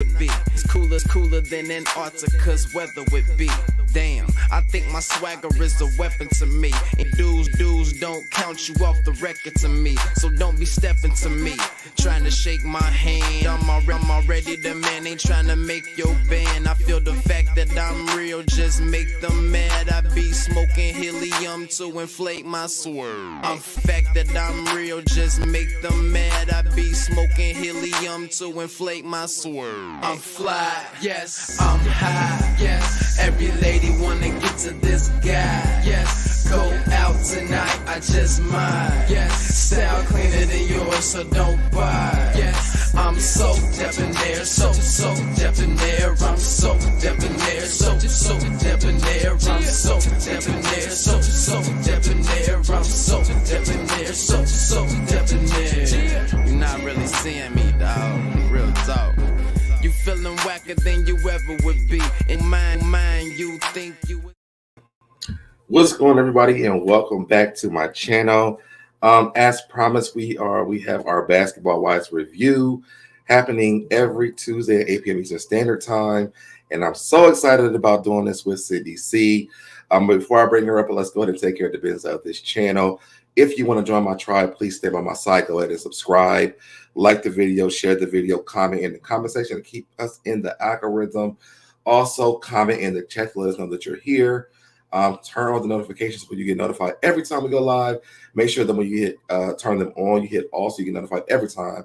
be. It's cooler than Antarctica's weather would be. Damn, I think my swagger is a weapon to me. And dudes don't count you off the record to me. So don't be stepping to me, trying to shake my hand. I'm already the man, ain't trying to make your band. I feel the fact that I'm real, just make them mad. I be smoking helium to inflate my swerve. I'm fact that I'm real, just make them mad. I be smoking helium to inflate my swerve. I'm fly, yes, I'm high, yes. Every lady wanna get to this guy, yes. Go out tonight, I just might, yes. Style cleaner than yours, so don't buy, yes. I'm so debonair, so debonair. I'm so debonair, so debonair. I'm so debonair, so debonair. I'm so debonair, so debonair. You're not really seeing me, dog. Real talk. You feeling whacker than you ever would be. In mind, you think you would. What's going on, everybody, and welcome back to my channel. As promised, we have our Basketball Wives review happening every Tuesday at 8 p.m. Eastern Standard Time, and I'm so excited about doing this with Cindy C. But before I bring her up, let's go ahead and take care of the business of this channel. If you want to join my tribe, please stay by my side. Go ahead and subscribe, like the video, share the video, comment in the comment section to keep us in the algorithm. Also, comment in the chat to let us know that you're here. Turn on the notifications so you get notified every time we go live. Make sure that when you hit turn them on, you hit all so you get notified every time.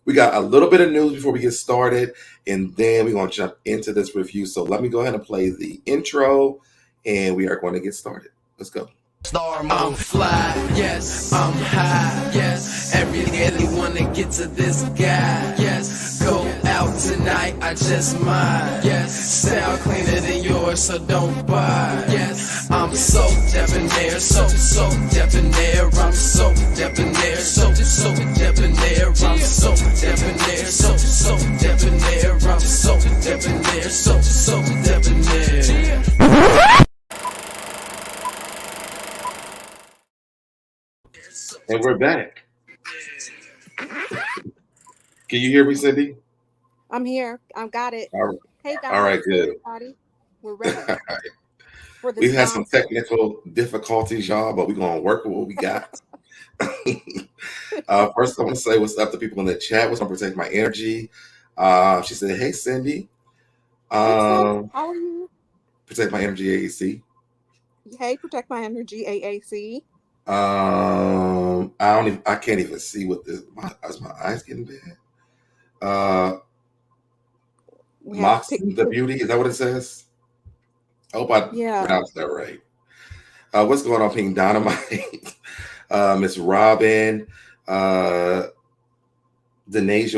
We got a little bit of news before we get started, and then we're going to jump into this review. So let me go ahead and play the intro, and we are going to get started. Let's go. I'm fly, yes, I'm high, yes. Every lady wanna get to this guy, yes. Go out tonight, I just might, yes. Style cleaner than yours, so don't buy, yes. I'm so debonair, so debonair. I'm so debonair, so debonair. I'm so debonair, so debonair. I'm so debonair, so debonair. And we're back. Can you hear me, Cindy? I'm here. I've got it. All right. Hey guys. All right, good. Everybody. We're ready for this. We've had some technical difficulties, y'all, but we're going to work with what we got. First, I want to say what's up to people in the chat. What's going to protect my energy? She said, hey, Cindy. How are you? Protect my energy, AAC. Hey, protect my energy, AAC. I can't even see what this. Is my eyes getting bad? Maxiell, the beauty, is that what it says? I hope I pronounced that right. What's going on, Pink Dynamite? Miss Robin, Denasia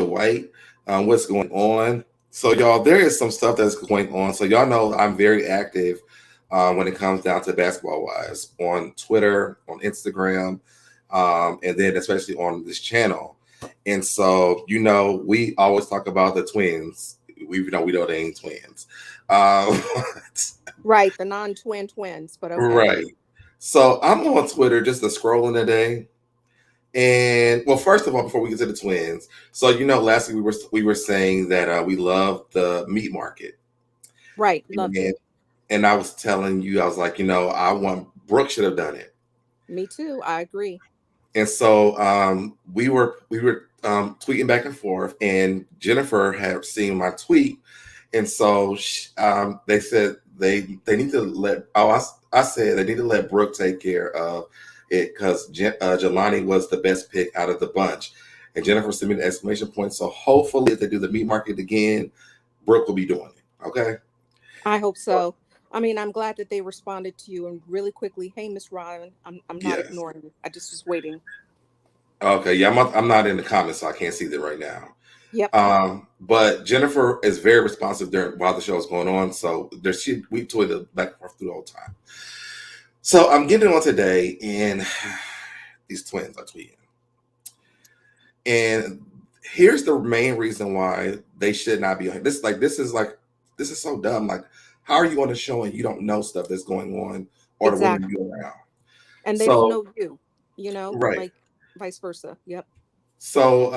White. What's going on? So, y'all, there is some stuff that's going on. So, y'all know I'm very active when it comes down to Basketball Wives on Twitter, on Instagram, and then especially on this channel. And so, we always talk about the twins. We know they ain't twins. Right, the non-twin twins, but okay. Right. So I'm on Twitter just scrolling today. And well, first of all, before we get to the twins, so last week we were saying that we love the meat market. Right, love it. And I was telling you, I was like, I want Brooke should have done it. Me too. I agree. And so we were tweeting back and forth, and Jennifer had seen my tweet, and so they said they need to let. I said they need to let Brooke take care of it because Jelani was the best pick out of the bunch, and Jennifer sent me the exclamation point. So hopefully, if they do the meat market again, Brooke will be doing it. Okay. I hope so. I mean, I'm glad that they responded to you and really quickly. Hey, Miss Robin, I'm not ignoring you. I just was waiting. Okay, yeah, I'm not in the comments, so I can't see that right now. Yep. But Jennifer is very responsive while the show is going on, so we tweeted back and forth through the whole time. So I'm getting on today, and these twins are tweeting, and here's the main reason why they should not be on this. This is so dumb. Like, how are you on the show and you don't know stuff that's going on or the women you're around? And they don't know you, right. Like vice versa. Yep. So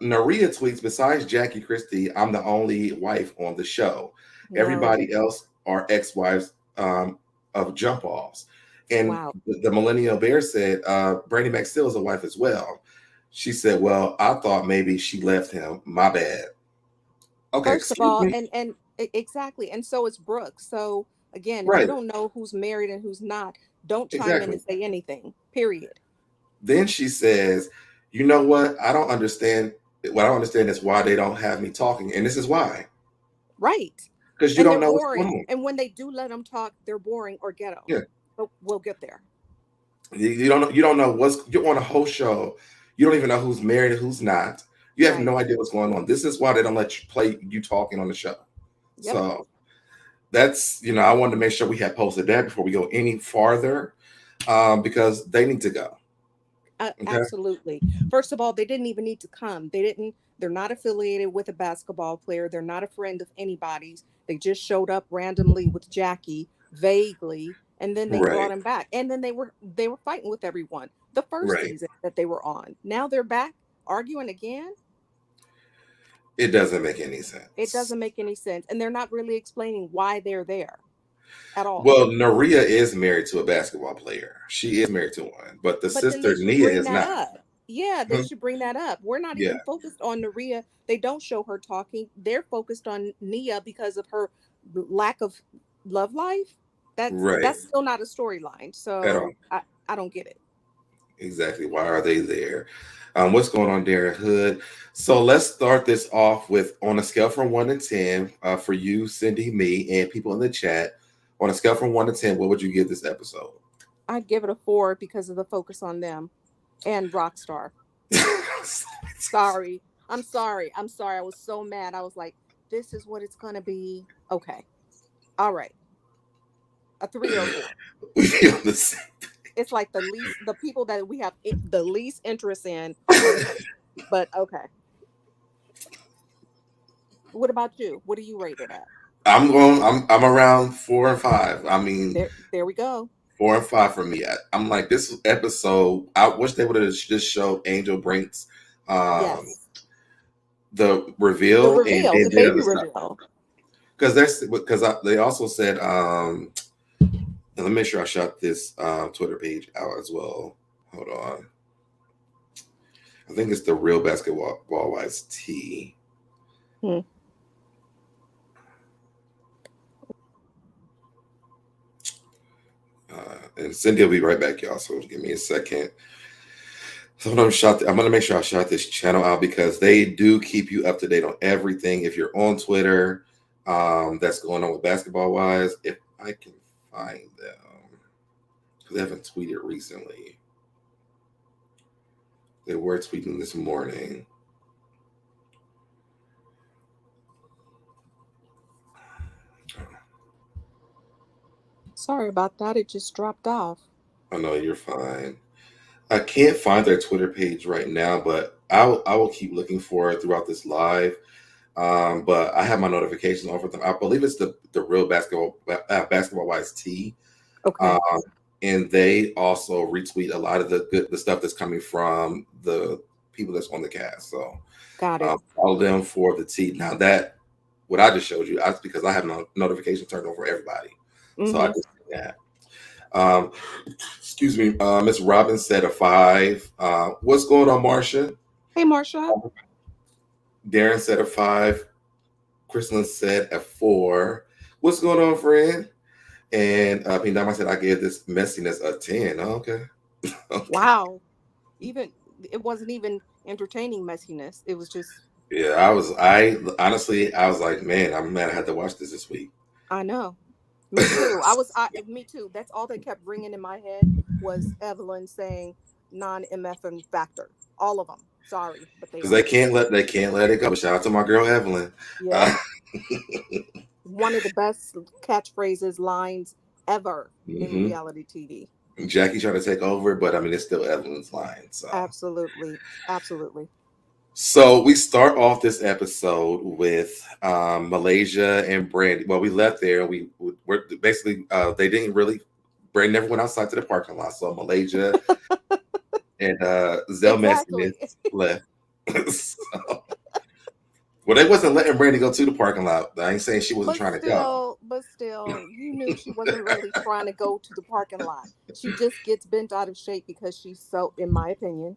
Naria tweets, besides JackieChristie, I'm the only wife on the show. No. Everybody else are ex-wives of jump offs. And Wow. the Millennial Bear said, Brandi Maxiell is a wife as well. She said, well, I thought maybe she left him. My bad. Okay, First of excuse all, me. exactly, and so is Brooke. So again, if you Right, don't know who's married and who's not, don't chime in exactly. and say anything. Period. Then she says, you know what? I don't understand. What I don't understand is why they don't have me talking. And this is why. Right. Because you And don't they're know what's going boring. on. And when they do let them talk, they're boring or ghetto. Yeah. But we'll get there. You don't know what's you're on a whole show. You don't even know who's married and who's not. You have Right. no idea what's going on. This is why they don't let you play you talking on the show. Yep. So that's I wanted to make sure we had posted that before we go any farther, because they need to go. Okay. Absolutely. First of all, they didn't even need to come. They're not affiliated with a basketball player. They're not a friend of anybody's. They just showed up randomly with Jackie, vaguely, and then they Right. brought him back. And then they were fighting with everyone the first Right. season that they were on. Now they're back arguing again. It doesn't make any It sense. doesn't make any sense. And they're not really explaining why they're there at all. Well, Naria is married to a basketball player. She is married to one, but the But then sister they should Nia bring is that not. up. Yeah, they Mhm. should bring that up. We're not Yeah. even focused on Naria. They don't show her talking. They're focused on Nia because of her lack of love life. Right. That's still not a storyline. At all. So I don't get it. Exactly. Why are they there? What's going on, Darren Hood? So let's start this off with on a scale from 1 to 10 for you, Cindy, me, and people in the chat. On a scale from 1 to 10, what would you give this episode? I'd give it a 4 because of the focus on them and Rockstar. Sorry. I'm sorry. I'm sorry. I was so mad. I was like, this is what it's gonna be. Okay. All right. A 3 or a 4. We feel the same. It's like the people that we have the least interest in are the first. But okay. What about you? What do you rate it at? I'm around 4 and 5. I mean, There we go. 4 and 5 for me. I'm like, this episode, I wish they would have just showed Angel Brinks Yes. the The reveal and reveal, then the did baby other stuff. reveal. Because they also said let me make sure I shot this Twitter page out as well. Hold on. I think it's the real basketball wives tea. And Cindy will be right back, y'all. So give me a second. So I'm gonna make sure I shot this channel out because they do keep you up to date on everything. If you're on Twitter, that's going on with Basketball Wives. If I can find them, because they haven't tweeted recently. They were tweeting this morning. Sorry about that. It just dropped off. I know you're fine. I can't find their Twitter page right now, but I will keep looking for it throughout this live. But I have my notifications on for them. I believe it's the real basketball wives tea. Okay. And they also retweet a lot of the stuff that's coming from the people that's on the cast. So Got it. follow them for the tea. Now that what I just showed you, that's because I have no notification turned on for everybody. So I just did that. Excuse me. Miss Robin said a 5. What's going on, Marcia? Hey, Marsha. Darren said a 5. Kristen said a 4. What's going on, friend? And Pindama said I gave this messiness a 10. Oh, okay. Okay. Wow. It wasn't even entertaining messiness. It was just. Yeah, I honestly I was like, man, I'm mad I had to watch this week. I know. Me too. Me too. That's all that kept ringing in my head was Evelyn saying non-MF factor. All of them. Sorry, but they Because are. they can't let it go. Shout out to my girl Evelyn. Yeah. One of the best catchphrases lines ever in reality TV. Jackie trying to take over, but I mean it's still Evelyn's line. So Absolutely. Absolutely. So we start off this episode with Malaysia and Brandi. Well, we left there. We're basically they didn't really. Brandi never went outside to the parking lot. So Malaysia and Zelle Exactly. left. So, well, they wasn't letting Brandi go to the parking lot. I ain't saying she wasn't trying to go. But still, you knew she wasn't really trying to go to the parking lot. She just gets bent out of shape because she's so, in my opinion,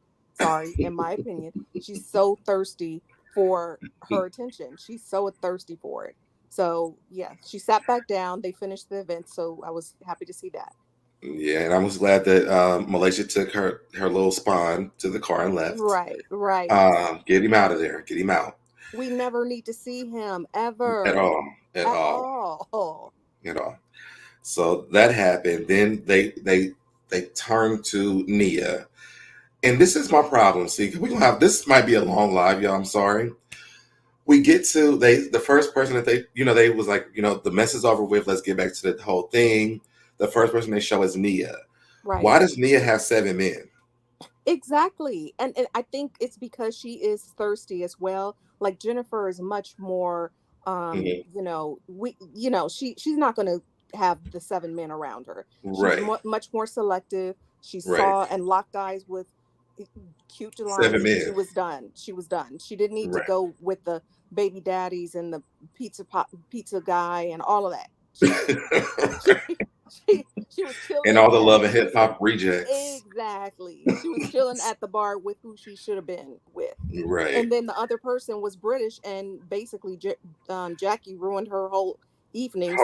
she's so thirsty for her attention. She's so thirsty for it. So yeah, she sat back down. They finished the event, so I was happy to see that. Yeah, and I was glad that Malaysia took her little spawn to the car and left. Right. Get him out of there. Get him out. We never need to see him At ever. all. At all. all. At all. So that happened. Then they turned to Nia. And this is my problem. See, we gonna have this might be a long live, y'all. I'm sorry. We get to the first person that they was like, the mess is over with. Let's get back to the whole thing. The first person they show is Nia. Right. Why does Nia have 7 men? Exactly. And I think it's because she is thirsty as well. Like Jennifer is much more she's not going to have the 7 men around her. She's Right. much more selective. She Right. saw and locked eyes with cute Jelani. 7 men. She was done. She didn't need to go with the baby daddies and the pizza guy and all of that. She was chilling. And all the love and hip hop rejects. Exactly. She was chilling at the bar with who she should have been with. Right. And then the other person was British, and basically Jackie ruined her whole evening.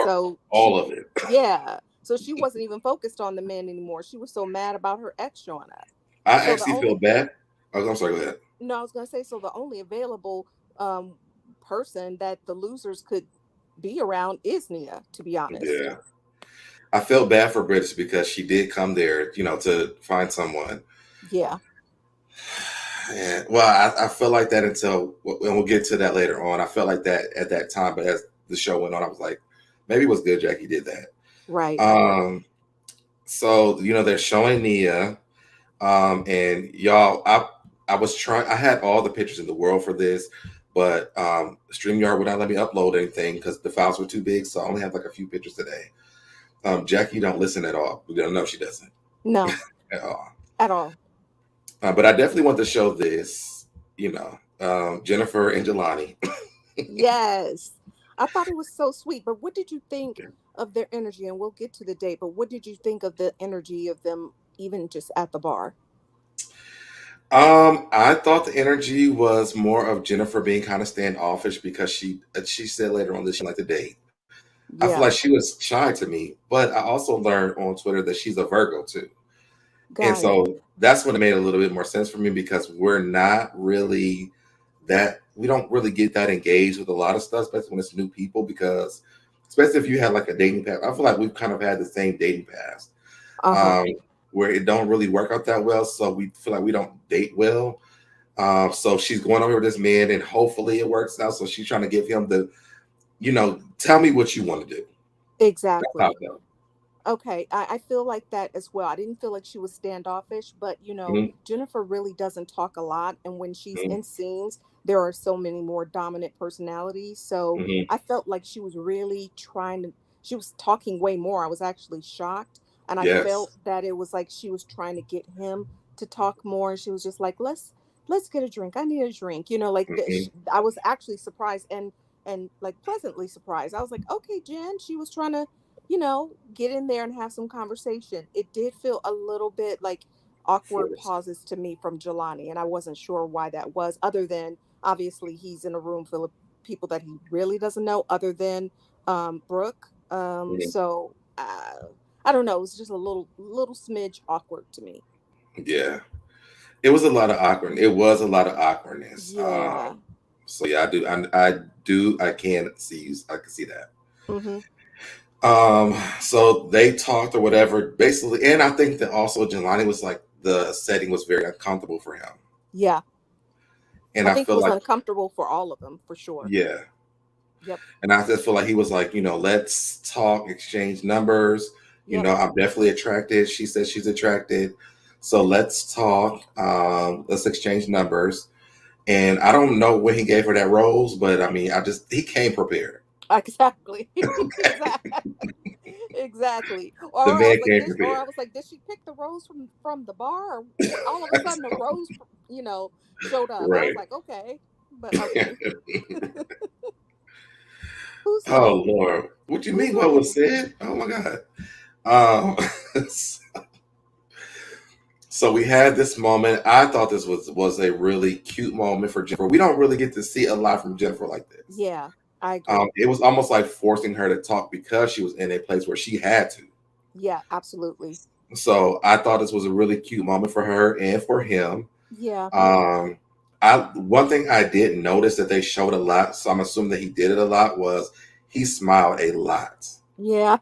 All of it. Yeah. So she wasn't even focused on the men anymore. She was so mad about her ex showing up. I actually feel bad. I'm sorry, go ahead. No, I was going to say, so the only available person that the losers could be around is Nia, to be honest. Yeah. I felt bad for British because she did come there, to find someone. Yeah. Yeah. Well, I felt like that and we'll get to that later on. I felt like that at that time, but as the show went on, I was like, maybe it was good Jackie did that. Right. So, they're showing Nia, and y'all, I had all the pictures in the world for this, but StreamYard would not let me upload anything because the files were too big. So I only have like a few pictures today. Jackie don't listen at all. No, she doesn't. No. At all. But I definitely want to show this, Jennifer and Jelani. Yes. I thought it was so sweet. But what did you think of their energy? And we'll get to the date. But what did you think of the energy of them even just at the bar? I thought the energy was more of Jennifer being kind of standoffish because she said later on that she liked to date. Yeah. I feel like she was shy to me, but I also learned on Twitter that she's a Virgo too. So that's when it made a little bit more sense for me because we're not really we don't really get that engaged with a lot of stuff, especially when it's new people, because especially if you have like a dating past. I feel like we've kind of had the same dating past where it don't really work out that well. So we feel like we don't date well. So she's going over with this man and hopefully it works out. So she's trying to give him tell me what you want to do. Exactly. Okay. I feel like that as well. I didn't feel like she was standoffish, but Jennifer really doesn't talk a lot. And when she's in scenes, there are so many more dominant personalities. So I felt like she was really she was talking way more. I was actually shocked. And I felt that it was like she was trying to get him to talk more. And she was just like, let's get a drink. I need a drink. I was actually surprised and like pleasantly surprised. I was like, okay, Jen, she was trying to, get in there and have some conversation. It did feel a little bit like awkward pauses to me from Jelani. And I wasn't sure why that was, other than obviously he's in a room full of people that he really doesn't know other than Brooke. So I don't know. It was just a little smidge awkward to me. Yeah. It was a lot of awkward. It was a lot of awkwardness. Yeah. So yeah, I can see that. Mm-hmm. So they talked or whatever, basically, and I think that also Jelani was like the setting was very uncomfortable for him. Yeah. And I think it was uncomfortable for all of them, for sure. Yeah. Yep. And I just feel like he was like, let's talk, exchange numbers. I'm definitely attracted. She says she's attracted. So let's talk. Let's exchange numbers. And I don't know when he gave her that rose, but I mean, he came prepared. Exactly. Exactly. Or I was like, did she pick the rose from the bar? Or all of a sudden the rose showed up. I was Right. like, okay, but okay. Who's Oh knows? Lord, what do you Who mean? What was knows? said? Oh my God. Um, so we had this moment. I thought this was a really cute moment for Jennifer. We don't really get to see a lot from Jennifer like this. Yeah, I agree. It was almost like forcing her to talk because she was in a place where she had to. Yeah, absolutely. So I thought this was a really cute moment for her and for him. Yeah, Um, I one thing I did notice that they showed a lot, so I'm assuming that he did it a lot, was he smiled a lot. yeah,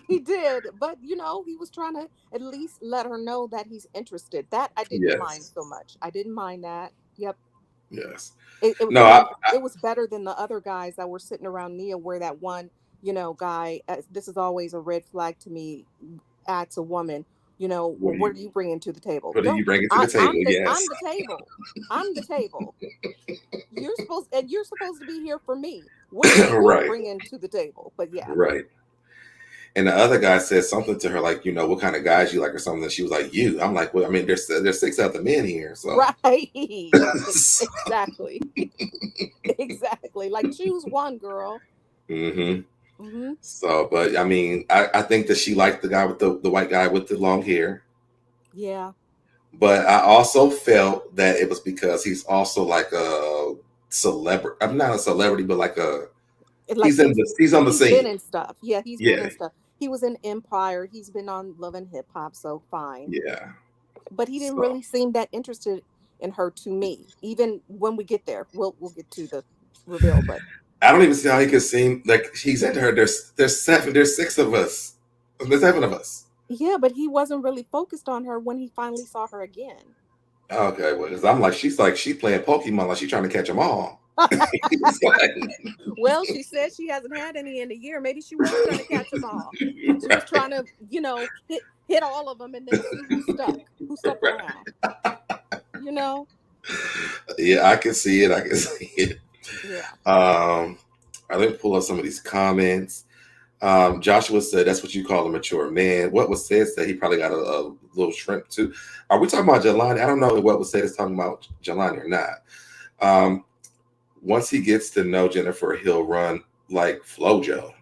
he did. But he was trying to at least let her know that he's interested. That I didn't mind Yes, so much. I didn't mind that. Yep. yes. I No, mean, it was better than the other guys that were sitting around Nia, where that one, guy. This is always a red flag to me. Asks a woman, what well, do what you are you bringing to the table? what do you Don't bring it to the table? Yes, I'm the table. I'm the table. You're supposed to be here for me. What are you right, bringing to the table? But yeah, right. And the other guy said something to her like, what kind of guys you like or something. And she was like, you. I'm like, well, I mean, there's six other men here, so. right. Exactly. Exactly. Like choose one, girl. hmm Hmm. So, but I mean, I think that she liked the guy with the white guy with the long hair. Yeah. But I also felt that it was because he's also like a celebrity. I'm not a celebrity, but like Like he's on the he's been scene. in stuff. Yeah, he's been Yeah, in stuff. He was in Empire. He's been on Love and Hip Hop. So fine. yeah. But he didn't So really seem that interested in her to me. Even when we get there, we'll get to the reveal. But I don't even see how he could seem like he's into her. There's six of us. There's seven of us. yeah, but he wasn't really focused on her when he finally saw her again. Okay, well, because I'm like she's playing Pokemon, like she's trying to catch them all. It's like, Well, she said she hasn't had any in a year. Maybe she was trying to catch them all. She was right, trying to, hit all of them and then see who stuck right. around. You know? Yeah, I can see it. I can see it. Yeah. I didn't pull up some of these comments. Joshua said that's what you call a mature man. What was said he probably got a little shrimp too. Are we talking about Jelani? I don't know if what was said is talking about Jelani or not. Um, Once he gets to know Jennifer, he'll run like Flojo.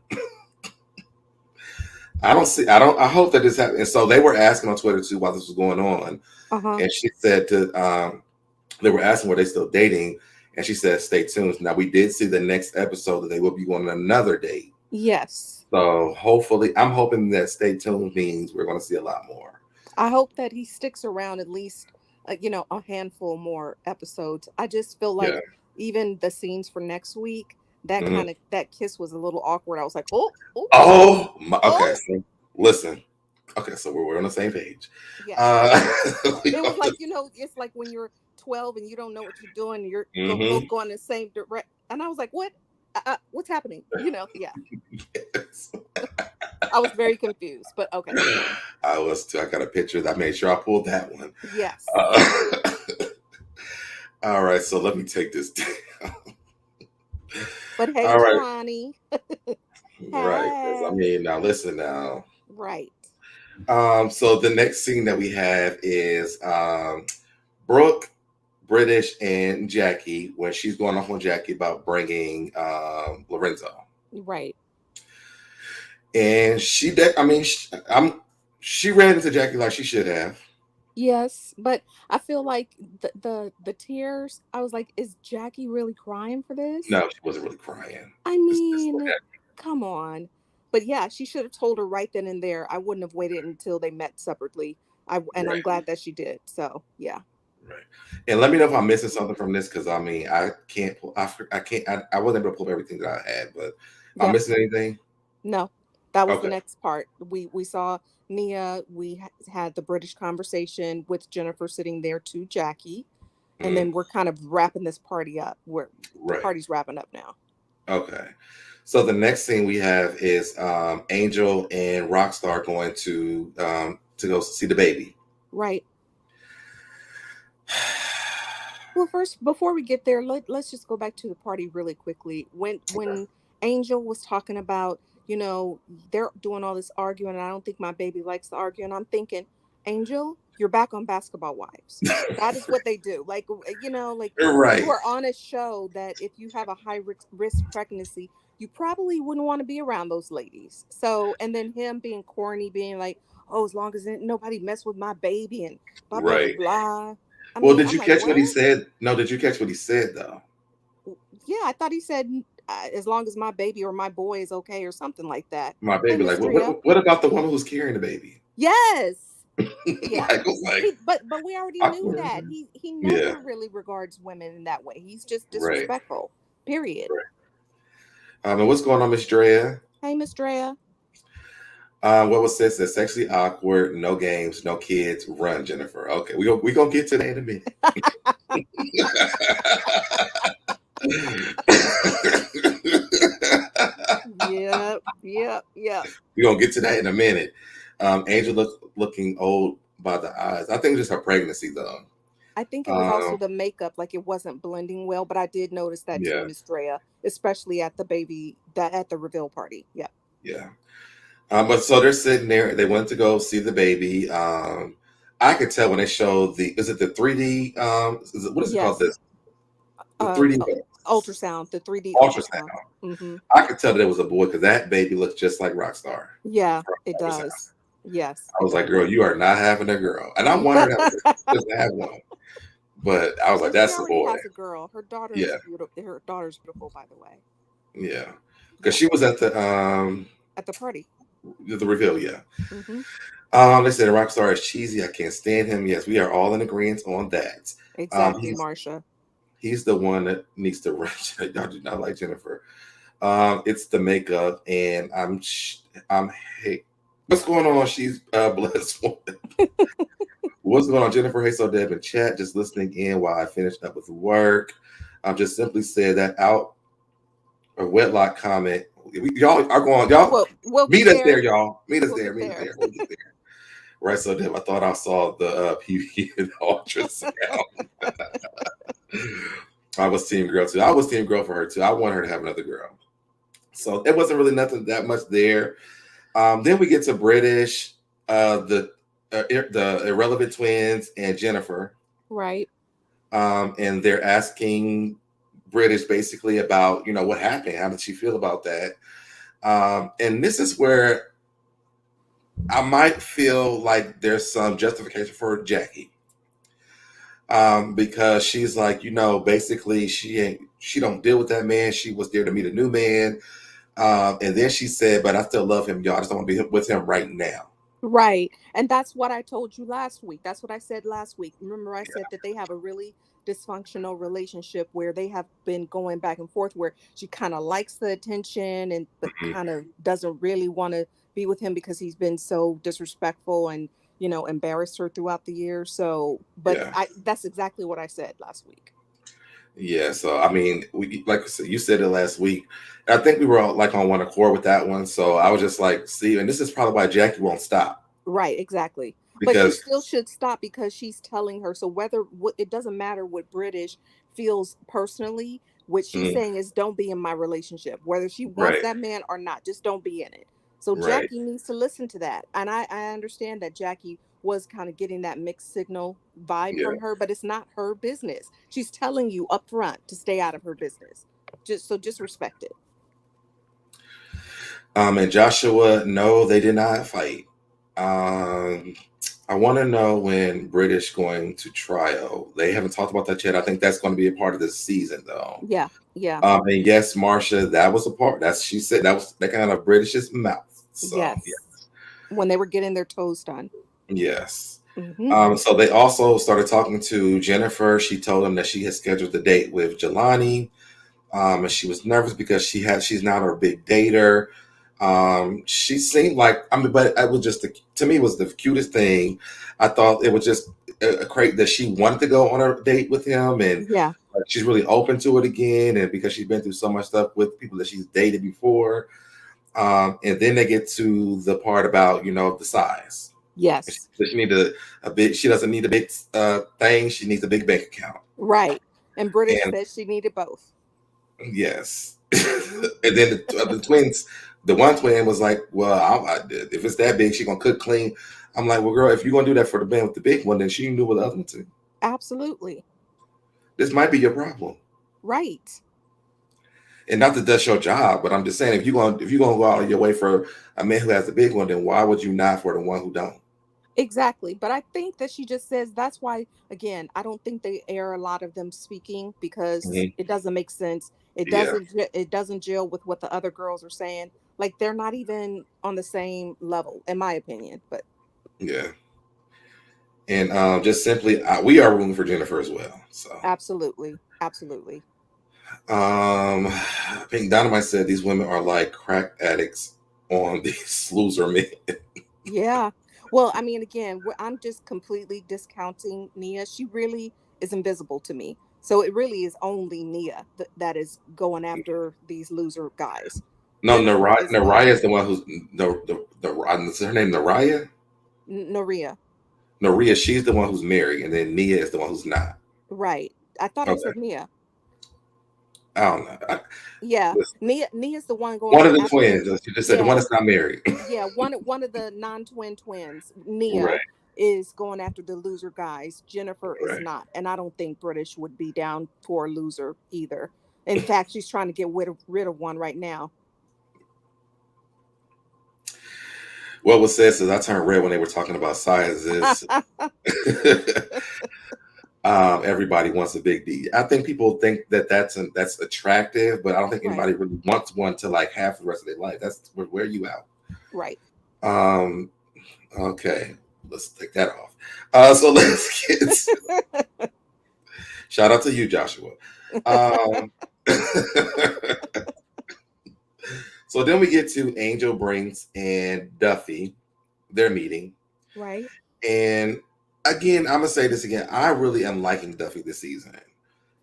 I hope that this happens. And so they were asking on Twitter too while this was going on. Uh-huh. And she said they were asking were they still dating? And she said, stay tuned. Now we did see the next episode that they will be going on another date. Yes. So hopefully, I'm hoping that stay tuned means we're going to see a lot more. I hope that he sticks around at least, a handful more episodes. I just feel Yeah. like even the scenes for next week, Mhm. that kiss was a little awkward. I was like, oh, oh, Oh, my, okay. oh, So listen. Okay, so we're on the same page. yeah. Uh, It was like, it's like when you're 12 and you don't know what you're doing, and you're both mhm. going the same direct. And I was like, what? What's happening? Yeah. Yes. I was very confused, but okay. I was too. I got a picture. I made sure I pulled that one. Yes. Uh, all right, so let me take this down. But hey, All right, Shaunie. right. Because I Hey. mean, now listen now. Right. So the next scene that we have is Brooke, British, and Jackie when she's going off on Jackie about bringing Lorenzo, Right. and she ran into Jackie like she should have. Yes, but I feel like the tears, I was like, is Jackie really crying for this? No, she wasn't really crying. I It's mean, come on. But yeah, she should have told her right then and there. I wouldn't have waited until they met separately. And I'm right, glad that she did. So yeah. right. And let me know if I'm missing something from this because I mean I can't pull. I can't. I wasn't able to pull up everything that I had, but I'm Yep. missing anything. No, that was the Okay. next part. We saw Nia. We had the British conversation with Jennifer sitting there to Jackie, and Mhm. then we're kind of wrapping this party up. Where the Right. party's wrapping up now. Okay. So the next thing we have is Angel and Rockstar going to go see the baby. Right. Well, first, before we get there, let's just go back to the party really quickly. When Angel was talking about, they're doing all this arguing, and I don't think my baby likes to argue, and I'm thinking, Angel, you're back on Basketball Wives. That is what they do. Like, like Right. you are on a show that if you have a high risk pregnancy, you probably wouldn't want to be around those ladies. So, and then him being corny, being like, oh, as long as nobody mess with my baby and blah, blah, blah, Right. blah. Well, did I'm you like, catch what he what? said? No, did you catch what he said though? Yeah, I thought he said, as long as my baby or my boy is okay or something like that. My baby, like, Andrea. what about the woman who's carrying the baby? Yes. Yeah. like, But we already knew that. He yeah, never really regards women in that way. He's just right. disrespectful. Period. Right. And what's going on, Miss Drea? Hey, Miss Drea. What was said? Sexually awkward, no games, no kids. Run, Jennifer. Okay, we gonna get to that in a minute. Yep. We're gonna get to that in a minute. Angel looking old by the eyes. I think it's just her pregnancy though. I think it was also the makeup, like it wasn't blending well, but I did notice that too, Yeah. Miss Drea, especially at the reveal party. Yeah. Yeah. But so they're sitting there, they went to go see the baby. I could tell when they showed is it the 3D what is it called, this? The 3D ultrasound, the 3D ultrasound. Mm-hmm. I could tell that it was a boy because that baby looks just like Rockstar. Yeah, it does. Yes. I was like, girl, you are not having a girl. And I wanted to have one. But I was like, that's the boy. She has a girl. Her daughter is beautiful. Her daughter's beautiful, by the way. Yeah. Because she was at the party. The reveal, yeah. Mm-hmm. They said Rockstar is cheesy. I can't stand him. Yes, we are all in agreement on that. Exactly, Marsha. He's the one that needs to run. Y'all do not like Jennifer. It's the makeup, and I'm hey, what's going on? She's blessed. What's going on, Jennifer? Hey, SoDeb in chat, just listening in while I finished up with work. Just simply said that out a wedlock comment. Y'all are going. Y'all we'll meet us there, y'all. Meet us there. Meet us there. We'll get there. Right, SoDeb. I thought I saw the PV in ultrasound. I was team girl too. I was team girl for her too. I want her to have another girl. So it wasn't really nothing that much there. Then we get to British, the irrelevant twins, and Jennifer. Right. And they're asking British basically about, what happened. How did she feel about that? And this is where I might feel like there's some justification for Jackie. Because she's like, basically she don't deal with that man. She was there to meet a new man. And then she said, but I still love him, y'all. I just don't want to be with him right now. Right. And that's what I told you last week. That's what I said last week. Remember, I said that they have a really dysfunctional relationship where they have been going back and forth, where she kind of likes the attention but kind of doesn't really want to be with him because he's been so disrespectful and, embarrassed her throughout the years. So, but that's exactly what I said last week. Yeah. So, I mean, like you said it last week. I think we were all like on one accord with that one. So I was just like, see, and this is probably why Jackie won't stop. Right. Exactly. But she still should stop because she's telling her. So it doesn't matter what British feels personally. What she's saying is, don't be in my relationship, whether she wants that man or not. Just don't be in it. So Jackie needs to listen to that. And I understand that Jackie was kind of getting that mixed signal vibe from her, but it's not her business. She's telling you up front to stay out of her business. Just respect it. And Joshua, no, they did not fight. I want to know when British going to trial. They haven't talked about that yet. I think that's going to be a part of this season, though. Yeah. And yes, Marsha, that was a part. She said that was that kind of British's mouth. So, yes. When they were getting their toes done. Yes. So they also started talking to Jennifer. She told them that she had scheduled the date with Jelani. And she was nervous because she's not a big dater. She seemed like, but it was just to me, it was the cutest thing. I thought it was just great that she wanted to go on a date with him, and she's really open to it again. And because she's been through so much stuff with people that she's dated before. And then they get to the part about, the size. Yes. She need a big, she doesn't need a big thing. She needs a big bank account. Right. And British said she needed both. Yes. And then the twins, the one twin was like, well, if it's that big, she's going to cook, clean. I'm like, well, girl, if you're gonna do that for the man with the big one, then she can do it with the other one too. Absolutely. This might be your problem. Right. And not that that's your job, but I'm just saying, if you're gonna go out of your way for a man who has the big one, then why would you not for the one who don't? Exactly. But I think that she just says that's why, again, I don't think they air a lot of them speaking because Mhm. it doesn't make sense. Yeah, It doesn't gel with what the other girls are saying. Like they're not even on the same level, in my opinion. But yeah. And just simply, we are rooting for Jennifer as well. So, absolutely. Absolutely. I think Dynamite said these women are like crack addicts on these loser men. Yeah. Well, I mean, again, I'm just completely discounting Nia. She really is invisible to me. So it really is only Nia that is going after these loser guys. No, Jennifer is not. Naraya is the one who's is her name Naraya? Noria. Naria, she's the one who's married, and then Nia is the one who's not. Right. I thought I Okay, said Nia. I don't know. Yeah. Listen, Nia's the one one going of the after. twins. She just said the one Yeah. that's not married. Yeah. One of the non-twin twins, Nia, Right, is going after the loser guys. Jennifer is right. not. And I don't think British would be down for a loser either. In fact, she's trying to get rid of one right now. What was said is I turned red when they were talking about sizes. Everybody wants a big D. I think people think that that's attractive, but I don't think Right. anybody really wants one to like half the rest of their life. That's where you out. Right. Um, okay, let's take that off. So let's get. Shout out to you, Joshua. Um, so then we get to Angel, Brinks, and Duffey. Their meeting, Right. and again, I'm gonna say this again. I really am liking Duffey this season.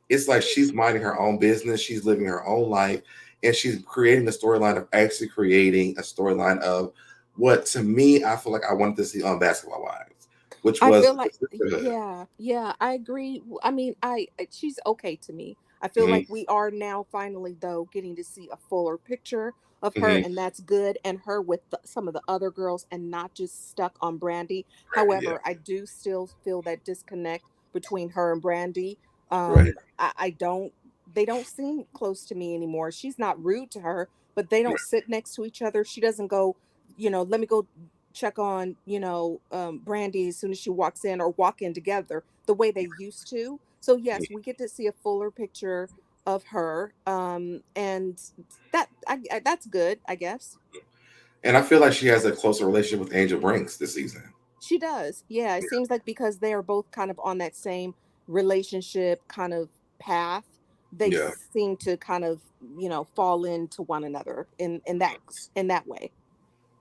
It's like she's minding her own business. She's living her own life, and she's creating a storyline of actually creating a storyline of what, to me, I feel like I wanted to see on Basketball Wives, which I was feel the like, sisterhood. yeah, I agree. I mean, she's okay to me. I feel Hmm. like we are now finally though getting to see a fuller picture of her, Hmm. and that's good. And her with some of the other girls, and not just stuck on Brandy. Yeah, However, I do still feel that disconnect between her and Brandy. right. I don't. They don't seem close to me anymore. She's not rude to her, but they don't sit next to each other. She doesn't go, let me go check on Brandy as soon as she walks in, or walk in together the way they used to. So yes, we get to see a fuller picture of her, and that's good, I guess. And I feel like she has a closer relationship with Angel Brinks this season. She does. Yeah, it seems like because they are both kind of on that same relationship kind of path, they Yeah, seem to kind of fall into one another in that way.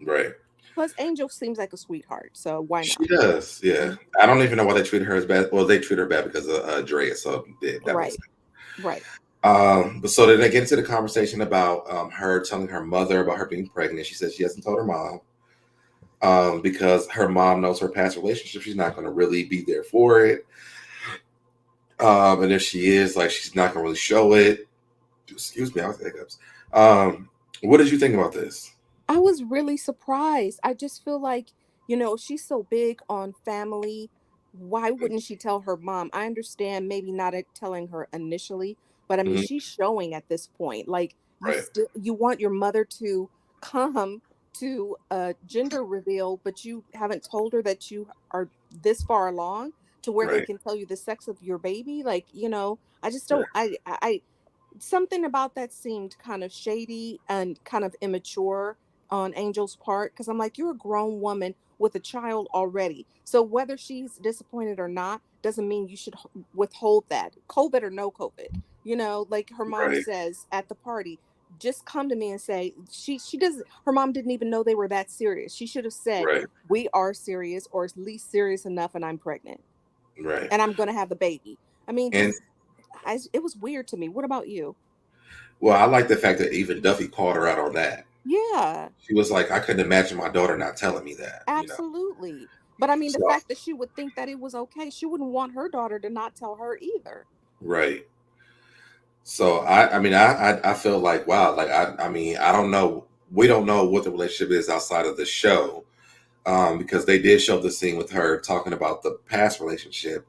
right. Plus Angel seems like a sweetheart, so why She not? does. Yeah, Mhm. I don't even know why they treated her as bad. Well, they treat her bad because of Drea, so yeah, that makes Right. sense. Right. But so then they get into the conversation about her telling her mother about her being pregnant. She says she hasn't told her mom because her mom knows her past relationship. She's not going to really be there for it. And if she is, like, she's not going to really show it. Excuse me, I was hiccups. What did you think about this? I was really surprised. I just feel like, she's so big on family. Why wouldn't she tell her mom? I understand maybe not telling her initially, but I mean, Mhm. she's showing at this point. Like Right, you want your mother to come to a gender reveal, but you haven't told her that you are this far along to where they right, can tell you the sex of your baby. Like, I just right, don't, something about that seemed kind of shady and kind of immature on Angel's part, because I'm like, you're a grown woman with a child already. So whether she's disappointed or not doesn't mean you should withhold that, COVID or no COVID. Like her mom right, says at the party, just come to me and say she doesn't. Her mom didn't even know they were that serious. She should have said, right, we are serious, or at least serious enough, and I'm pregnant right. and I'm gonna have the baby. I mean, And just it was weird to me. What about you? well, I like the fact that even Duffy called her out on that. Yeah, She was like, I couldn't imagine my daughter not telling me that. absolutely. But I mean, the So, fact that she would think that it was okay, she wouldn't want her daughter to not tell her either. right. So I feel like, wow, like I mean, I don't know. We don't know what the relationship is outside of the show. because they did show the scene with her talking about the past relationship.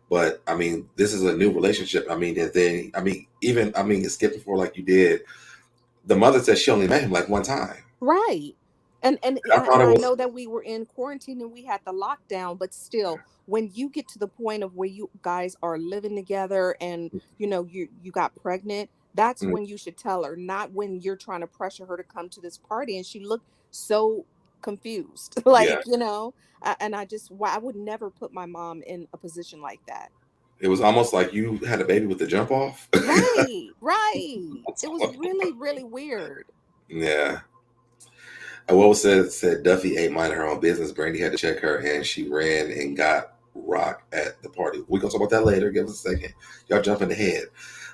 But I mean, this is a new relationship. I mean, and then skipping forward like you did. The mother said she only met him like one time. Right. And I thought it I was. know that we were in quarantine and we had the lockdown, but still, when you get to the point of where you guys are living together and you got pregnant, that's Mm, when you should tell her, not when you're trying to pressure her to come to this party. And she looked so confused, yeah, and I would never put my mom in a position like that. it was almost like you had a baby with the jump off. Right, right. That's It was all. really, really weird. Yeah. And what was said Duffey ain't minding her own business. Brandi had to check her, and she ran and got Rock at the party. We're gonna talk about that later. Give us a second. Y'all jumping ahead.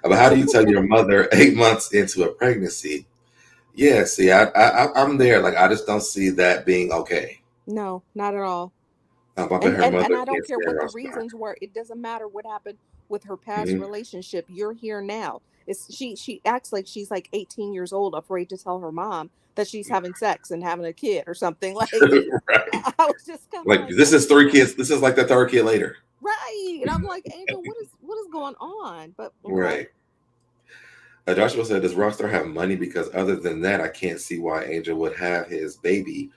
But how do you tell your mother 8 months into a pregnancy? Yeah, see, I'm there. Like, I just don't see that being okay. No, not at all. I bet her And mother I don't can't care stand what her the outside. reasons were. It doesn't matter what happened with her past Hmm. relationship. You're here now. It's she acts like she's like 18 years old, afraid to tell her mom that she's having sex and having a kid or something. Like Right. I was just kind of Like, like, this is three Angel, kids. This is like the third kid later. right? And I'm like, Angel, what is going on? But okay, Right. Joshua said, "Does Rockstar have money? Because other than that, I can't see why Angel would have his baby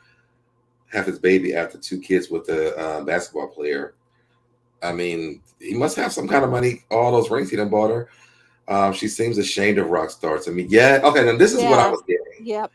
after two kids with a basketball player. I mean, he must have some kind of money. All those rings he done bought her. She seems ashamed of Rockstar to me. Yeah. Okay. Then this is what I yeah, was getting. yep,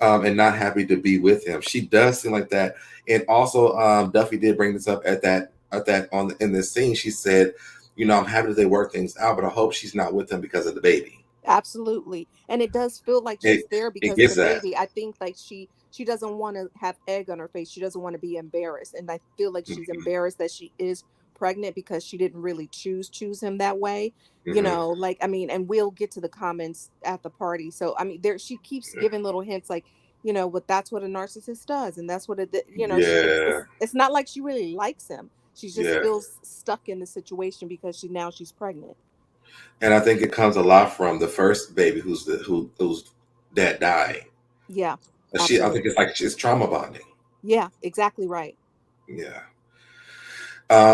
And not happy to be with him. She does seem like that. And also, Duffey did bring this up in this scene. She said, I'm happy that they work things out, but I hope she's not with him because of the baby. absolutely. And it does feel like It she's there it because of gets the that. baby. I think like she doesn't want to have egg on her face. She doesn't want to be embarrassed. And I feel like she's Hmm. embarrassed that she is pregnant because she didn't really choose him that way. Hmm. Like I mean, and we'll get to the comments at the party. So I mean, there she keeps giving little hints like, what that's what a narcissist does, and that's what Yeah. it's not like she really likes him. She just Yeah. feels stuck in the situation because she's pregnant. And I think it comes a lot from the first baby whose dad died. Yeah, I think it's absolutely. like it's trauma bonding. Yeah, exactly right. Yeah.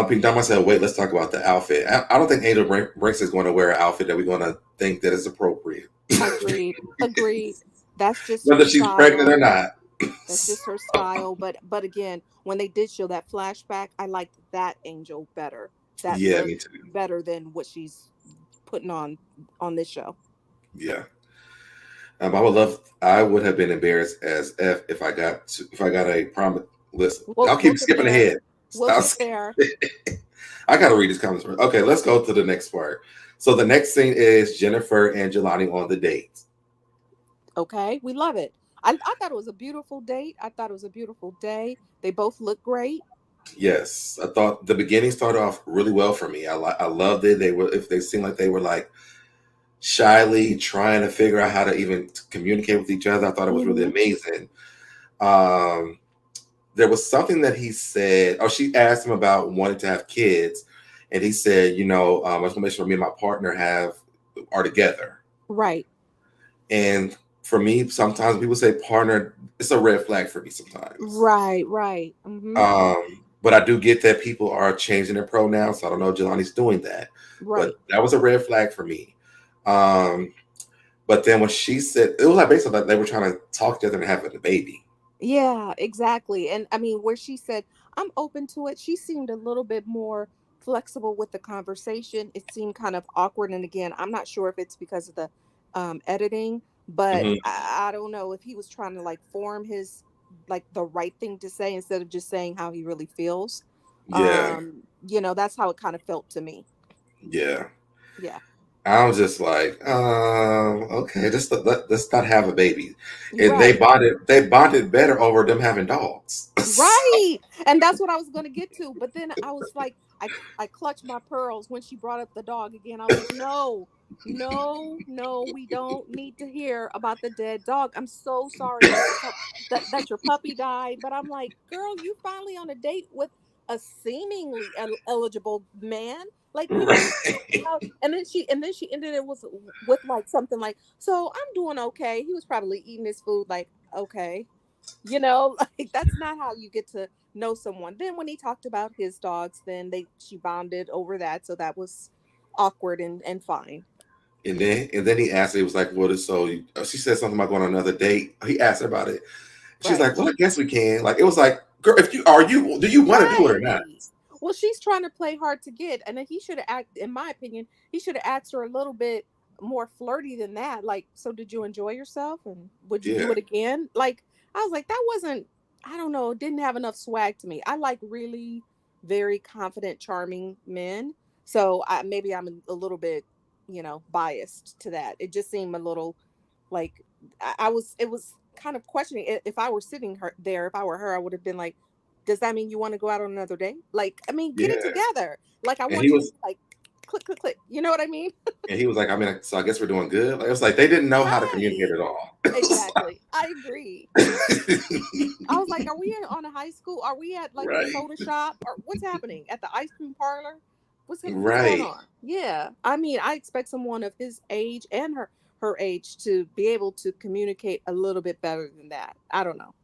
Pink Dama said, wait, let's talk about the outfit. I don't think Angel Brinks is going to wear an outfit that we're going to think that is appropriate. Agreed. Agreed. That's just her Whether she's pregnant or style. not. That's just her style. But again, when they did show that flashback, I liked that Angel better. That Yeah, me looked too. better than what she's putting on this show. Yeah. I would have been embarrassed as if I got a promise. Listen, We'll y'all we'll keep get skipping there. ahead. We'll Stop. get there. I gotta read these comments first. Okay, let's go to the next part. So the next scene is Jennifer and Jelani on the date. Okay. We love it. I thought it was a beautiful date. I thought it was a beautiful day. They both look great. Yes, I thought the beginning started off really well for me. I loved it. They seemed like they were like shyly trying to figure out how to even communicate with each other. I thought it was really Hmm. amazing. Um, there was something that he said. Oh, she asked him about wanting to have kids, and he said, I just want to make sure me and my partner are together. Right. And for me, sometimes people say partner. It's a red flag for me sometimes. Right. Right. Hmm. But I do get that people are changing their pronouns. So I don't know if Jelani's doing that, Right. but that was a red flag for me. Um, but then when she said, it was like basically like they were trying to talk together and having a baby. Yeah, exactly. And I mean, where she said, I'm open to it, she seemed a little bit more flexible with the conversation. It seemed kind of awkward. And again, I'm not sure if it's because of the editing, but Hmm. I don't know if he was trying to like form his like the right thing to say instead of just saying how he really feels. Yeah, That's how it kind of felt to me. yeah. Yeah. I was just like, okay, let's not have a baby. And they Right. bonded. They bonded better over them having dogs. Right. And that's what I was going to get to. But then I was like, I clutched my pearls when she brought up the dog again. I was like, no, no, no, we don't need to hear about the dead dog. I'm so sorry that that your puppy died. But I'm like, girl, you finally on a date with a seemingly eligible man. Like, Right. and then she ended it with like something like, so I'm doing okay. He was probably eating his food like, okay. like that's not how you get to know someone. Then when he talked about his dogs, then she bonded over that, so that was awkward and fine. And then he asked her, he was like, "What is so?" She said something about going on another date. He asked her about it. She's Right. like, "Well, I guess we can." Like, it was like, "Girl, if you are you, do you want to do it or not?" Right. Well, she's trying to play hard to get, and then he should have in my opinion, he should have asked her a little bit more flirty than that. Like, so did you enjoy yourself, and would you do Yeah, it again? Like, I was like, that wasn't. I don't know. It didn't have enough swag to me. I like really very confident, charming men. So maybe I'm a little bit, biased to that. It just seemed a little like I was. It was kind of questioning if I were sitting her there. If I were her, I would have been like, does that mean you want to go out on another date? Like, I mean, get it yeah. together. Like, I And want he you to was, be like, click, click, click. You know what I mean? and he was like, "I mean, so I guess we're doing good." Like, it was like they didn't know how to communicate Right. at all. Exactly. I agree. I was like, are we on a high school? Are we at like the Right, soda shop? Or what's happening at the ice cream parlor? What's going right. on? Yeah. I mean, I expect someone of his age and her age to be able to communicate a little bit better than that. I don't know.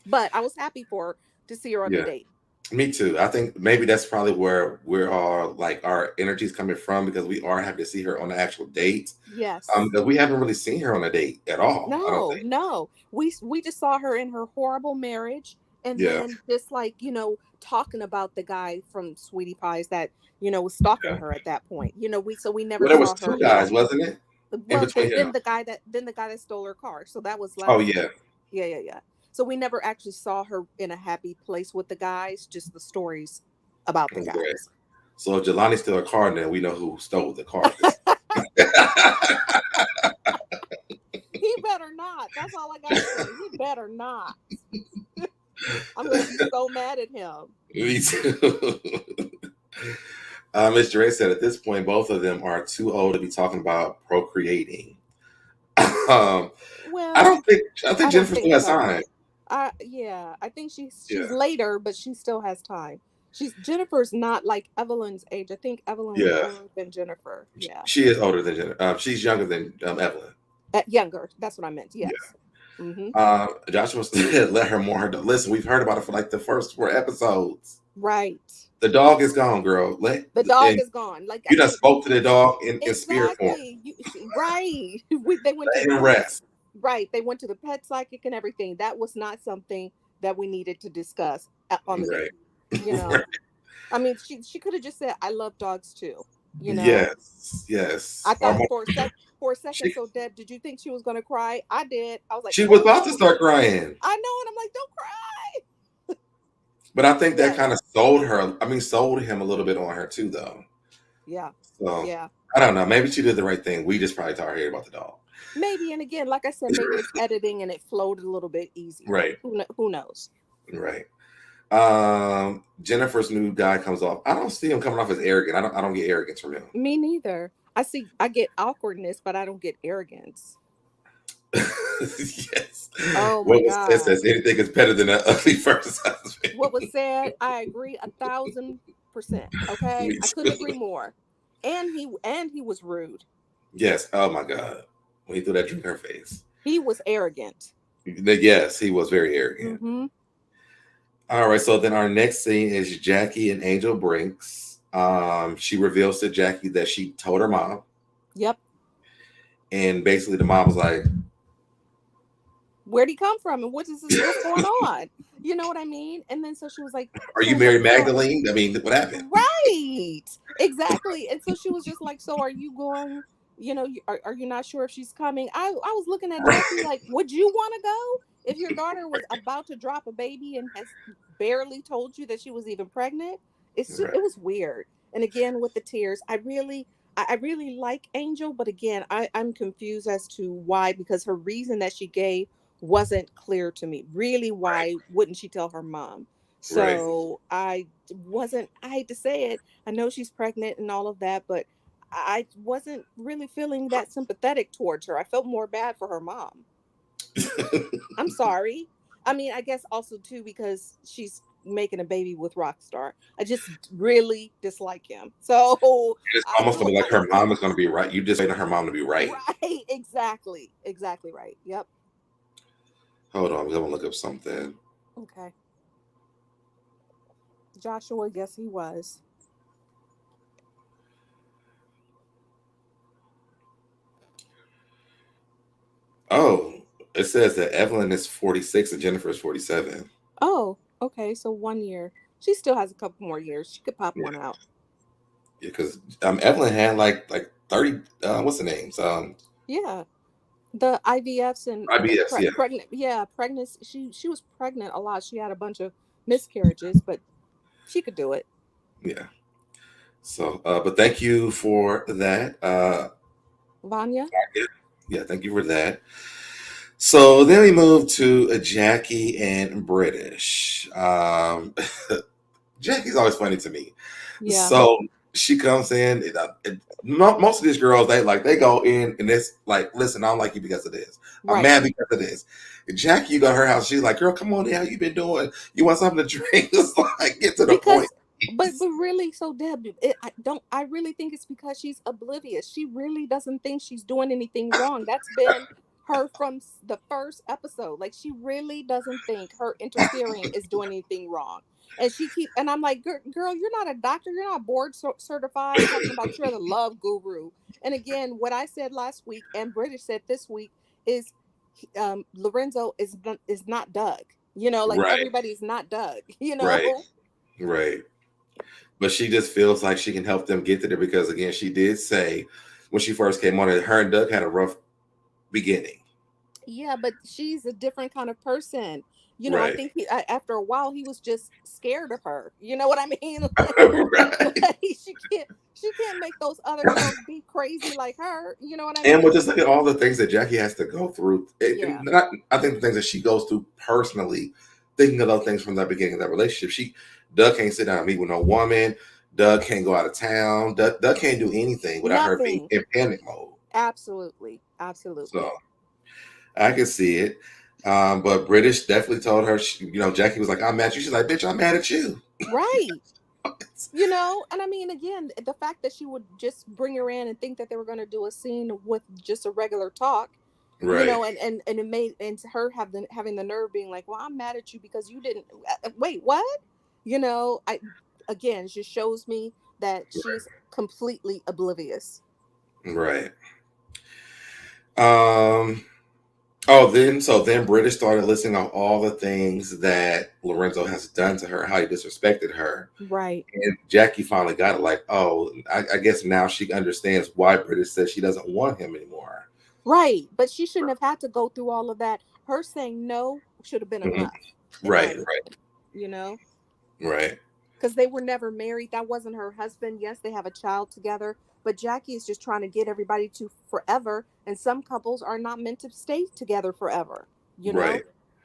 But I was happy for her to see her on the Yeah. date. Me too. I think maybe that's probably where we're all like our energy's coming from because we are happy to see her on the actual date. Yes. Because we haven't really seen her on a date at all. I don't No, think. no. We just saw her in her horrible marriage, and Yeah, then just like, talking about the guy from Sweetie Pies that, was stalking yeah. her at that point. We never Well, there was saw her two in a guys, wasn't it? In well, between him. then the guy that stole her car. So that was Oh last yeah. year. Yeah, yeah, yeah. So we never actually saw her in a happy place with the guys, just the stories about the Okay. guys. So if Jelani stole a car, then we know who stole the car. He better not. That's all I gotta say. He better not. I'm gonna be so mad at him. Me too. Miss Dre said at this point, both of them are too old to be talking about procreating. I Well, I think I don't Jennifer still think has so. time. Yeah, I think she's Yeah, later, but she still has time. Jennifer's not like Evelyn's age. I think Evelyn was yeah. older than Jennifer. Yeah, She is older than Jennifer. She's younger than Evelyn. younger. That's what I meant. Yeah. Yes. Mm-hmm. Joshua said, "Let her more. Listen, we've heard about it for like the first 4 episodes. Right. The dog is gone, girl. The dog And is gone. Like I you done think spoke to the dog in spirit form. exactly. Right. They went to Let the him pet. rest. Right. They went to the pet psychic and everything. That was not something that we needed to discuss on the Right. date. You Right. know. I mean, she could have just said, "I love dogs too." You know. Yes. Yes. I Or thought for a second. she, So, Deb, did you think she was gonna cry? I did. I was like, she was about to "Oh, start crying. I know," and I'm like, "Don't cry." But I think that Yes. kind of sold her. I mean, sold him a little bit on her too, though. Yeah. So Yeah. I don't know. Maybe she did the right thing. We just probably told her here about the dog. Maybe. And again, like I said, maybe it's editing and it flowed a little bit easier. Right. Who knows? Right. Jennifer's new guy comes off. I don't see him coming off as arrogant. I don't get arrogance from him. Me neither. I get awkwardness, but I don't get arrogance. Yes. Oh my What was said God. says anything is better than an ugly first husband. What was said, I agree 1,000%. Okay. Me I couldn't too. agree more. And he was rude. Yes. Oh my God. When he threw that drink in her face. He was arrogant. Yes, he was very arrogant. Mm-hmm. All right. So then our next scene is Jackie and Angel Brinks. She reveals to Jackie that she told her mom. Yep. And basically the mom was like, Where'd he come from? And what's going on? You know what I mean? And then so she was like, "Are you so Mary what, Magdalene? I mean, what happened?" right. Exactly. And so she was just like, so are you going, are you not sure if she's coming? I was looking at Jackie like, would you want to go if your daughter was about to drop a baby and has barely told you that she was even pregnant? Right. It was weird. And again, with the tears, I really like Angel, but again, I'm confused as to why, because her reason that she gave wasn't clear to me. Really, why wouldn't she tell her mom? Right. So I hate to say it, I know she's pregnant and all of that, but I wasn't really feeling that sympathetic towards her. I felt more bad for her mom. I'm sorry. I mean, I guess also too because she's making a baby with Rockstar. I just really dislike him. So It's I almost do gonna be like her apologize. mom is gonna be right. You just waiting on her mom to be right. Right, exactly right. Yep. Hold on, I'm gonna look up something. Okay. Joshua, yes, he was. Oh, it says that Evelyn is 46 and Jennifer is 47. Oh, okay. So 1 year. She still has a couple more years. She could pop Yeah, one out. because Evelyn had like 30. What's the names? Yeah. The IVFs and IBS. Yeah, pregnant. Yeah, pregnancy. She was pregnant a lot. She had a bunch of miscarriages, but she could do it. yeah. So, but thank you for that. Vanya. Yeah, yeah, thank you for that. So then we move to Jackie and British. Jackie's always funny to me. Yeah. So she comes in. Most of these girls, they go in and it's like, listen, I don't like you because of this. I'm Right. mad because of this. And Jackie, you got her house. She's like, girl, come on in. How you been doing? You want something to drink? It's like, get to the point. Because but really, so Deb, I really think it's because she's oblivious. She really doesn't think she's doing anything wrong. That's been her from the first episode. Like, she really doesn't think her interfering is doing anything wrong. And and I'm like, girl, you're not a doctor, you're not board certified, talking about you're the love guru. And again, what I said last week and British said this week is, Lorenzo is not Doug. Like, Right, everybody's not Doug, right, right. But she just feels like she can help them get to there because, again, she did say when she first came on that her and Doug had a rough beginning. Yeah, but she's a different kind of person. I Right. think after a while he was just scared of her. You know what I mean? Right. Like, she can't make those other girls be crazy like her. You know what I And we'll mean? just look at all the things that Jackie has to go through. Yeah. I think the things that she goes through personally, thinking of those things from the beginning of that relationship. Doug can't sit down and meet with no woman. Doug can't go out of town. Doug can't do anything without her being Nothing. in panic mode. Absolutely. Absolutely. So I can see it. But British definitely told her, Jackie was like, I'm mad at you. She's like, bitch, I'm mad at you. Right. And I mean, again, the fact that she would just bring her in and think that they were going to do a scene with just a regular talk, Right. and it made, and her having the nerve being like, well, I'm mad at you because you didn't wait, what? I again, it just shows me that she's completely oblivious. Right. Um, then British started listing off all the things that Lorenzo has done to her, how he disrespected her. Right. And Jackie finally got it, like, oh, I guess now she understands why British says she doesn't want him anymore. Right. But she shouldn't have had to go through all of that. Her saying no should have been Mhm. enough, in my Right, opinion, you know? right. Because they were never married. That wasn't her husband. Yes, they have a child together, but Jackie is just trying to get everybody to forever. And some couples are not meant to stay together forever, you know? Right.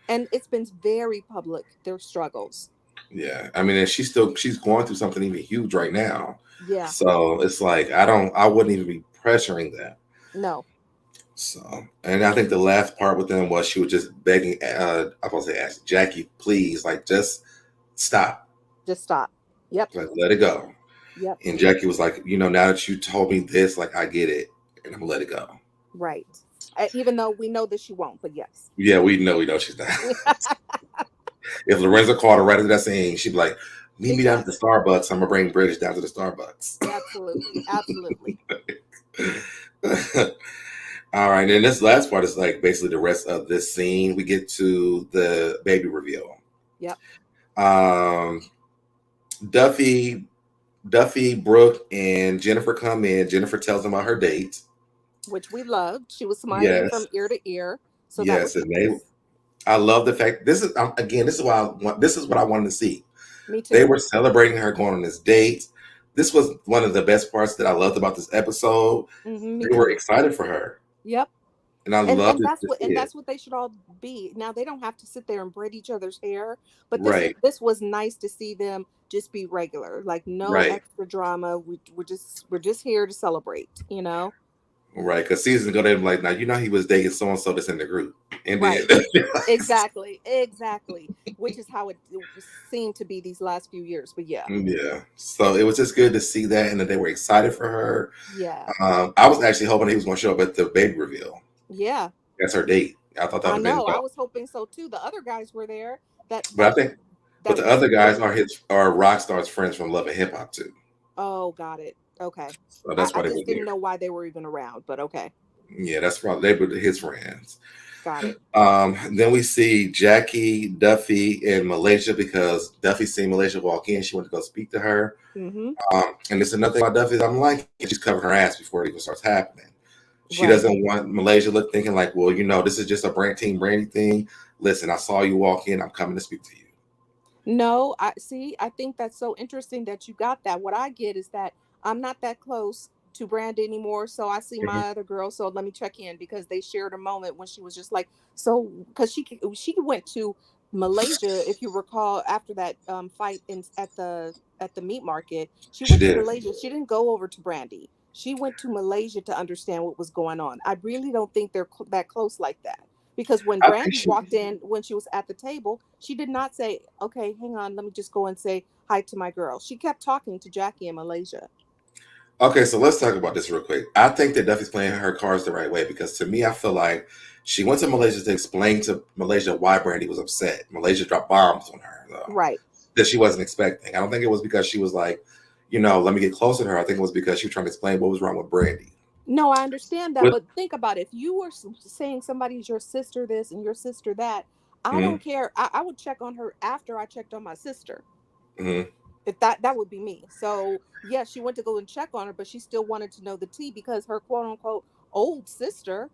And it's been very public, their struggles. Yeah. I mean, and she's going through something even huge right now. Yeah. So it's like I wouldn't even be pressuring that. No. So, and I think the last part with them was she was just begging, I was going to say, ask Jackie, please, like, just stop. Just stop. Yep. Like, let it go. Yep. And Jackie was like, now that you told me this, like, I get it, and I'm gonna let it go. Right. Even though we know that she won't, but yes. Yeah, we know she's not. If Lorenzo called her right after that scene, she'd be like, meet me down at the Starbucks. I'm gonna bring British down to the Starbucks. Absolutely. Absolutely. All right, and this last part is like basically the rest of this scene. We get to the baby reveal. Yep. Duffey, Brooke, and Jennifer come in. Jennifer tells them about her date, Which we loved. She was smiling yes, from ear to ear. So that yes, was and nice. I love the fact this is again. This is why this is what I wanted to see. Me too. They were celebrating her going on this date. This was one of the best parts that I loved about this episode. They were excited for her. Yep. And I love that's what they should all be. Now, they don't have to sit there and braid each other's hair, but right. this was nice to see them just be regular, like no Right. extra drama. We're just here to celebrate, Right, because seasons ago they were like, now he was dating so and so that's in the group, and right. then exactly, which is how it seemed to be these last few years. But yeah, so it was just good to see that, and that they were excited for her. Yeah. I was actually hoping he was going to show up at the baby reveal. Yeah. That's her date. I thought that I would have been know. I dope. was hoping so too. The other guys were there. That But I that think, but that the other guys really. are Rockstar's friends from Love and Hip Hop too. Oh, got it. Okay. So that's why I they just were didn't there. know why they were even around, but okay. Yeah, that's probably they were his friends. Got it. Then we see Jackie, Duffey in Malaysia because Duffey seen Malaysia walk in. She went to go speak to her. Mm-hmm. And it's another thing about Duffey that I'm like, she's covering her ass before it even starts happening. She Right. doesn't want Malaysia look thinking like, well, this is just a Brandy thing. Listen, I saw you walk in. I'm coming to speak to you. No, I see. I think that's so interesting that you got that. What I get is that I'm not that close to Brandi anymore. So I see Mhm. my other girl. So let me check in because they shared a moment when she was just like, so because she went to Malaysia, if you recall, after that fight at the meat market, she She went to did. Malaysia. She didn't go over to Brandi. She went to Malaysia to understand what was going on. I really don't think they're that close like that. Because when I think Brandi she. walked in, when she was at the table, she did not say, okay, hang on, let me just go and say hi to my girl. She kept talking to Jackie in Malaysia. Okay, so let's talk about this real quick. I think that Duffy's playing her cards the right way because to me, I feel like she went to Malaysia to explain to Malaysia why Brandy was upset. Malaysia dropped bombs on her, though, Right. that she wasn't expecting. I don't think it was because she was like, let me get closer to her. I think it was because she was trying to explain what was wrong with Brandy. No, I understand that, But but think about it. If you were saying somebody's your sister this and your sister that, I mhm, don't care. I would check on her after I checked on my sister. mhm, If that would be me. So yeah, she went to go and check on her, but she still wanted to know the tea because her quote unquote old sister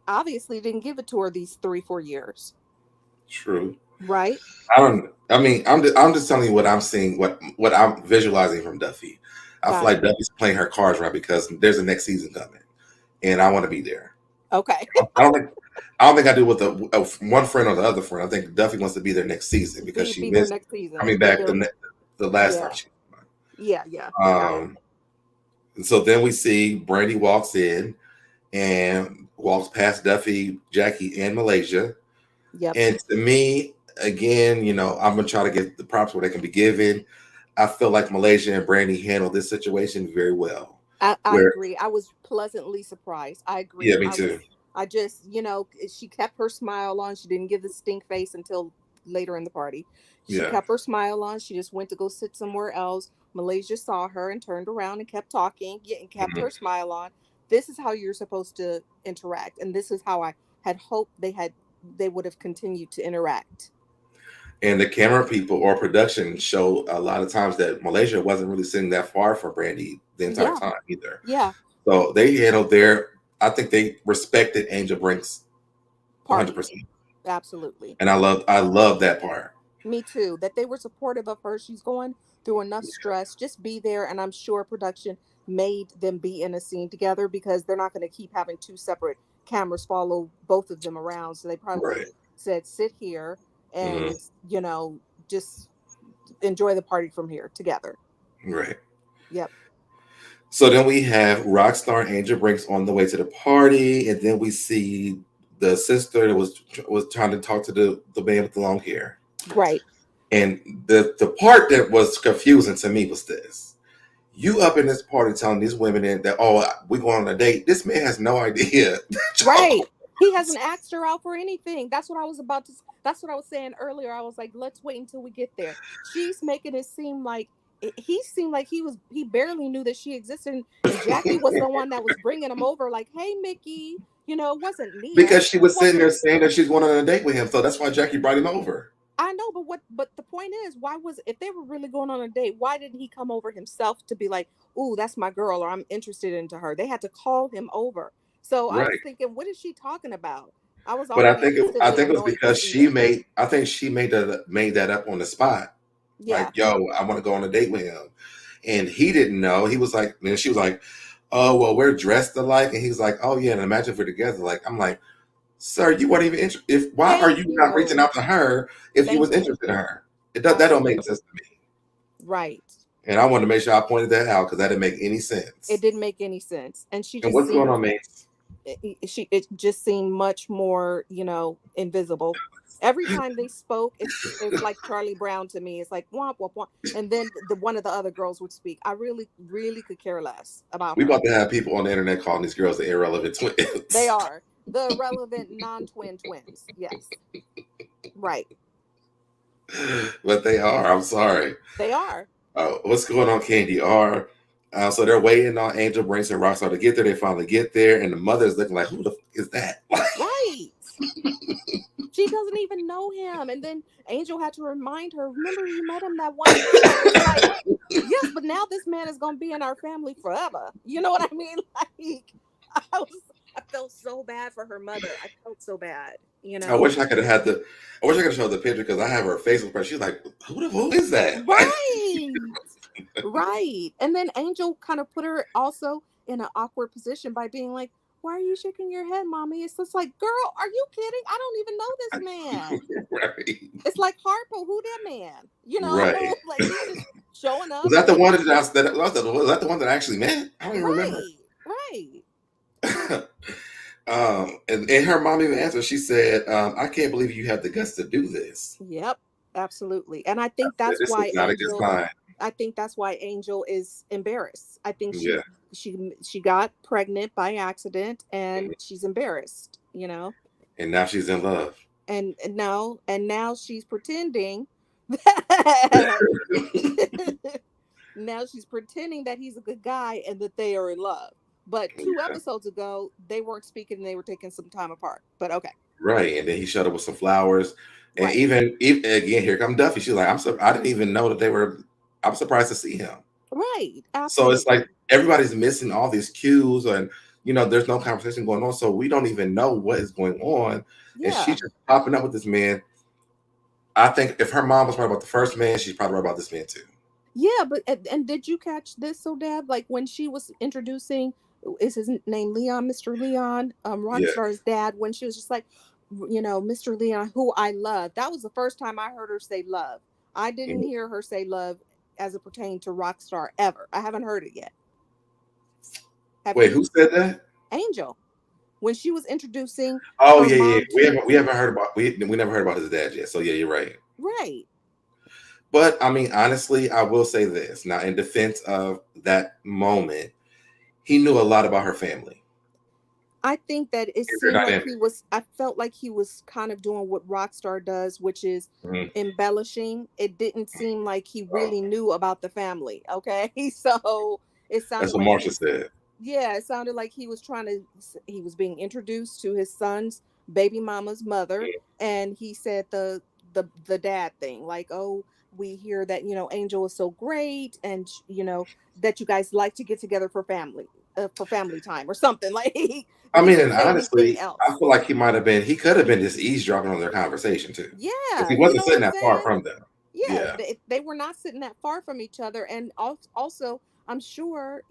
obviously didn't give it to her these 3-4 years. true. Right? I don't. I mean, I'm just telling you what I'm seeing, what I'm visualizing from Duffy. I feel Got like it. Duffy's playing her cards right because there's a next season coming, and I want to be there. Okay. I don't think I don't think I do with one friend or the other friend. I think Duffy wants to be there next season because she Be there missed next season. coming Be back there. the last time Yeah. she. Yeah. Yeah. Got it. And so then we see Brandy walks in and walks past Duffy, Jackie, and Malaysia. Yep. And to me, again, I'm gonna try to get the props where they can be given. I feel like Malaysia and Brandy handled this situation very well. I Where, agree. I was pleasantly surprised. I yeah, agree. me too. I just, she kept her smile on. She didn't give the stink face until later in the party. She Yeah. kept her smile on. She just went to go sit somewhere else. Malaysia saw her and turned around and kept talking, yeah, and kept Mhm. her smile on. This is how you're supposed to interact. And this is how I had hoped they would have continued to interact. And the camera people or production show a lot of times that Malaysia wasn't really sitting that far from Brandy the entire Yeah. time either. Yeah. So they handled I think they respected Angel Brinks Party. 100%. Absolutely. And I love that part. Me too. That they were supportive of her. She's going through enough stress. Just be there. And I'm sure production made them be in a scene together because they're not going to keep having two separate cameras follow both of them around. So they probably Right. said, sit here Hmm. and, just enjoy the party from here together. Right. Yep. So then we have Rockstar Angel Brinks on the way to the party, and then we see the sister that was trying to talk to the man with the long hair. Right. And the part that was confusing to me was this. You up in this party telling these women that, oh, we're going on a date. This man has no idea. Right. He hasn't asked her out for anything. That's what I was saying earlier. I was like, let's wait until we get there. She's making it seem like he seemed like he barely knew that she existed, and Jackie was the one that was bringing him over like, "Hey Mickey, it wasn't Nia. Because she It was sitting there wasn't saying that she's going on a date with him. So that's why Jackie brought him over. I know, but the point is, if they were really going on a date, why didn't he come over himself to be like, "Ooh, that's my girl," or "I'm interested into her." They had to call him over. So I was Right. thinking, what is she talking about? I was But I already think it, I instantly think it was annoyed because with Nia. I think she made that up on the spot. Yeah. Like, yo, I want to go on a date with him. And he didn't know. He was like, and she was like, oh, well, we're dressed alike. And he's like, oh, yeah. And imagine if we're together. Like, I'm like, sir, you weren't even interested. Why are Thank you not reaching you. out to her if you Thank was you. interested in her? That don't make Absolutely. sense to me. Right. And I wanted to make sure I pointed that out because that didn't make any It sense. didn't make any sense. And she And just what's going seemed on, mates? it just seemed much more, invisible. Every time they spoke, it's like Charlie Brown to me. It's like womp womp womp. And then the one of the other girls would speak. I really, really could care less about We her. about to have people on the internet calling these girls the irrelevant They twins. are. The irrelevant non-twin twins. Yes. Right. But they are. I'm sorry. They are. What's going on, Candy R? So they're waiting on Angel, Brinks, and Rockstar to get there. They finally get there, and the mother is looking like, "Who the f- is that?" Right. She doesn't even know him. And then Angel had to remind her, remember you met him that one time? It's like, yes, but now this man is going to be in our family forever. You know what I mean? Like, I felt so bad for her mother. I felt so bad, you I know? wish I could have had the. I wish I could have showed the picture because I have her Facebook page. She's like, "Who is that?" Right. Right. And then Angel kind of put her also in an awkward position by being like, why are you shaking your head, mommy? It's just like, girl, are you kidding? I don't even know this man. Right. It's like Harpo, who that man? You know, Right. like he's just showing up. Was that the one was that the one that I actually met? I don't even remember. Right. And her mom even answered. She said, "I can't believe you have the guts to do this." Yep, absolutely. And I think that's This is why not a good sign. I think that's why Angel is embarrassed. I think Yeah. she got pregnant by accident and she's embarrassed, you know. And now she's in love. And now she's pretending that now she's pretending that he's a good guy and that they are in love. But 2 episodes ago, they weren't speaking and they were taking some time apart. But okay. Right. And then he showed up with some flowers. And Right. even again, here come Duffey. She's like, I didn't even know that they were. I'm surprised to see him. Right. So Absolutely. it's like everybody's missing all these cues, and there's no conversation going on. So we don't even know what is going on. And Yeah. she's just popping up with this man. I think if her mom was right about the first man, she's probably right about this man too. Yeah, but and did you catch this, SoDeb? Like when she was introducing, is his name Leon, Mr. Leon, Yeah. Rockstar's dad, when she was just like, Mr. Leon, who I love. That was the first time I heard her say love. I didn't hear her say love as it pertained to Rockstar ever. I haven't heard it yet. Wait, who said that? Angel. When she was introducing. Oh yeah. We haven't heard about we never heard about his dad yet. So yeah, you're right. Right. But I mean, honestly, I will say this. Now, in defense of that moment, he knew a lot about her family. I think that it seemed like I felt like he was kind of doing what Rockstar does, which is embellishing. It didn't seem like he really knew about the family. Okay. So it sounded That's what like Marsha said. Yeah, it sounded like he was being introduced to his son's baby mama's mother, and he said the dad thing, like, oh, we hear that Angel is so great, and that you guys like to get together for family time or something. Like I mean, and say honestly, else. I feel like he could have been just eavesdropping on their conversation too. Yeah, He wasn't sitting that far from them. Yeah. They were not sitting that far from each other, and also I'm sure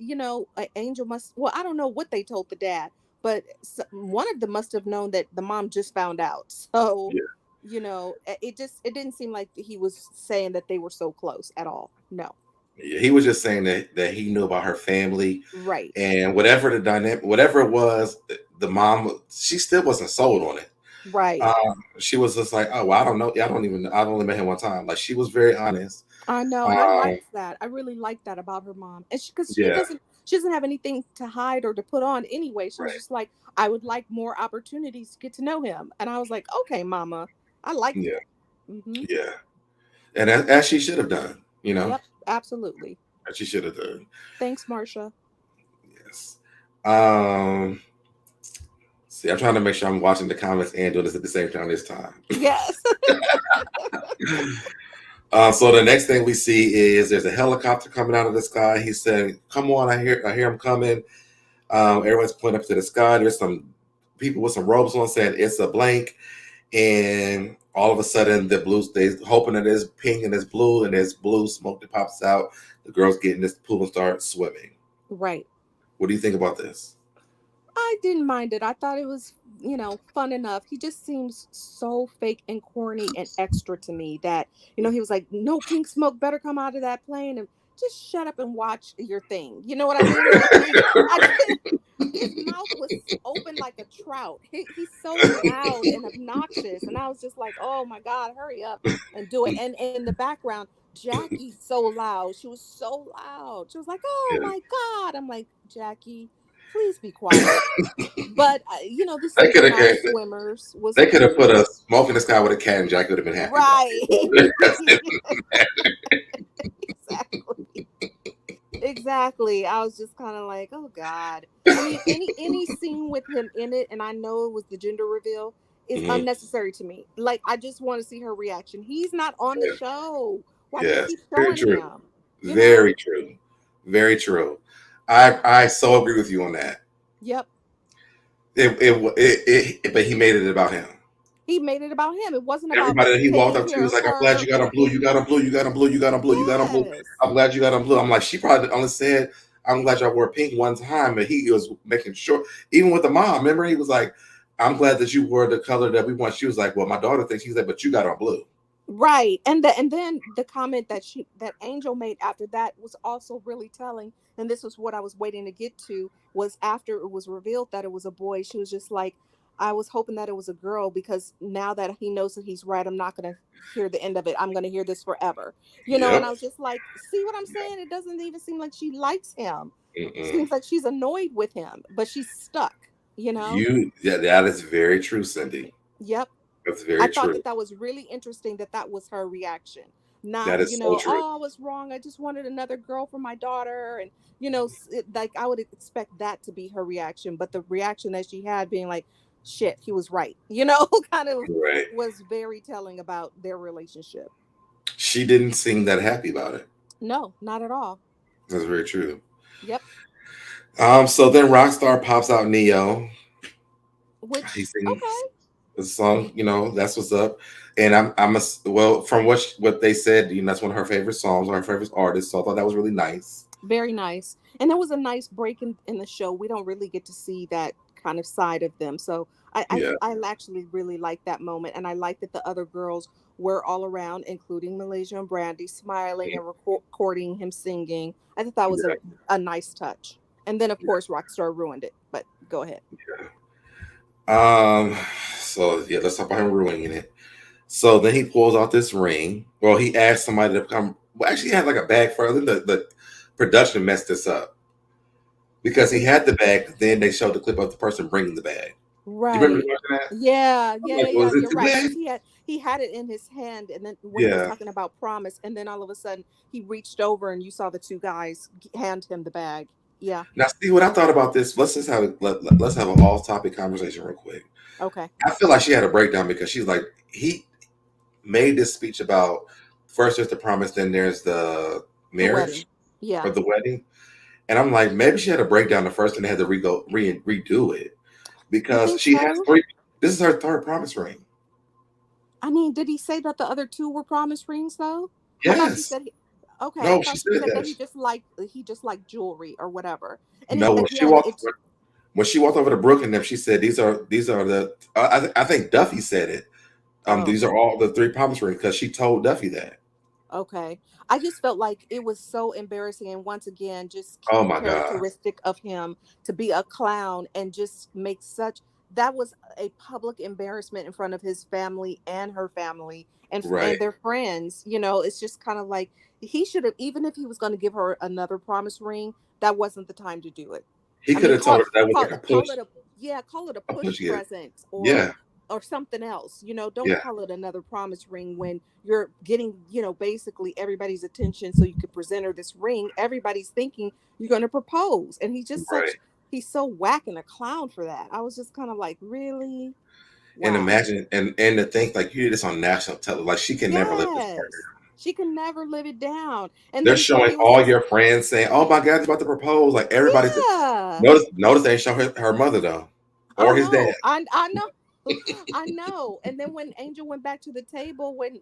Angel must. Well, I don't know what they told the dad, but one of them must have known that the mom just found out. So it didn't seem like he was saying that they were so close at all. No. Yeah, he was just saying that he knew about her family, right? And whatever the dynamic, whatever it was, the mom, she still wasn't sold on it. Right. She was just like, oh, well, I don't know. I've only met him one time. Like, she was very honest. I know. And I liked that. I really liked that about her mom. And she doesn't have anything to hide or to put on anyway. She was just like, I would like more opportunities to get to know him. And I was like, okay, mama, I like it. Mm-hmm. Yeah. And as she should have done, Yep, absolutely. As she should have done. Thanks, Marsha. Yes. See, I'm trying to make sure I'm watching the comments and doing this at the same time this time. Yes. So the next thing we see is there's a helicopter coming out of the sky. He said, "Come on, I hear him coming." Everyone's pointing up to the sky. There's some people with some robes on saying it's a blank, and all of a sudden the blue stays hoping that it's pink and it's blue, and there's blue smoke that pops out. The girls get in this pool and start swimming. Right. What do you think about this? I didn't mind it. I thought it was, fun enough. He just seems so fake and corny and extra to me that, he was like, no pink smoke better come out of that plane, and just shut up and watch your thing. You know what I mean? His mouth was open like a trout. He's so loud and obnoxious. And I was just like, oh my God, hurry up and do it. And in the background, Jackie's so loud. She was so loud. She was like, oh my God. I'm like, Jackie, Please be quiet. But the They scene could with have. our swimmers was They could have put cute. a smoke in the sky with a cat, and Jackie would have been happy about Right. it. That's it. Exactly. Exactly. I was just kind of like, oh God. I mean, any scene with him in it, and I know it was the gender reveal, is Mhm. unnecessary to me. Like, I just want to see her reaction. He's not on the Yeah. show. Why do you Yes, keep very showing true. him? Very true. Very true. I so agree with you on that. Yep. But he made it about him. He made it about him. It wasn't about Everybody that he walked taking up to care was of like, "I'm glad her. you got on blue. You got on blue. You got on blue. You got on blue. You got on blue. Yes. I'm glad you got on blue." I'm like, she probably only said, "I'm glad y'all wore pink one time," but he was making sure. Even with the mom, remember, he was like, "I'm glad that you wore the color that we want." She was like, "Well, my daughter thinks." He's like, "But you got on blue." Right. And then the comment that Angel made after that was also really telling. And this was what I was waiting to get to, was after it was revealed that it was a boy, she was just like, I was hoping that it was a girl, because now that he knows that he's right, I'm not gonna hear the end of it. I'm gonna hear this forever. And Yep. I was just like, see what I'm saying? It doesn't even seem like she likes him. Mm-mm. Seems like she's annoyed with him, but she's stuck. Yeah, that is very true, Cindy. Yep. That's I very thought true. that was really interesting, that was her reaction. Not, That is so true. oh, I was wrong. I just wanted another girl for my daughter. And, like I would expect that to be her reaction. But the reaction that she had, being like, shit, he was right, kind of Right. was very telling about their relationship. She didn't seem that happy about it. No, not at all. That's very true. Yep. So then Rockstar pops out Neo. He Which, sings okay. the song, that's what's up. And well, from what they said, that's one of her favorite songs, or her favorite artists. So I thought that was really nice. Very nice. And there was a nice break in the show. We don't really get to see that kind of side of them. So Yeah, I actually really like that moment. And I like that the other girls were all around, including Malaysia and Brandi, smiling and recording him singing. I thought that was yeah, a nice touch. And then, of course, Rockstar ruined it. But go ahead. yeah. So yeah, let's talk about him ruining it. So then he pulls out this ring. Well, he asked somebody to come. Well, actually, he had like a bag for. I think the production messed this up because he had the bag. Then they showed the clip of the person bringing the bag. Do you remember Right. watching that? Yeah, I'm yeah, like, yeah, yeah. was it You're the right. bag? Because he had it in his hand, and then when he was Yeah. talking about promise, and then all of a sudden he reached over and you saw the two guys hand him the bag. Yeah. Now, see what I thought about this. Let's just let's have an off-topic conversation real quick. Okay. I feel like she had a breakdown because she's like, he made this speech about first there's the promise, then there's the The wedding. marriage Yeah. or the wedding. And I'm like, maybe she had a breakdown the first and they had to redo it You because think she has so? three. This is her third promise ring. I mean, did he say that the other two were promise rings though? I thought she Yes. said okay, I No, she thought she said said that that. he just liked jewelry or whatever. And No, again, it's when she walked over to Brooke and them, she said these are the. I think Duffey said it. oh. These are all the three promise rings because she told Duffey that. Okay. I just felt like it was so embarrassing, and once again just Oh my God. characteristic of him to be a clown and just make such that was a public embarrassment in front of his family and her family Right. and their friends. It's just kind of like he should have, even if he was going to give her another promise ring, that wasn't the time to do it. He I could mean, have told her that was like a push. call it a A push push, yeah. present Yeah. or something else. Don't Yeah. call it another promise ring when you're getting, basically everybody's attention so you could present her this ring. Everybody's thinking you're going to propose. And Right. he's so whack and a clown for that. I was just kind of like, really? And Wow. imagine and to think like you did this on national television. Like she can never live this part Yes. down. She can never live it down. And They're then showing Duffy was all just, your friends saying, "Oh my God, he's about to propose!" Like everybody. yeah. Notice they ain't show her mother though, Oh or his dad. no, I know. I know. And then when Angel went back to the table, when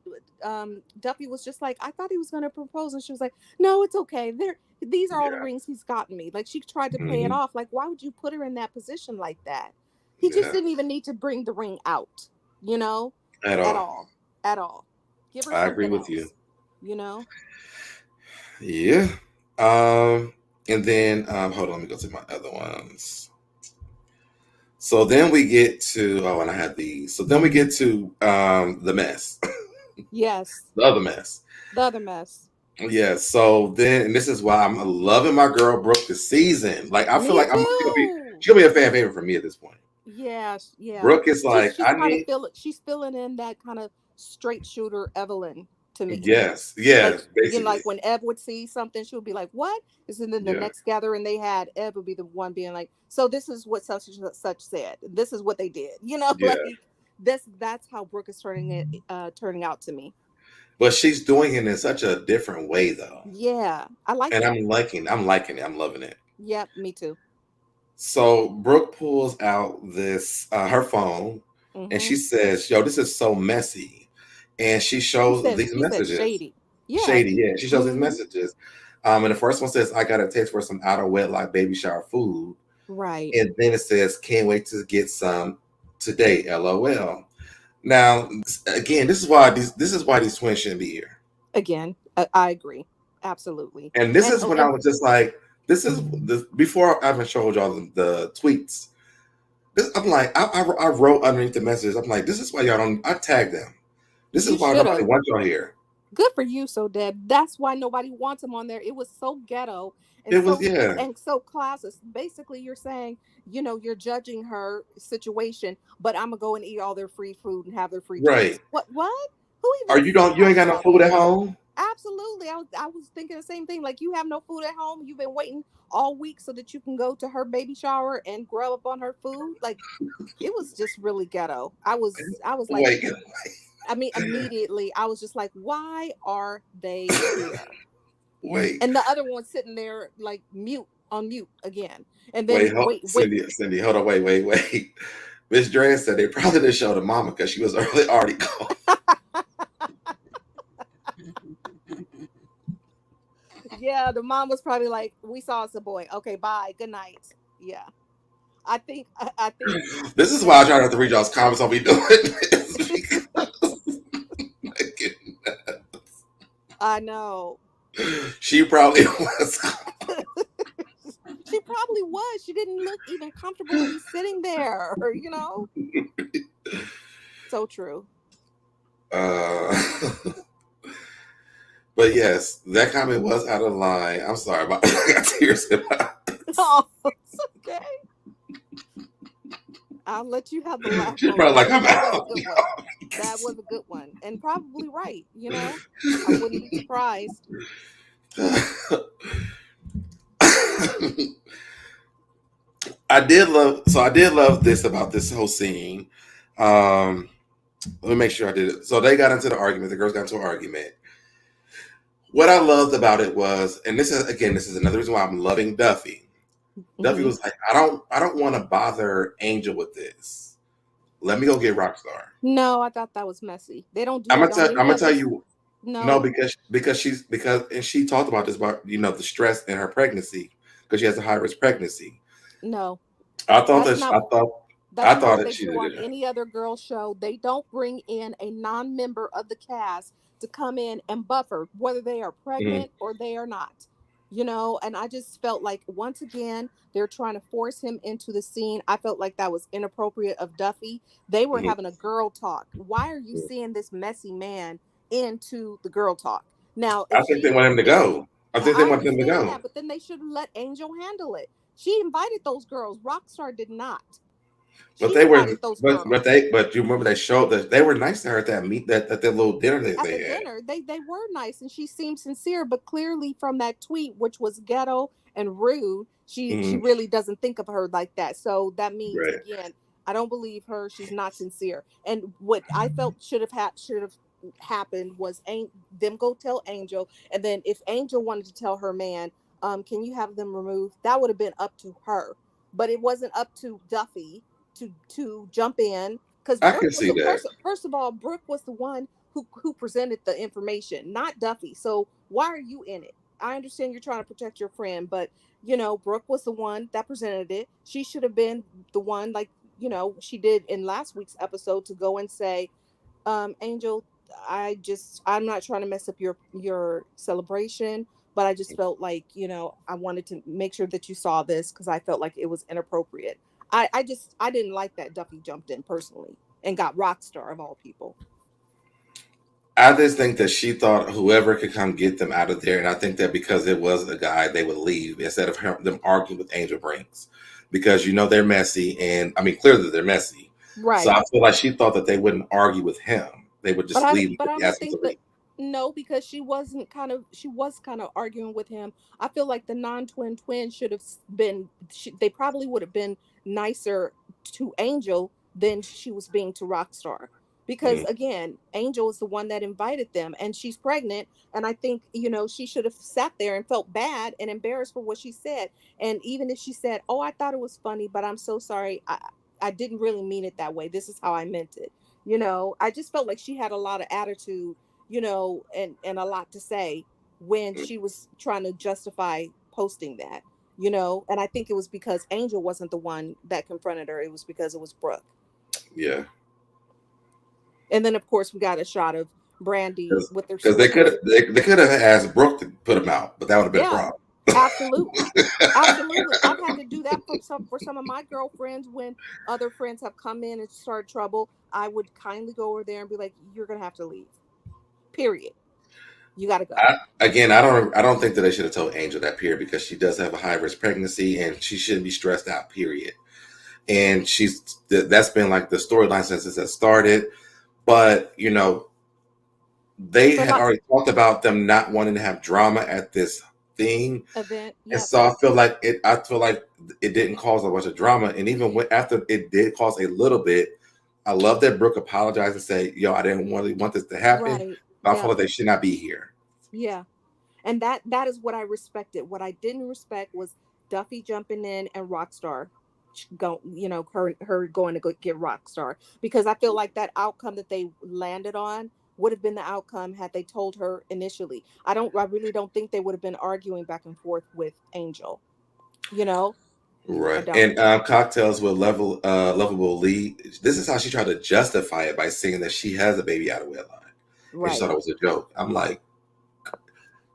Duffy was just like, I thought he was going to propose, and she was like, no, it's okay. These are all the Yeah. rings he's gotten me. Like, she tried to play it Mhm. off. Like, why would you put her in that position like that? He just Yeah. didn't even need to bring the ring out, you know, At at all. all, at all. Give her I agree something with you. else, you know. Yeah. And then hold on, let me go to my other ones. So then we get to and I had these. So then we get to the mess. Yes, The other mess. the other mess. Yeah, so then, and this is why I'm loving my girl Brooke this season. Like, I feel Me like too. she'll be a fan favorite for me at this point. Yeah, yeah. Brooke is She's like, she's I kind of need, she's filling in that kind of straight shooter Evelyn to me. yes, Like, yes, you know, basically, like when Ev would see something, she would be like, "What?" And then the yeah, next gathering they had, Ev would be the one being like, "So this is what such and such said. This is what they did." You know, yeah. like that's how Brooke is turning out to me. But she's doing it in such a different way, though, Yeah, I like and it. I'm liking it, I'm loving it. Yep, me too. So Brooke pulls out this her phone, and Hmm. she says, "Yo, this is so messy," and she shows these She said messages. shady. Yeah. Shady, yeah. She shows these Hmm. messages. And the first one says, I got a text for some out of wedlock baby shower food. Right. And then it says, can't wait to get some today, LOL. Now, again, this is why these twins shouldn't be here. Again, I agree. Absolutely. And this And is oh, when I and was just like, this is the before I even showed y'all the tweets. I'm like, I wrote underneath the message, I'm like, this is why y'all don't, I tagged them. This is you why should nobody have. wants y'all here. Good for you, so Deb. That's why nobody wants him on there. It was so ghetto It was, yeah, and so classist. Basically, you're saying, you know, you're judging her situation, but I'm gonna go and eat all their free food and have their free drinks. right. What? What? Who Or even you ain't talks got no about food at that? home? Absolutely. I was thinking the same thing. Like, you have no food at home. You've been waiting all week so that you can go to her baby shower and grub up on her food. Like, it was just really ghetto. I was like, Wait, I mean, immediately I was just like, why are they here? wait. And the other one sitting there like mute on mute again. And Wait, then wait. Cindy, hold on, wait. Miss Dre said they probably didn't show the mama because she was already gone. Yeah, the mom was probably like, we saw us a boy. Okay, bye. Good night. Yeah. I think This is why I they try not to read y'all's comments on me doing this because I know. she probably was. She probably was. She didn't look even comfortable to be sitting there, you know? So true. Uh, but yes, that comment was out of line. I'm sorry about I got tears in my eyes. Oh, it's okay. I'll let you have the last She's moment. probably like, That I'm that was a out. good one. That was a good one. And probably right, you know? I wouldn't be surprised. I did love this about this whole scene. Um, let me make sure I did it. So they got into the argument. The girls got into an argument. What I loved about it was, and this is another reason why I'm loving Duffey. Duffey Hmm. was like, I don't want to bother Angel with this. Let me go get Rockstar. No, I thought that was messy. They don't do that on I'm any gonna other. tell you no, No, because and she talked about this about the stress in her pregnancy because she has a high risk pregnancy. no. I thought That's that not I that's not thought what that they she do did a on good job. any other girl show. They don't bring in a non-member of the cast to come in and buffer whether they are Mhm. pregnant or they are not. You know, and I just felt like once again they're trying to force him into the scene. I felt like that was inappropriate of Duffey. They were Mhm. having a girl talk. Why are you seeing this messy man into the girl talk? Now, if I think they she want him to if go. I think they I want him to understand go. that, but then they should have let Angel handle it. She invited those girls. Rockstar did not. But She they were, invited those girls but you remember they showed that they were nice to her at that meet that their little dinner that at they the had. dinner. They were nice and she seemed sincere, but clearly from that tweet, which was ghetto and rude, she Mhm. really doesn't think of her like that. So that means Right. again, I don't believe her. She's not sincere. And what I felt should have happened was them go tell Angel, and then if Angel wanted to tell her man, can you have them removed? That would have been up to her, but it wasn't up to Duffey to jump in because I Brooke can was see the that. first of all, Brooke was the one who presented the information, not Duffey. So why are you in it? I understand you're trying to protect your friend, but you know, Brooke was the one that presented it. She should have been the one, like, you know, she did in last week's episode, to go and say, Angel, I'm not trying to mess up your celebration, but I just felt like, you know, I wanted to make sure that you saw this because I felt like it was inappropriate. I didn't like that Duffy jumped in personally and got Rockstar of all people. I just think that she thought whoever could come get them out of there, and I think that because it was a guy, they would leave instead of them arguing with Angel Brinks, because they're messy, and I mean clearly they're messy. So Right. I feel like she thought that they wouldn't argue with him; they would But just I leave but if I he don't asked them think to that, leave. no, because she was kind of arguing with him. I feel like the non-twin twins should have been, they probably would have been nicer to Angel than she was being to Rockstar. Because Mm, again, Angel is the one that invited them and she's pregnant, and I think, she should have sat there and felt bad and embarrassed for what she said. And even if she said, "Oh, I thought it was funny, but I'm so sorry. I didn't really mean it that way. This is how I meant it." I just felt like she had a lot of attitude, and a lot to say when mm, she was trying to justify posting that, and I think it was because Angel wasn't the one that confronted her. It was because it was Brooke. yeah, And then of course we got a shot of Brandi with her because they with her could have asked Brooke to put him out, but that would have been a Yeah, problem. absolutely. Absolutely. I've had to do that for some of my girlfriends when other friends have come in and started trouble. I would kindly go over there and be like, "You're gonna have to leave. Period. You gotta go." I don't think that they should have told Angel that, period, because she does have a high risk pregnancy and she shouldn't be stressed out, period. And that's been like the storyline since it has started. But they But had like already talked about them not wanting to have drama at this thing, event, and yep. so I feel like it didn't cause a bunch of drama. And even after it did cause a little bit, I love that Brooke apologized and say, "Yo, I didn't really want this to happen, Right. but I feel Yep. like they should not be here." Yeah. And that is what I respected. What I didn't respect was Duffy jumping in and Rockstar her going to go get Rockstar, because I feel like that outcome that they landed on would have been the outcome had they told her initially. I really don't think they would have been arguing back and forth with Angel. You know, I Right. don't. And cocktails with lovable Lee. This is how she tried to justify it by saying that she has a baby out of wedlock, and she thought Right. it was a joke. I'm like,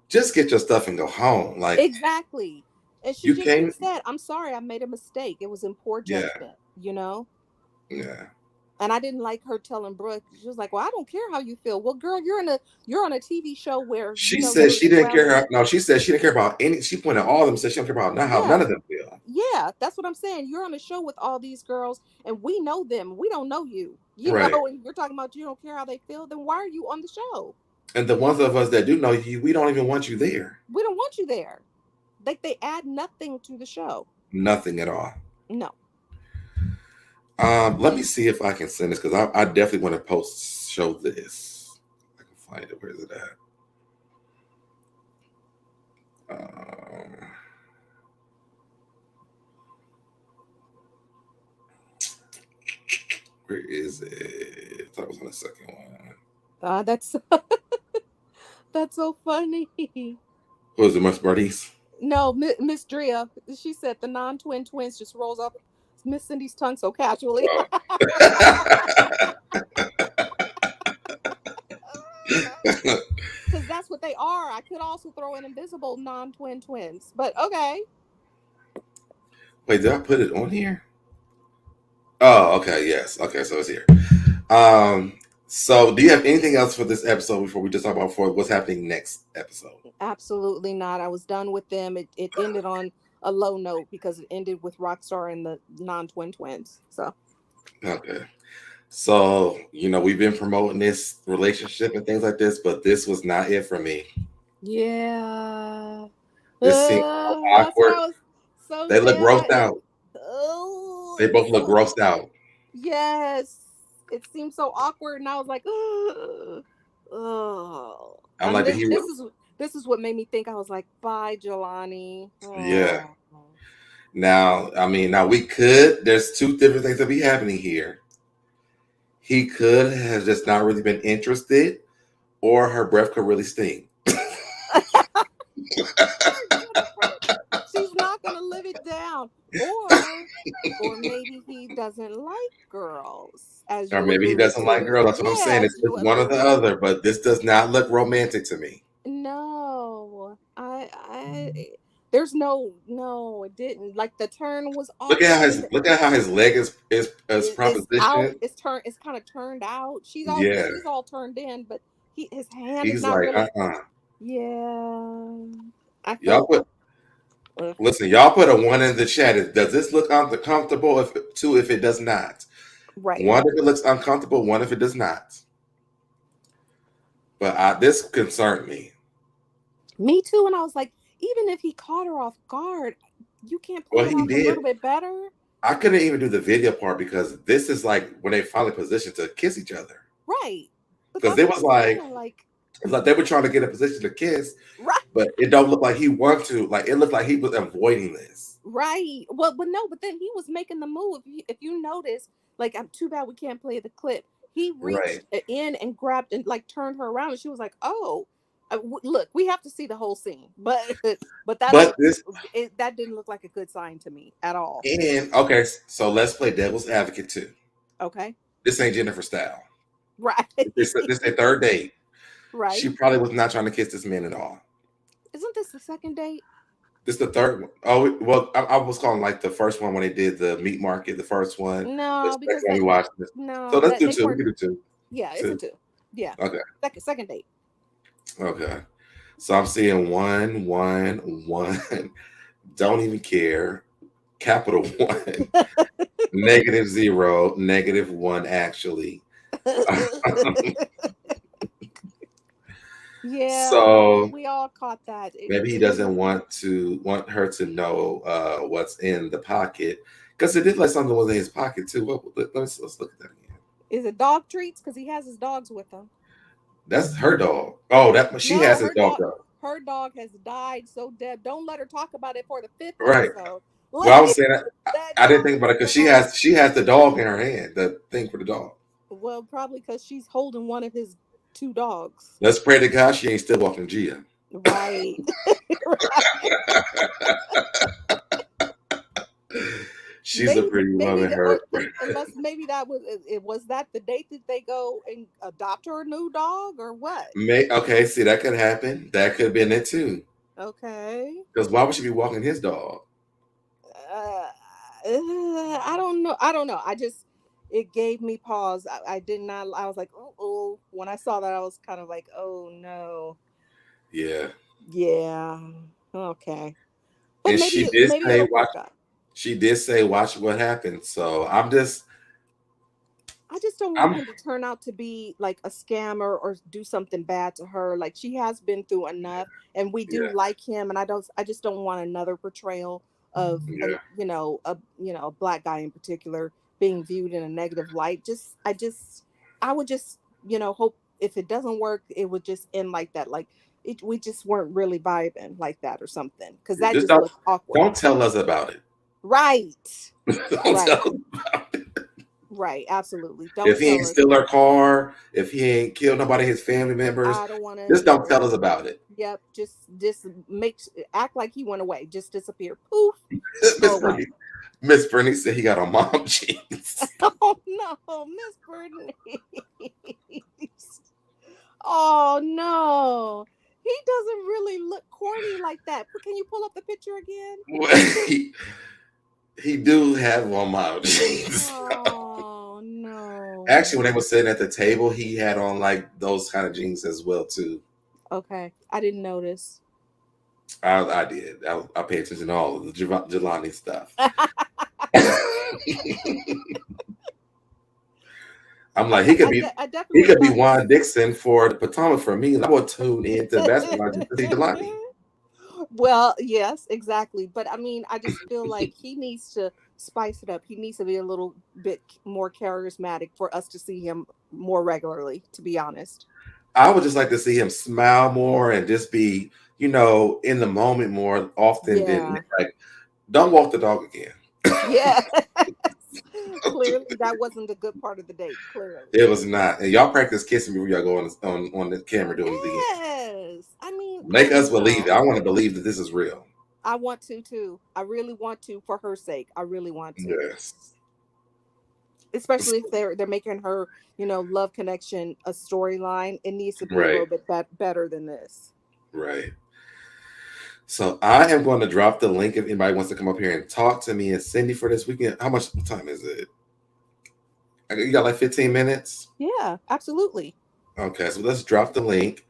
just get your stuff and go home. Like, Exactly. And she you just should came. have said, "I'm sorry, I made a mistake. It was in poor Yeah, judgment." yeah. And I didn't like her telling Brooke. She was like, "Well, I don't care how you feel." Well, girl, you're on a TV show where She said you're she didn't surrounded. care. No, she said she didn't care about any. She pointed at all of them. Said she don't care about how none Yeah, of them feel. yeah, that's what I'm saying. You're on a show with all these girls, and we know them. We don't know you. Right. And you're talking about you don't care how they feel. Then why are you on the show? And the ones of us that do know you, we don't even want you there. We don't want you there. Like they add nothing to the show. Nothing at all. No. Let me see if I can send this, because I definitely want to show this. I can find it. Where is it at? Um, where is it? I thought it was on the second one. That's that's so funny. Who is it, Miss Bernice? No, Miss Drea. She said the non-twin twins just rolls off Miss Cindy's tongue so casually. Oh. Because that's what they are. I could also throw in invisible non-twin twins, but okay. Wait, did I put it on here? Oh, okay, yes. Okay, so it's here. So do you have anything else for this episode before we just talk about what's happening next episode? Absolutely not. I was done with them. It ended on a low note because it ended with Rockstar and the non-twin twins. So Okay. So, we've been promoting this relationship and things like this, but this was not it for me. yeah, This seemed so that's what awkward. I was so They look yeah. grossed out. Oh, They both look grossed out. yes. It seemed so awkward, and I was like, oh. I'm And like the this hero. this is what made me think. I was like, bye, Jelani. Yeah. Oh. Now there's two different things that be happening here. He could have just not really been interested, or her breath could really stink. She's not gonna live it down, or maybe he doesn't like girls, as Or you maybe he alluded doesn't like to. girls. That's what I'm Yeah, saying. as It's you one or the alluded. other, but this does not look romantic to me. No, I there's no, it didn't. Like the turn was Look at how awkward. his leg is It's out. propositioned. It's kind of turned out. Yeah. She's all turned in, but his hand is He's not like, really. Yeah, I Y'all felt. listen, y'all put a 1 in the chat. Does this look uncomfortable? If it does not. Right. 1 if it looks uncomfortable, 1 if it does not. But this concerned me. Me too. And I was like, even if he caught her off guard, you can't play Well, it he off a did. little bit better. I couldn't even do the video part because this is like when they finally positioned to kiss each other. Right. Because it was like they were trying to get a position to kiss, right. But it don't look like he wanted to. Like it looked like he was avoiding this. Right. Well, but no, but then he was making the move. If you notice, like, I'm too bad we can't play the clip. He reached in and grabbed and like turned her around, and she was like, "Oh, look, we have to see the whole scene." But that didn't look like a good sign to me at all. And okay, so let's play devil's advocate too. Okay. This ain't Jennifer style. Right. This their third date. Right. She probably was not trying to kiss this man at all. Isn't this the second date? This is the third one. Oh, well, I was calling like the first one when they did the meat market. The first one. No, because we watched this. No. So let's do 2. We can do 2. Yeah, it's a 2. Yeah. Okay. Second date. Okay. So I'm seeing 1, 1, 1. Don't even care. Capital 1. -0. -1 actually. Yeah, so we all caught that. Maybe he doesn't want her to know what's in the pocket, because it did like something was in his pocket too. Let's look at that again. Is it dog treats? Because he has his dogs with him. That's her dog. Oh, she has his dog though. Her dog has died. So Deb, don't let her talk about it for the 5th episode. Well, I was saying I didn't think about it because she has the dog in her hand, the thing for the dog. Well, probably because she's holding one of his 2 dogs. Let's pray to God she ain't still walking Gia. Right. She's a pretty woman. Unless maybe was that the date that they go and adopt her new dog or what? Okay, see, that could happen. That could have been it too. Okay. Because why would she be walking his dog? I don't know. It gave me pause. I did not. I was like, oh. When I saw that, I was kind of like, oh no. Yeah. Yeah. Okay. But and maybe, she did say watch. She did say, "Watch what happens." So I just don't want him to turn out to be like a scammer or do something bad to her. Like, she has been through enough, and we do like him. And I just don't want another portrayal of a black guy in particular being viewed in a negative light. I would just hope if it doesn't work, it would just end like that. Like we just weren't really vibing like that or something, because that just looks awkward. Don't tell us about it. Right. Don't tell us about it. Right, absolutely. If he ain't steal her car, if he ain't killed nobody, his family members, I don't want to. Just don't tell us about it. Yep, just act like he went away, just disappear. Poof. Miss Brandi said he got on mom jeans. Oh no, Miss Brandi. Oh no, he doesn't really look corny like that. Can you pull up the picture again? Well, he do have on mom jeans. Oh no. Actually, when they were sitting at the table, he had on like those kind of jeans as well too. Okay, I didn't notice. I did. I paid attention to all of the Jelani stuff. I'm like, he could be Juan Dixon for the Potomac for me. I would tune into basketball to see Jelani. Well, yes, exactly. But I mean, I just feel like he needs to spice it up. He needs to be a little bit more charismatic for us to see him more regularly, to be honest. I would just like to see him smile more and just be, in the moment more often than like, don't walk the dog again. Yeah. Clearly, that wasn't a good part of the date. Clearly, it was not. And y'all practice kissing me when y'all go on the camera doing it again. Yes, I mean, make us believe it. I want to believe that this is real. I want to too. I really want to, for her sake. I really want to. Yes. Especially if they're making her, love connection a storyline. It needs to be a little bit better than this. Right. So I am going to drop the link if anybody wants to come up here and talk to me and Cindy for this weekend. How much time is it? You got like 15 minutes? Yeah, absolutely. Okay, so let's drop the link.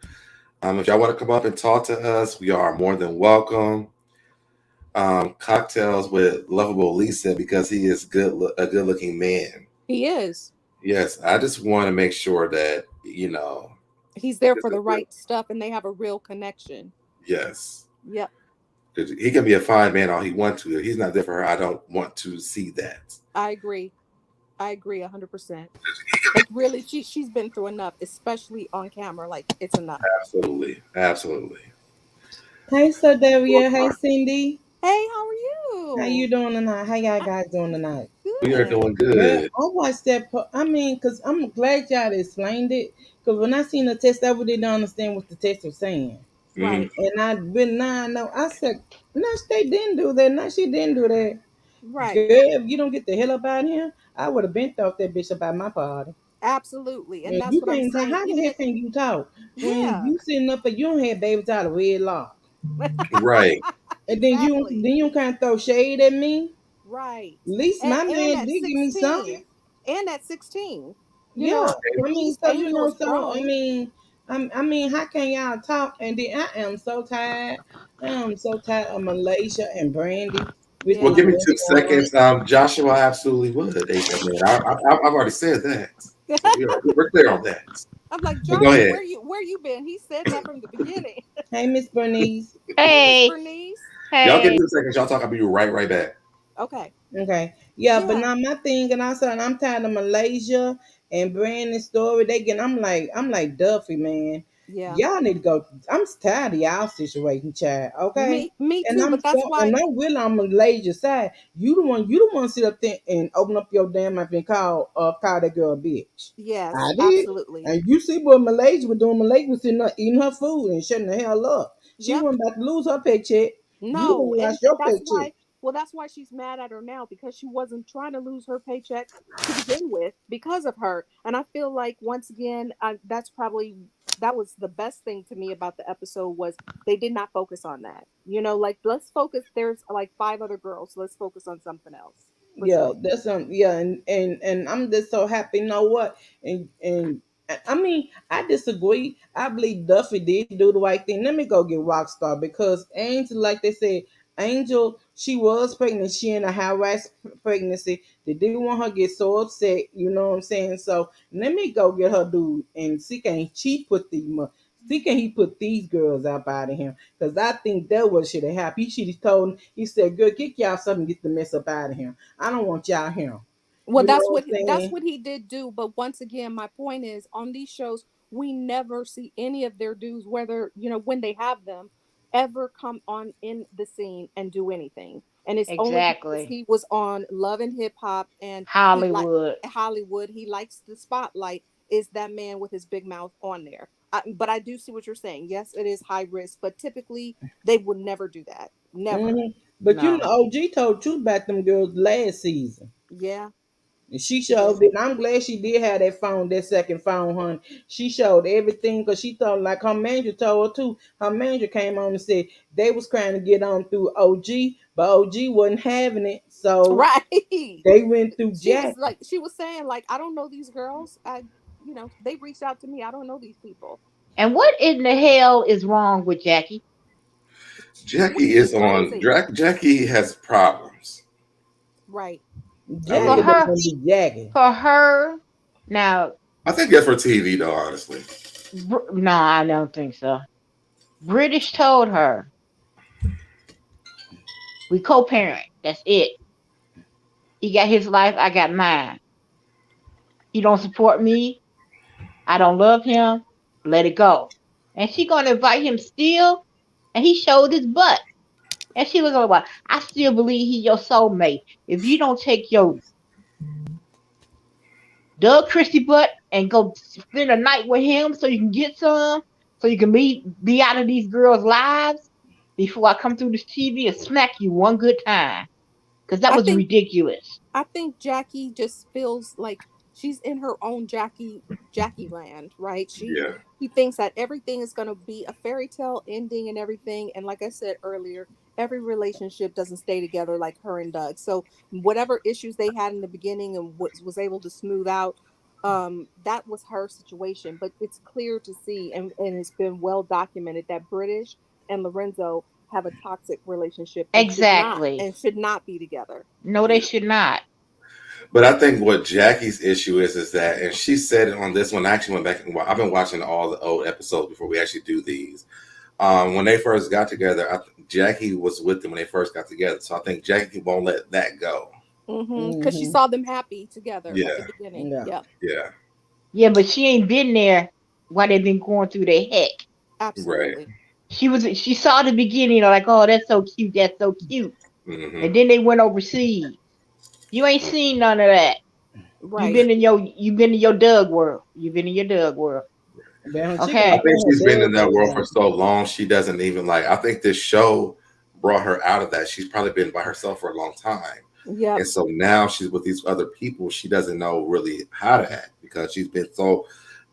If y'all want to come up and talk to us, we are more than welcome. Cocktails with lovable Lisa because he is a good looking man. He is. Yes, I just want to make sure that you know. He's there It's for a the good, right stuff, and they have a real connection. yes, Yep. 'cause he can be a fine man all he wants to. If he's not there for her, I don't want to see that. I agree. I agree 100%. Like really, she's been through enough, especially on camera. Like it's enough. Absolutely, absolutely. Hey, SoDebNair. Hey, Cindy. Hey, how are How you? you doing tonight? How y'all I, guys doing tonight? We are good. doing Girl, good. I watched that. I mean, cause I'm glad y'all explained it. Cause when I seen the test, I really didn't understand what the test was saying. Hmm. Right. And now I know. I said, no, they didn't do that. No, she didn't do that. Right. Girl, if you don't get the hell up out of here, I would have been off that bitch about my party. Absolutely. And And that's you what I'm can't talk. saying. How the Even hell it. can you talk when Yeah. you sitting up and you don't have babies out of wedlock? Right. And Exactly. then you can't throw shade at me. Right. At least And my and man at did give me 16. something. And at 16. You Yeah, know, Okay. I mean, so Angel is grown. I mean, how can y'all talk? And then I am so tired. I am so tired of Malaysia and Brandi with Well, this Yeah. give me going on. 2 seconds. Joshua absolutely would. I've already said that, so we're clear on that. I'm like, But go Josh, ahead. where you been? He said that from the beginning. Hey, Miss Bernice. Hey, Miss Hey, Bernice. Y'all give hey. me 2 seconds. Y'all talk. I'll be right back. Okay. Okay, yeah, but Yeah. now my thing, and I'm tired of Malaysia and Brandon's story. I'm like Duffey, man. Yeah. Y'all need to go. I'm tired of y'all situation, child. Okay, Me and too, but that's why. I'm really on Malaysia's side. You the one sit up there and open up your damn mouth and call that girl a bitch. Yes, I did, absolutely. and you see what Malaysia was doing. Malaysia was sitting up eating her food and shutting the hell up. She Yep. wasn't about to lose her paycheck. You the No, one and lost your that's paycheck. why. Well, that's why she's mad at her now because she wasn't trying to lose her paycheck to begin with because of her. And I feel like once again, that was the best thing to me about the episode was they did not focus on that. You know, like let's focus. There's like five other girls. Let's focus on something else for Yeah, sure. that's yeah, and I'm just so happy. You know what? I mean, I disagree. I believe Duffy did do the right thing. Let me go get Rockstar because Angel, like they said, Angel, she was pregnant. She in a high risk pregnancy. They didn't want her to get so upset. You know what I'm saying? So let me go get her dude and see can she put see can he put these girls up out of him? Because I think that what should have happened. He should have told him. He said, "Girl, kick y'all something, get the mess up out of him." I don't want y'all here. Well, You know what I'm that's saying? what he did do. But once again, my point is on these shows, we never see any of their dudes, whether when they have them, ever come on in the scene and do anything. And it's only because Exactly. he was on Love and Hip Hop and he like Hollywood. Hollywood. He likes the spotlight. Is that man with his big mouth on there? But I do see what you're saying. Yes, it is high risk, but typically they would never do that. Never. But No. OG told truth about them girls last season. Yeah, And she he showed did. it. And I'm glad she did have that phone, that second phone, honey. She showed everything because she thought, like her manager told her too. Her manager came on and said they was trying to get on through OG, but OG wasn't having it. So Right. they went through She was Jack. like she was saying like I don't know these girls. They reached out to me. I don't know these people. And what in the hell is wrong with Jackie? Jackie She's is on. crazy. Jackie has problems. Right. I Jackie For mean, was her, gonna be Jackie. for her. Now, I think that's for TV though. Honestly, no, I don't think so. British told her, we co-parent. That's it. He got his life, I got mine. He don't support me. I don't love him. Let it go. And she gonna invite him still, and he showed his butt. And she was like, I still believe he your soulmate. If you don't take your Doug Christie butt and go spend a night with him so you can get some, so you can be out of these girls' lives before I come through this TV and smack you one good time. Because that I was think ridiculous. I think Jackie just feels like she's in her own Jackie land, right? yeah. He thinks that everything is going to be a fairy tale ending and everything, and like I said earlier, every relationship doesn't stay together like her and Doug. So whatever issues they had in the beginning and was able to smooth out, that was her situation. But it's clear to see, and it's been well documented that British and Lorenzo have a toxic relationship Exactly. and should not be together. No, they should not. But I think what Jackie's issue is that, and she said it on this one. I actually went back and I've been watching all the old episodes before we actually do these. When they first got together, Jackie was with them when they first got together. So I think Jackie won't let that go. Because she saw them happy together at the beginning. Yeah. Yeah. Yeah, but she ain't been there while they've been going through their heck. Absolutely. Right. She saw the beginning, like, oh, that's so cute, that's so cute. Mm-hmm. And then they went overseas. You ain't seen none of that. Right. You've been in your Doug world. You've been in your Doug world. Okay. I think she's been in that world for so long. She doesn't even I think this show brought her out of that. She's probably been by herself for a long time. Yeah. And so now she's with these other people. She doesn't know really how to act because she's been so,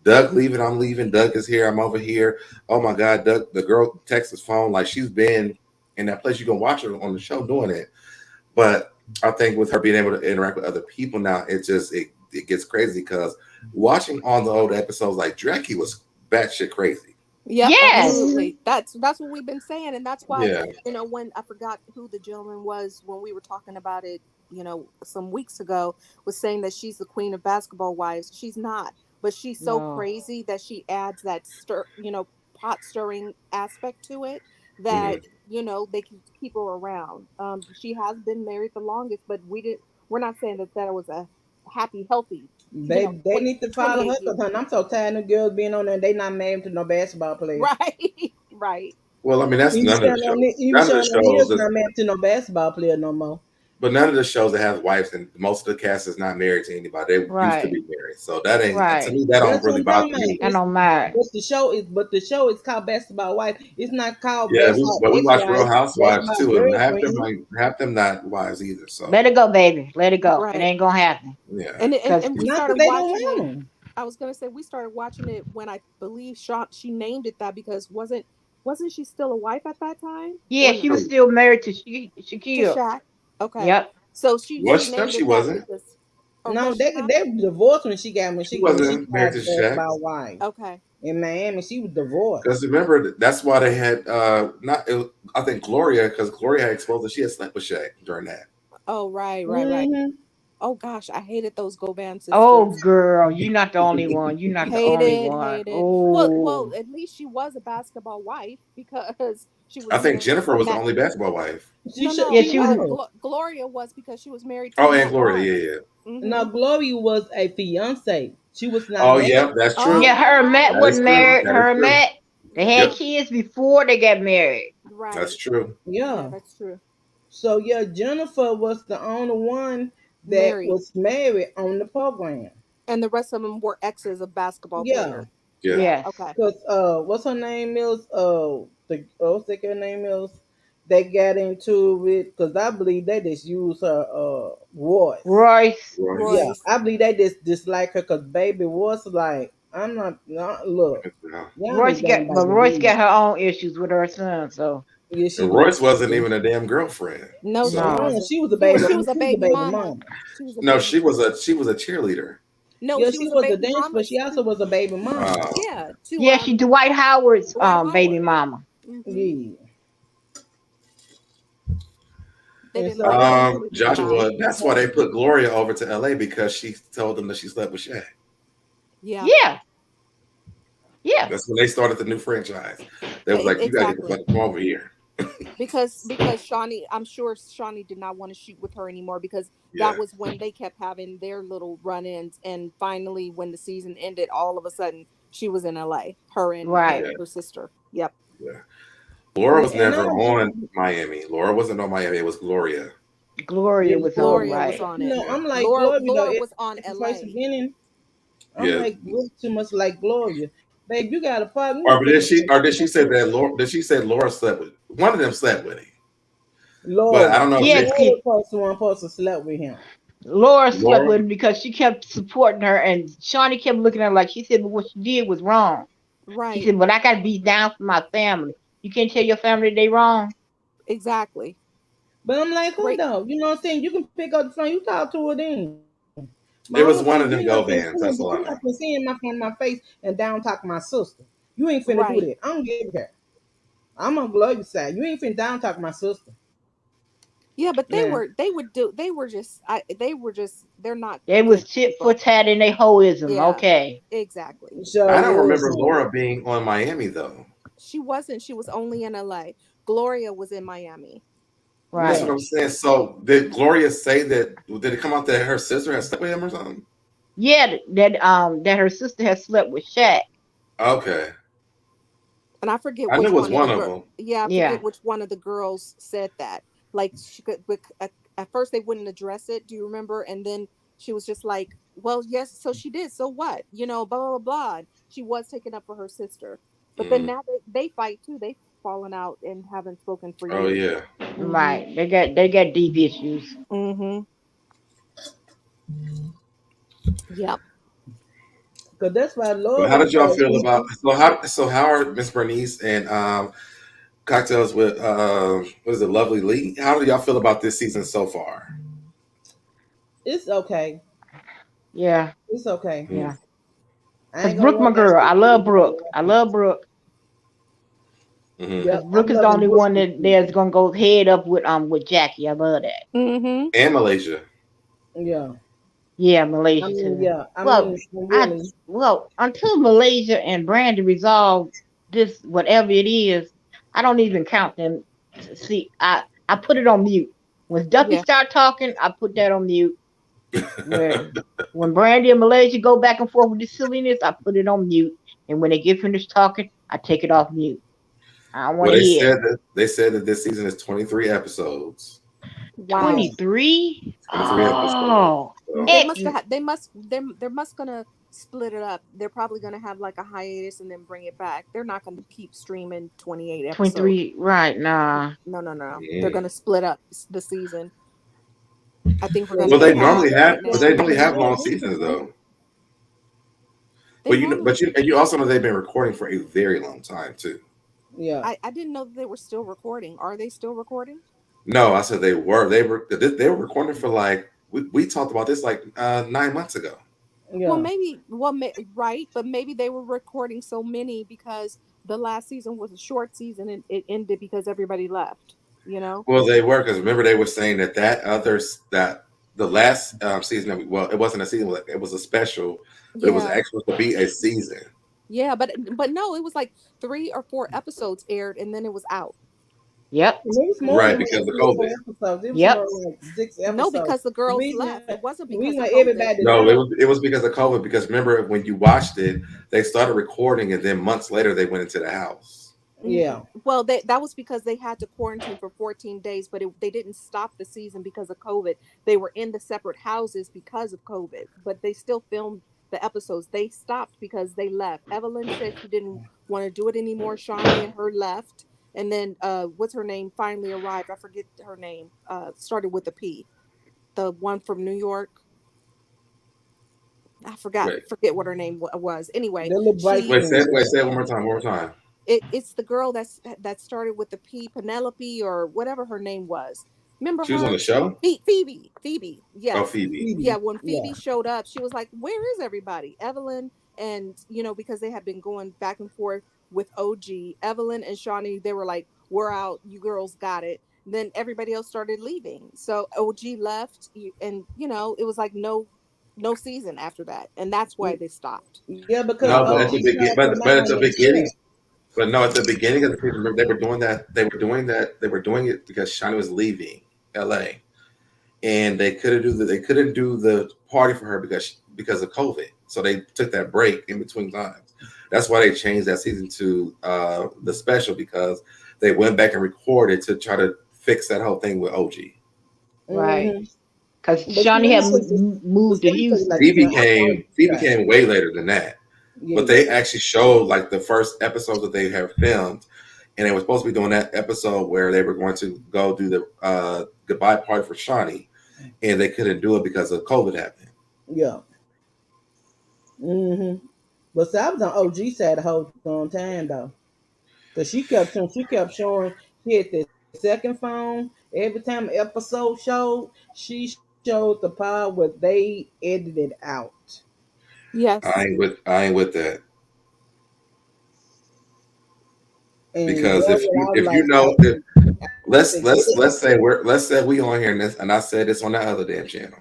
Doug leaving, I'm leaving. Doug is here, I'm over here. Oh my God, Doug, the girl texts his phone. Like she's been in that place. You can watch her on the show doing it. But I think with her being able to interact with other people now, it gets crazy because watching all the old episodes, like Jackie was batshit crazy. Yeah, yes. Absolutely. That's what we've been saying, and that's why when I forgot who the gentleman was when we were talking about it, some weeks ago, was saying that she's the queen of basketball wives. She's not, but she's so crazy that she adds that pot stirring aspect to it that they can keep her around. She has been married the longest, but we're not saying that was a happy, healthy. They need to follow her because I'm so tired of girls being on there and they not married to no basketball player. Right. Well, I mean that's none of the shows. None of the shows not married to no basketball player no more. But none of the shows that have wives and most of the cast is not married to anybody. They used to be married, so that ain't to me. That don't really bother me. I don't mind. But the show is called Basketball Wife. It's not called. But we watch Real Housewives too, and half them not wives either. So let it go, baby. Let it go. Right. It ain't gonna happen. Yeah. And we started watching it. I was gonna say we started watching it when I believe she named it that because wasn't she still a wife at that time? Yeah, she was still married to Shaquille. To Shaq. Okay. Yep. So she wasn't. No, they divorced when she wasn't married to Shaq. Wife. Okay. In Miami, she was divorced. Because remember, that's why they had I think Gloria, because Gloria had exposed that she had slept with Shaq during that. Oh right. Oh gosh, I hated those Govan sisters. Oh girl, you're not the only one. You're not the only one. Hated. Oh. Well, at least she was a basketball wife because she was. I think Jennifer was the only basketball wife. She was. Gloria was because she was married to. Oh, and Gloria, yeah. Mm-hmm. No, Gloria was a fiance. She was not. Oh, yeah, that's true. Yeah, her and Matt wasn't married. Her and Matt, they had kids before they got married. Right. That's true. Yeah, that's true. So yeah, Jennifer was the only one that was married on the program, and the rest of them were exes of basketball players. Yeah. Okay. Because what's her name is what's that girl name is? They got into it because I believe they just use her voice. Royce. Yeah, I believe they just dislike her because baby was like, I'm not look. Royce got her own issues with her son, so. Yeah, and Royce wasn't even a damn girlfriend. No, she was a baby. She was a baby mama. She was a cheerleader. No, yeah, she was a dancer, but she also was a baby mama. Yeah, she Dwight Howard's baby mama. Mm-hmm. Yeah. Joshua, that's why they put Gloria over to LA because she told them that she slept with Shaq. Yeah. That's when they started the new franchise. They was like, you gotta come over here. because Shaunie, I'm sure Shaunie did not want to shoot with her anymore because that was when they kept having their little run-ins, and finally when the season ended, all of a sudden she was in LA. Her and her sister. Yep. Yeah. Laura was never on Miami. Laura wasn't on Miami. It was Gloria. Gloria was on it. No, I'm like Laura was on LA. Beginning, I'm like too much like Gloria. Babe, you got a problem. Or did she say that Laura? Did she say Laura slept with one of them? Slept with him. Laura, but I don't know. One person slept with him. Laura slept with him because she kept supporting her, and Shaunie kept looking at her like she said, "But what she did was wrong." Right. She said, "But I got to be down for my family. You can't tell your family they wrong." Exactly. But I'm like, hold on. You know what I'm saying? You can pick up the phone. You talk to her then. My It was mama one said, of them go bands. That's all I you're know. not gonna see in my face and down talk my sister. You ain't finna do Right. that. I don't give a care. I'm on glove side. You ain't finna down talk my sister. Yeah, but Nah. they were just they're not They good was tit for people. tat in their hoism. Yeah, Okay. exactly. I So don't was remember Laura being on Miami though. She wasn't. She was only in LA. Gloria was in Miami. That's yeah. what Right. I'm saying. So did Gloria say that? Did it come out that her sister had slept with him or something? Yeah, that her sister had slept with Shaq. Okay, And I forget I knew which it was one of the one of girl. them. Yeah, I Yeah. forget which one of the girls said that. Like she could. At first, they wouldn't address it. Do you remember? And then she was just like, "Well, yes. So she did. So what? You know, blah blah blah." And she was taken up for her sister. But then Mm. now they fight too. They've fallen out and haven't spoken for Oh years. yeah. Mhm. Right. They got deep issues. Mhm. Yep. Cause that's why Well, Lord how was did y'all like, feel about so how are Miss Bernice and cocktails with what is it, Lovely Lee? How do y'all feel about this season so far? it's okay. Yeah. It's okay. Mm. Yeah. I Cause ain't gonna Brooke, my lie. girl, I love Brooke. I love Brooke. Hmm. Cause Yep, Brooke I'm is the loving only Brooke one this that season. there's gonna go head up with Jackie. I love that. Mhm. And Malaysia. Yeah. Yeah, I Malaysia mean, too. yeah. I Well, mean, really. until Malaysia and Brandi resolve this whatever it is, I don't even count them. See, I put it on mute. When Duffy Yeah. start talking, I put that on mute. When Brandi and Malaysia go back and forth with this silliness, I put it on mute. And when they get finished talking, I take it off mute. I don't want Well, to they hear it. said that this season is 23 episodes. Yeah. Wow. 23? 23 episodes. Oh, So, They heck. must have. They must. They're must gonna split it up. They're probably gonna have like a hiatus and then bring it back. They're not gonna keep streaming 28 episodes. 23, right? Nah. No, no, no. They're mm. gonna split up the season. I think we're So gonna Well, get they maybe half normally have, right but now. they normally have long seasons though. They But normally. you also know they've been recording for a very long time too. Yeah. I didn't know that they were still recording. Are they still recording? No, I said they were recording for like we talked about this like 9 months ago. Well, Yeah. maybe. Right, but maybe they were recording so many because the last season was a short season and it ended because everybody left. You know. Well, they were because remember they were saying that the last season well, it wasn't a season, it was a special, but it was Yeah. actually supposed to be a season. Yeah, but no, it was like 3 or 4 episodes aired and then it was out. Yep. And it was more Right, than because like of 3 or 4 COVID. episodes. It was Yep. more like 6 No, episodes. because the girls left. It wasn't We because of want COVID. everybody to No, know. it was because of COVID. Because remember when you watched it, they started recording, and then months later they went into the house. Yeah. Well, that was because they had to quarantine for 14 days, but they didn't stop the season because of COVID. They were in the separate houses because of COVID, but they still filmed the episodes. They stopped because they left. Evelyn said she didn't want to do it anymore. Shaunie and her left. And then what's her name finally arrived. I forget her name. Started with a P. The one from New York. I Wait, forget what her name was. Anyway, The little bright she skin girl. say it one more time. One more time. it's the girl that started with the P, Penelope or whatever her name was. Remember She was on her? the show. Phoebe. Oh, Yes. Phoebe. Yeah, Phoebe. when Yeah. Phoebe showed up, she was like, "Where is everybody?" Evelyn and because they had been going back and forth with OG, Evelyn and Shaunie, they were like, "We're out. You girls got it." Then everybody else started leaving. So OG left, and it was like no season after that, and that's why they stopped. Yeah, because No, but OG at the begin, had the but at mind the and beginning, stuff. but no, at the beginning of the season, remember, they were doing that. They were doing it because Shani was leaving LA, and they couldn't do the party for her because of COVID. So they took that break in between times. That's why they changed that season to the special because they went back and recorded to try to fix that whole thing with OG. Right. Hmm. Because But see, Shawnee let had me tell you this. moved But to let me tell you like Houston. this, man. I'm on Phoebe side. came way later than that. But Yeah. they actually showed like the first episodes that they have filmed, and they were supposed to be doing that episode where they were going to go do the goodbye party for Shawnee, and they couldn't do it because of COVID happening. Yeah. Hmm. But see, I was on OG side the whole time though. Cause she kept showing she had the second phone. Every time an episode showed, she showed the part where they edited out. Yes. I ain't with that And because that's what I was if you like. know if I said, let's say we on here and this, and I said this on that other damn channel.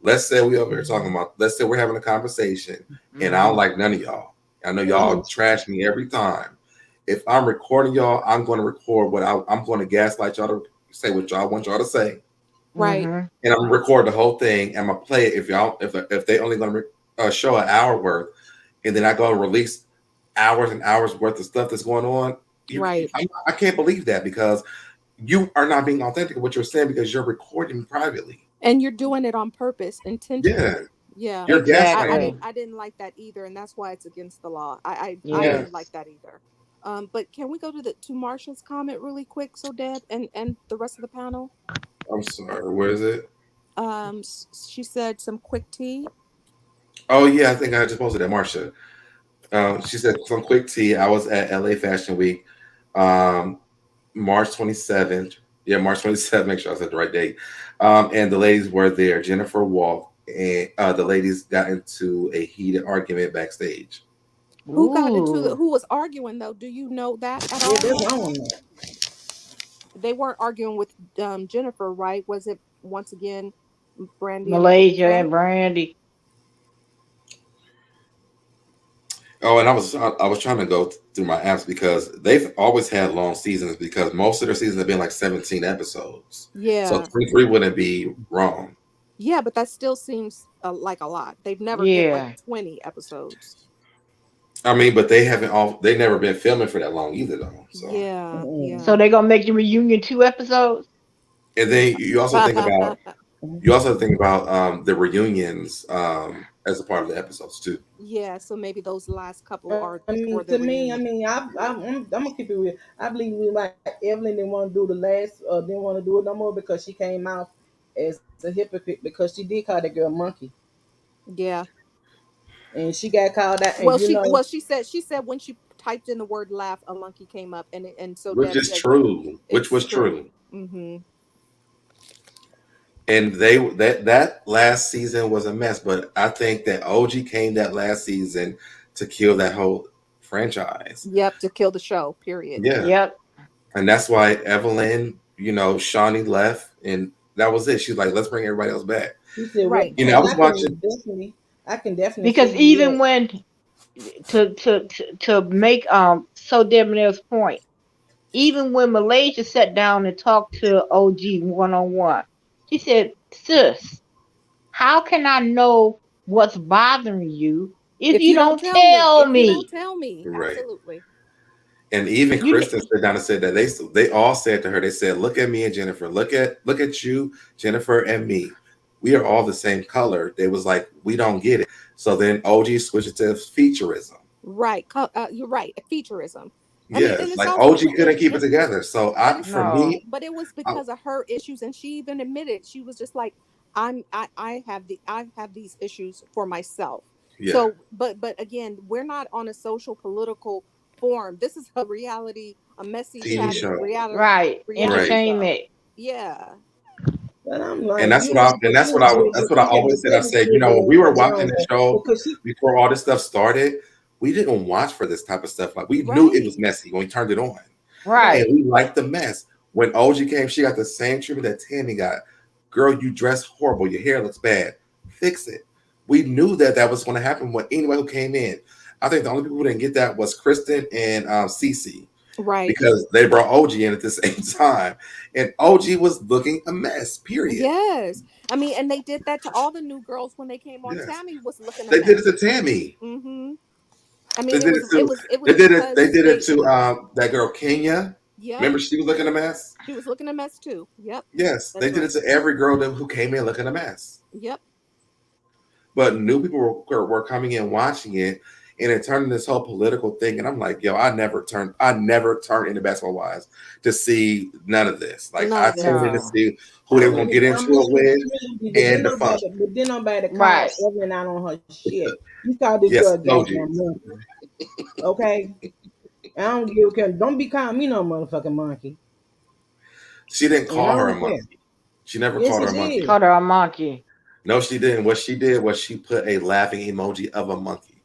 Let's say we over here talking about. Let's say we're having a conversation, and I don't like none of y'all. I know y'all trash me every time. If I'm recording y'all, I'm going to record I'm going to gaslight y'all to say what y'all want y'all to say, Right. and I'm gonna record the whole thing. I'm gonna play it if they only going to show an hour worth, and then I go and release hours and hours worth of stuff that's going on. Right. I can't believe that because you are not being authentic in what you're saying because you're recording privately. And you're doing it on purpose, Yeah, intentionally. Yeah. you're Exactly. gaslighting. I didn't like that either, and that's why it's against the law. I Yes. didn't like Yes. that either. But can we go to the to Marsha's comment really quick, so Deb and the rest of the panel? I'm sorry. Where is it? She said some quick tea. Oh yeah, I think I just posted that. Marsha. She said some quick tea. I was at LA Fashion Week, um, March 27th. Yeah, March 27th. Make sure I said the right date. And the ladies were there. Jennifer walked, and the ladies got into a heated argument backstage. Who got into the Ooh. who was arguing though? Do you know that at yeah, all? that's wrong. They weren't arguing with Jennifer, right? Was it once again Brandy and Malaysia Malaysia? and Brandi. Oh, and I was trying to go through my apps because they've always had long seasons because most of their seasons have been like 17 episodes. So Yeah. 23 wouldn't be wrong. Yeah, but that still seems like a lot. They've never been like Yeah. 20 episodes. I mean, but they never been filming for that long either though. So Yeah, Mm-mm. So yeah. they gonna make the reunion 2 episodes? and then you also think about the reunions as a part of the episodes too. Yeah, so maybe those last couple are I mean, for to the me, reunion. I'm gonna keep it real. I believe we like Evelyn didn't want to do the last, didn't want to do it no more because she came out as a hypocrite because she did call that girl monkey, Yeah. and she got called out, and you know, She said when she typed in the word laugh, a monkey came up, and so Which Deb is said, yeah, true. Which it's was true. true. Mm-hmm. And that last season was a mess, but I think that OG came that last season to kill that whole franchise. Yep, to kill the show. Period. Yeah. Yep. And that's why Evelyn, Shaunie left and that was it. She's like, let's bring everybody else back. she said, "What?" Right. I And was watching I can definitely Because see even that. when to make SoDebNair's point, even when Malaysia sat down and talked to OG 1 on 1, she said, "Sis, how can I know what's bothering you if If you you don't don't tell me, tell if you don't me?" tell me, right. absolutely. And even You Kristen sat down and said that they all said to her, they said, look at me and Jennifer, look at you, Jennifer and me. We are all the same color. They was like, we don't get it. So then OG switched it to featureism. Right. You're right. Featureism. I mean, and Yes, it's like also OG couldn't keep it together. So but it's for no. me, but it was I, because of her issues, and she even admitted, she was just like, I have these issues for myself. yeah, So but again, we're not on a social political forum. This is a reality, a messy TV chatty show, Right. reality right. show. Entertainment. Yeah. But I'm And like, that's what I and that's what I that's what I always said. I said, when we were watching the show because she, before all this stuff started, we didn't watch for this type of stuff. Like we knew it was Right. messy when we turned it on, and Right. Right. we liked the mess. When OG came, she got the same treatment that Tammy got. Girl, you dress horrible. Your hair looks bad. Fix it. We knew that that was going to happen when anyone who came in. I think the only people who didn't get that was Kristen and Cece Right. because they brought OG in at the same time, and OG was looking a mess. Period. Yes. I mean, and they did that to all the new girls when they came on. Yes. Tammy was looking a They did it mess. to Tammy. Mm-hmm. I They mean, did it to it was they because did it they, to that girl Kenya. yep, Remember she was looking a mess? she was looking a mess too. Yep. Yes, they That's did it right. to every girl who came in looking a mess. Yep. But new people were coming in watching it, and it turned into this whole political thing. And I'm like, yo, I never turned into Basketball Wives to see none of this. Like None I of tuned this. in to No. see who they were gonna get I into it mean, with and the fun. but then nobody called Right. Evelyn out on her shit. You called this Yes, girl told you. goddamn monkey, okay? I don't give a care. Don't be calling me no motherfucking monkey, She didn't and I call her a don't care. monkey. She never Yes, called she her a did. monkey. Called her a monkey. No, she didn't. What she did was she put a laughing emoji of a monkey.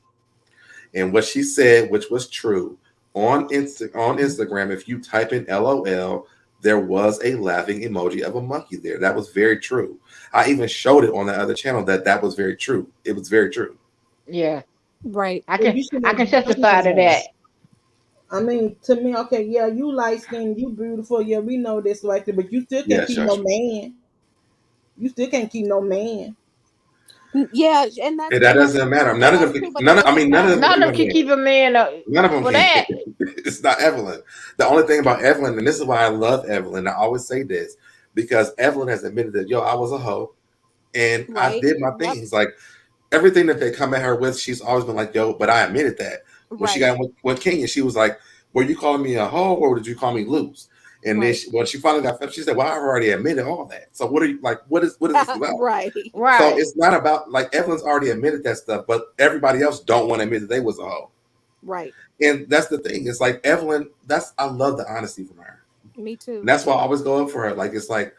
And what she said, which was true, on Instagram, if you type in LOL, there was a laughing emoji of a monkey there. That was very true. I even showed it on the other channel that was very true. It was very true. Yeah, Right. I Well, can you should I have can done testify to that. that. I mean, to me, okay, yeah, you light skinned, you beautiful, yeah, we know this right there, but you still can't Yes, keep no Josh. man. You still can't keep no man. Yeah, and that's And that and that's doesn't matter. true. None of them That's can. true, but it I doesn't mean, none of them matter. can None keep of a them can man. keep a man None of them for can. that. It's not Evelyn. The only thing about Evelyn, and this is why I love Evelyn. I always say this because Evelyn has admitted that I was a hoe and I Right. did my Yep. things. Like everything that they come at her with, she's always been like, but I admitted that. When she Right. got with Kenya, she was like, were you calling me a hoe or did you call me loose? And then Right. when she finally got fed, she said, well, I've already admitted all that. So what are you like? What is this about? Right. So Right. it's not about like Evelyn's already admitted that stuff, but everybody else don't want to admit that they was a hoe. Right. And that's the thing. It's like Evelyn, I love the honesty from her. Me And too. that's why I always go up for her. Like it's like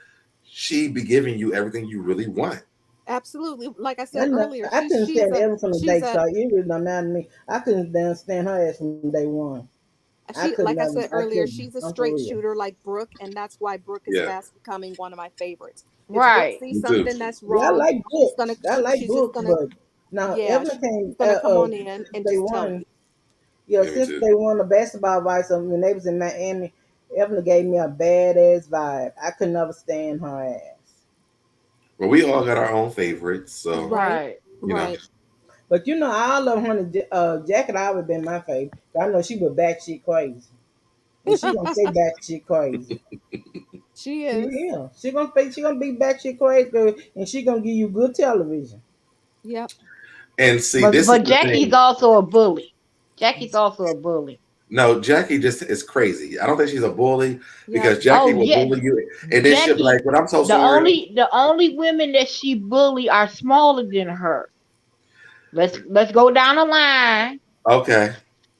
she be giving you everything you really want. Absolutely. Like I I said know, earlier, I couldn't stand Evan from the she's day a start. It really don't matter to me. I couldn't stand her ass from day one. I she could like I never, said I earlier, couldn't. she's a I'm for straight real. shooter like Brooke, and that's why Brooke is Yeah, fast becoming one of my favorites. If Brooke Right. sees me too. something that's Yeah, I wrong, like books. I like she's just books, gonna but now yeah, Evelyn she's came gonna come on in since and they just tell won. you. Yeah, Yeah, me since too. they won the basketball rights when they was in Miami, Evelyn gave me a badass vibe. I could never stand her ass. Well, we all got our own favorites, so Right. Right. you know. Right. But you know, I love her. Jacket always been my favorite. I know she was batshit crazy, and she gonna stay batshit crazy. She She is. yeah, she gonna be batshit crazy, girl, and she gonna give you good television. Yep. And see, But this is but the Jackie's thing. also a bully. Jackie's also a bully. No, Jackie just is crazy. I don't think she's a bully Yep. because Jackie Oh will yeah, bully you, and then she'll be like, Jackie. "But I'm so The sorry." only women that she bully are smaller than her. Let's go down the line. Okay,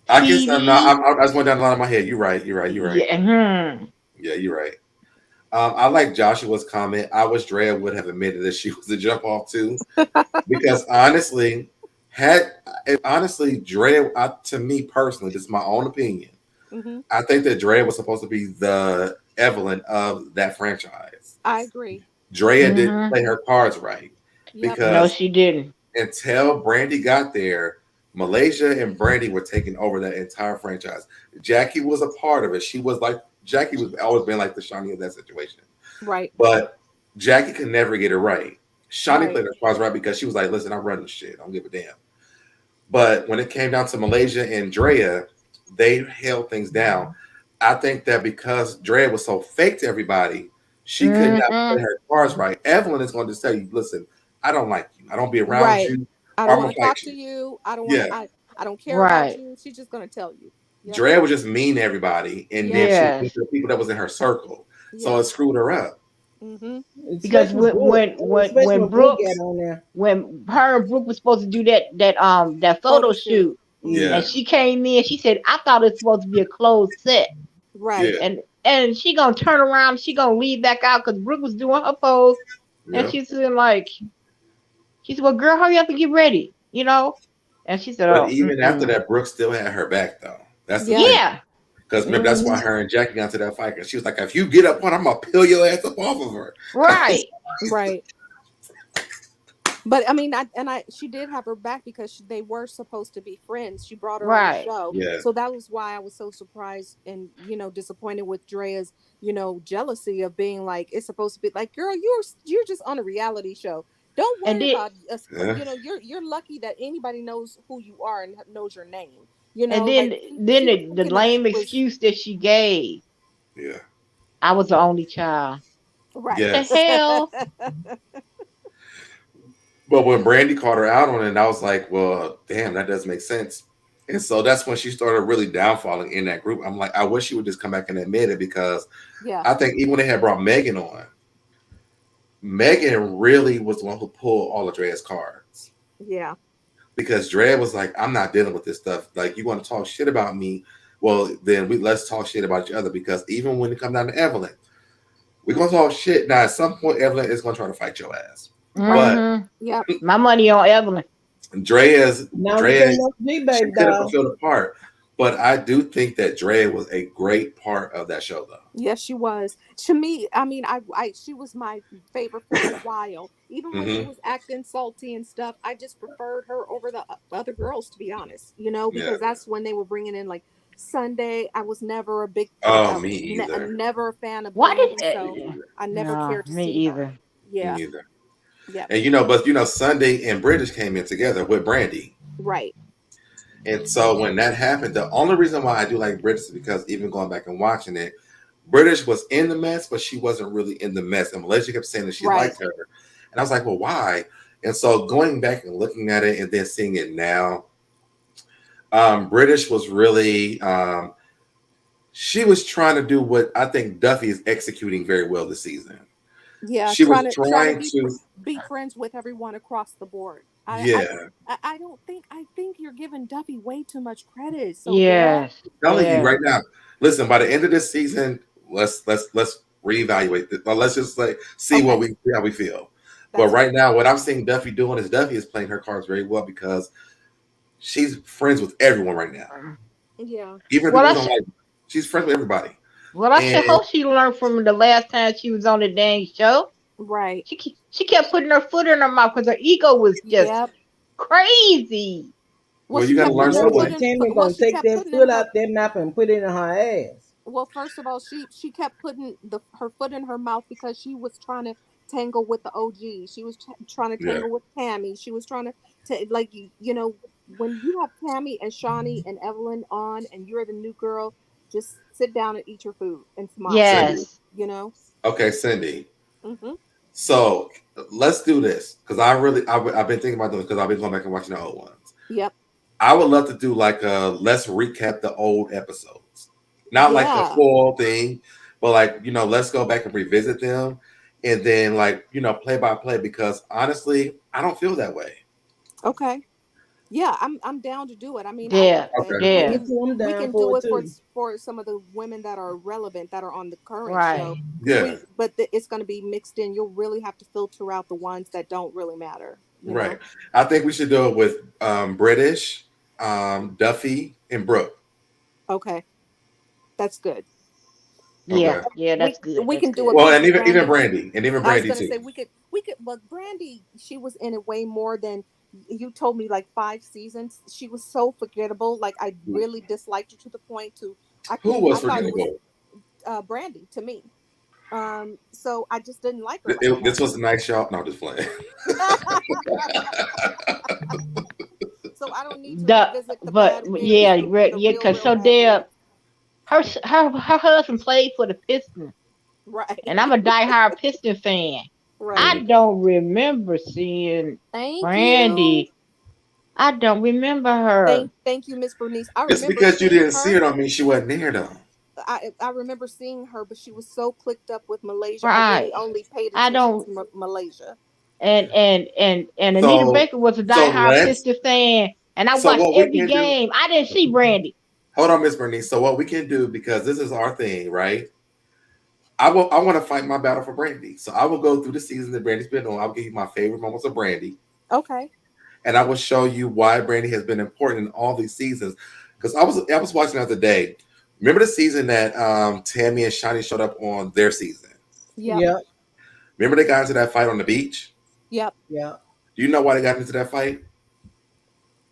I guess I'm not. Petey. I just went down the line of my head. You're right. You're right. You're right. Yeah. Yeah, you're right. I like Joshua's comment. I wish Drea would have admitted that she was a jump off too, because honestly, Drea, to me personally, this is my own opinion. Hmm. I think that Drea was supposed to be the Evelyn of that franchise. I agree. Drea didn't Hmm. play her cards right Yep. No, because she didn't. until Brandi got there, Malaysia and Brandi were taking over that entire franchise. Jackie was a part of it. She was like Jackie was always been like the Shaunie of that situation. Right. But Jackie could never get it right. Shaunie Right. played her cards right because she was like, listen, I'm running shit. I don't give a damn. But when it came down to Malaysia and Drea, they held things down. I think that because Drea was so fake to everybody, she could not Hmm. play her cards right. Evelyn is going to tell you, listen, I don't like you. I don't be around Right. you. I Or don't I'm want going to to fight talk to you. you. I don't want to. Yeah. I don't care about Right. you. She's just gonna tell you. Yep. Drea was just mean to everybody. And then Yep. she was mean Yes. to the people that was in her circle. So Yep. it screwed her up. Hmm. Because Especially Brooke. Especially when when Brooke got Brooks on there. when her and Brooke was supposed to do that Photo photo shoot. shoot, Hmm. and Yeah. she came in, she said, "I thought it's supposed to be a closed set," Right. Yeah. and she gonna turn around, she gonna leave back out because Brooke was doing her pose, and Yeah. she said like, she said, "Well, girl, hurry up and get ready," and she said, But "Oh, even after mm-mm. that, Brooke still had her back though. That's the Yep. thing. Yeah, Because remember, that's why hmm her and Jackie got into that fight. Because she was like, if you get up on, I'm gonna peel your ass up off of her. right, Right. But I mean, she did have her back because they were supposed to be friends. She brought her on the right, show, Yeah. so that was why I was so surprised and disappointed with Drea's jealousy of being like it's supposed to be like, girl, you're just on a reality show. Don't and worry then about us. Yeah. You're lucky that anybody knows who you are and knows your name. and Like then then she was the thinking that she lame was excuse that she gave, Yeah. I was the only child. What right. the Yes. hell? But when Brandi called her out on it, I was like, well, damn, that does make sense. And so that's when she started really downfalling in that group. I'm like, I wish she would just come back and admit it because Yeah. I think even when they had brought Megan on, Megan really was the one who pulled all of Dre's cards. Yeah. Because Dre was like, I'm not dealing with this stuff. Like, you want to talk shit about me? Well, then let's talk shit about each other. Because even when it comes down to Evelyn, we're gonna talk shit. Now, at some point, Evelyn is gonna try to fight your ass. Right. But Mm-hmm. Yep. My money on Evelyn. Now we Drea, can know G she baby could have doll. fulfilled a part. But I do think that Drea was a great part of that show, though. Yes, she was. To me, I mean, she was my favorite for a while. Even when she Hmm. was acting salty and stuff, I just preferred her over the other girls, to be honest. You know, Yeah. because that's when they were bringing in like Sunday. I was never a big, Oh, me either. never a fan of What Brandi, is? so I never No, cared to me see her. either. Yeah, Me either. yeah, And Sunday and British came in together with Brandi. right, And so when that happened, the only reason why I do like British is because even going back and watching it, British was in the mess, but she wasn't really in the mess. And Malaysia kept saying that she right. liked her. And I was like, well, why? And so going back and looking at it and then seeing it now, British was really she was trying to do what I think Duffey is executing very well this season. Yeah, She was trying to trying to, be friends with everyone across the board. yeah. I don't think I think you're giving Duffy way too much credit. So Deb, Yes. Telling you Yes. right now. Listen, by the end of this season, let's reevaluate this. Let's just like see okay, see how we feel. But that's right now, what I'm seeing Duffy doing is Duffy is playing her cards very well because she's friends with everyone right now. yeah, Even the Well, people I who don't should. like her. She's friends with everybody. Well, I should And hope she learned from the last time she was on the dang show. right. She kept putting her foot in her mouth because her ego was just Yep. crazy. Well, well, she you gotta kept learn putting her Maybe foot something. in. Tammy Well, gonna she take kept that putting in foot her. out that mouth and put it in her ass. Well, first of all, she kept putting her foot in her mouth because she was trying to tangle with the OG. She was trying to Yeah. tangle with Tammy. She was trying to like you know when you have Tammy and Shaunie and Evelyn on, and you're the new girl, just sit down and eat your food and smile. Cindy. Yes. You know. Okay, Cindy. Mm-hmm. So let's do this because I've been thinking about doing because I've been going back and watching the old ones. Yep. I would love to do like a let's recap the old episodes. Not like the Yeah. full thing, but like, let's go back and revisit them and then like, play by play because honestly, I don't feel that way. Okay. Yeah, I'm down to do it. I mean, I Yeah. Okay. Yeah. Me too, I'm we down can do for it it for too. some of the women that are relevant that are on the current show Right. because Yeah, it's going to be mixed in. You'll really have to filter out the ones that don't really matter. You right. know. I think we should do it with British, Duffy, and Brooke. Okay, that's good. Okay. Yeah. Yeah. We That's good. we That's can do a good. Well, piece and of even Brandy. Brandy. And even I was Brandy gonna too. say but Brandy, she was in it way more than you told me, like 5 seasons. She was so forgettable. Like I really disliked her to the point to Who was I thought it was forgettable? Brandy to me. So I just didn't like her like This was a nice show. No, I'm just playing. that. So I don't need to The revisit the but bad years, yeah, the yeah. Cause real so bad Deb, years. her husband played for the Pistons, Right. and I'm a diehard Piston fan. Right. I Mhm. don't remember seeing Thank you. Brandy. I don't remember her. Thank you, Miss Bernice. I Just remember because you seeing didn't see her. her don't mean she wasn't there though. I remember seeing her, but she was so clicked up with Malaysia. I really Right. only paid I attention don't. to Malaysia. And Anita So Baker was a so diehard let's Piston fan, and I so watched what we every can do. game. I didn't see Brandy. Hold on, Miss Bernice. So what we can do because this is our thing, right? I want to fight my battle for Brandy. So I will go through the season that Brandy's been on. I'll give you my favorite moments of Brandy, Okay. and I will show you why Brandy has been important in all these seasons. Because I was watching the other day. Remember the season that Tammy and Shaunie showed up on their season? Yep. Yep, Remember they got into that fight on the beach? Yep. yep. Do you know why they got into that fight?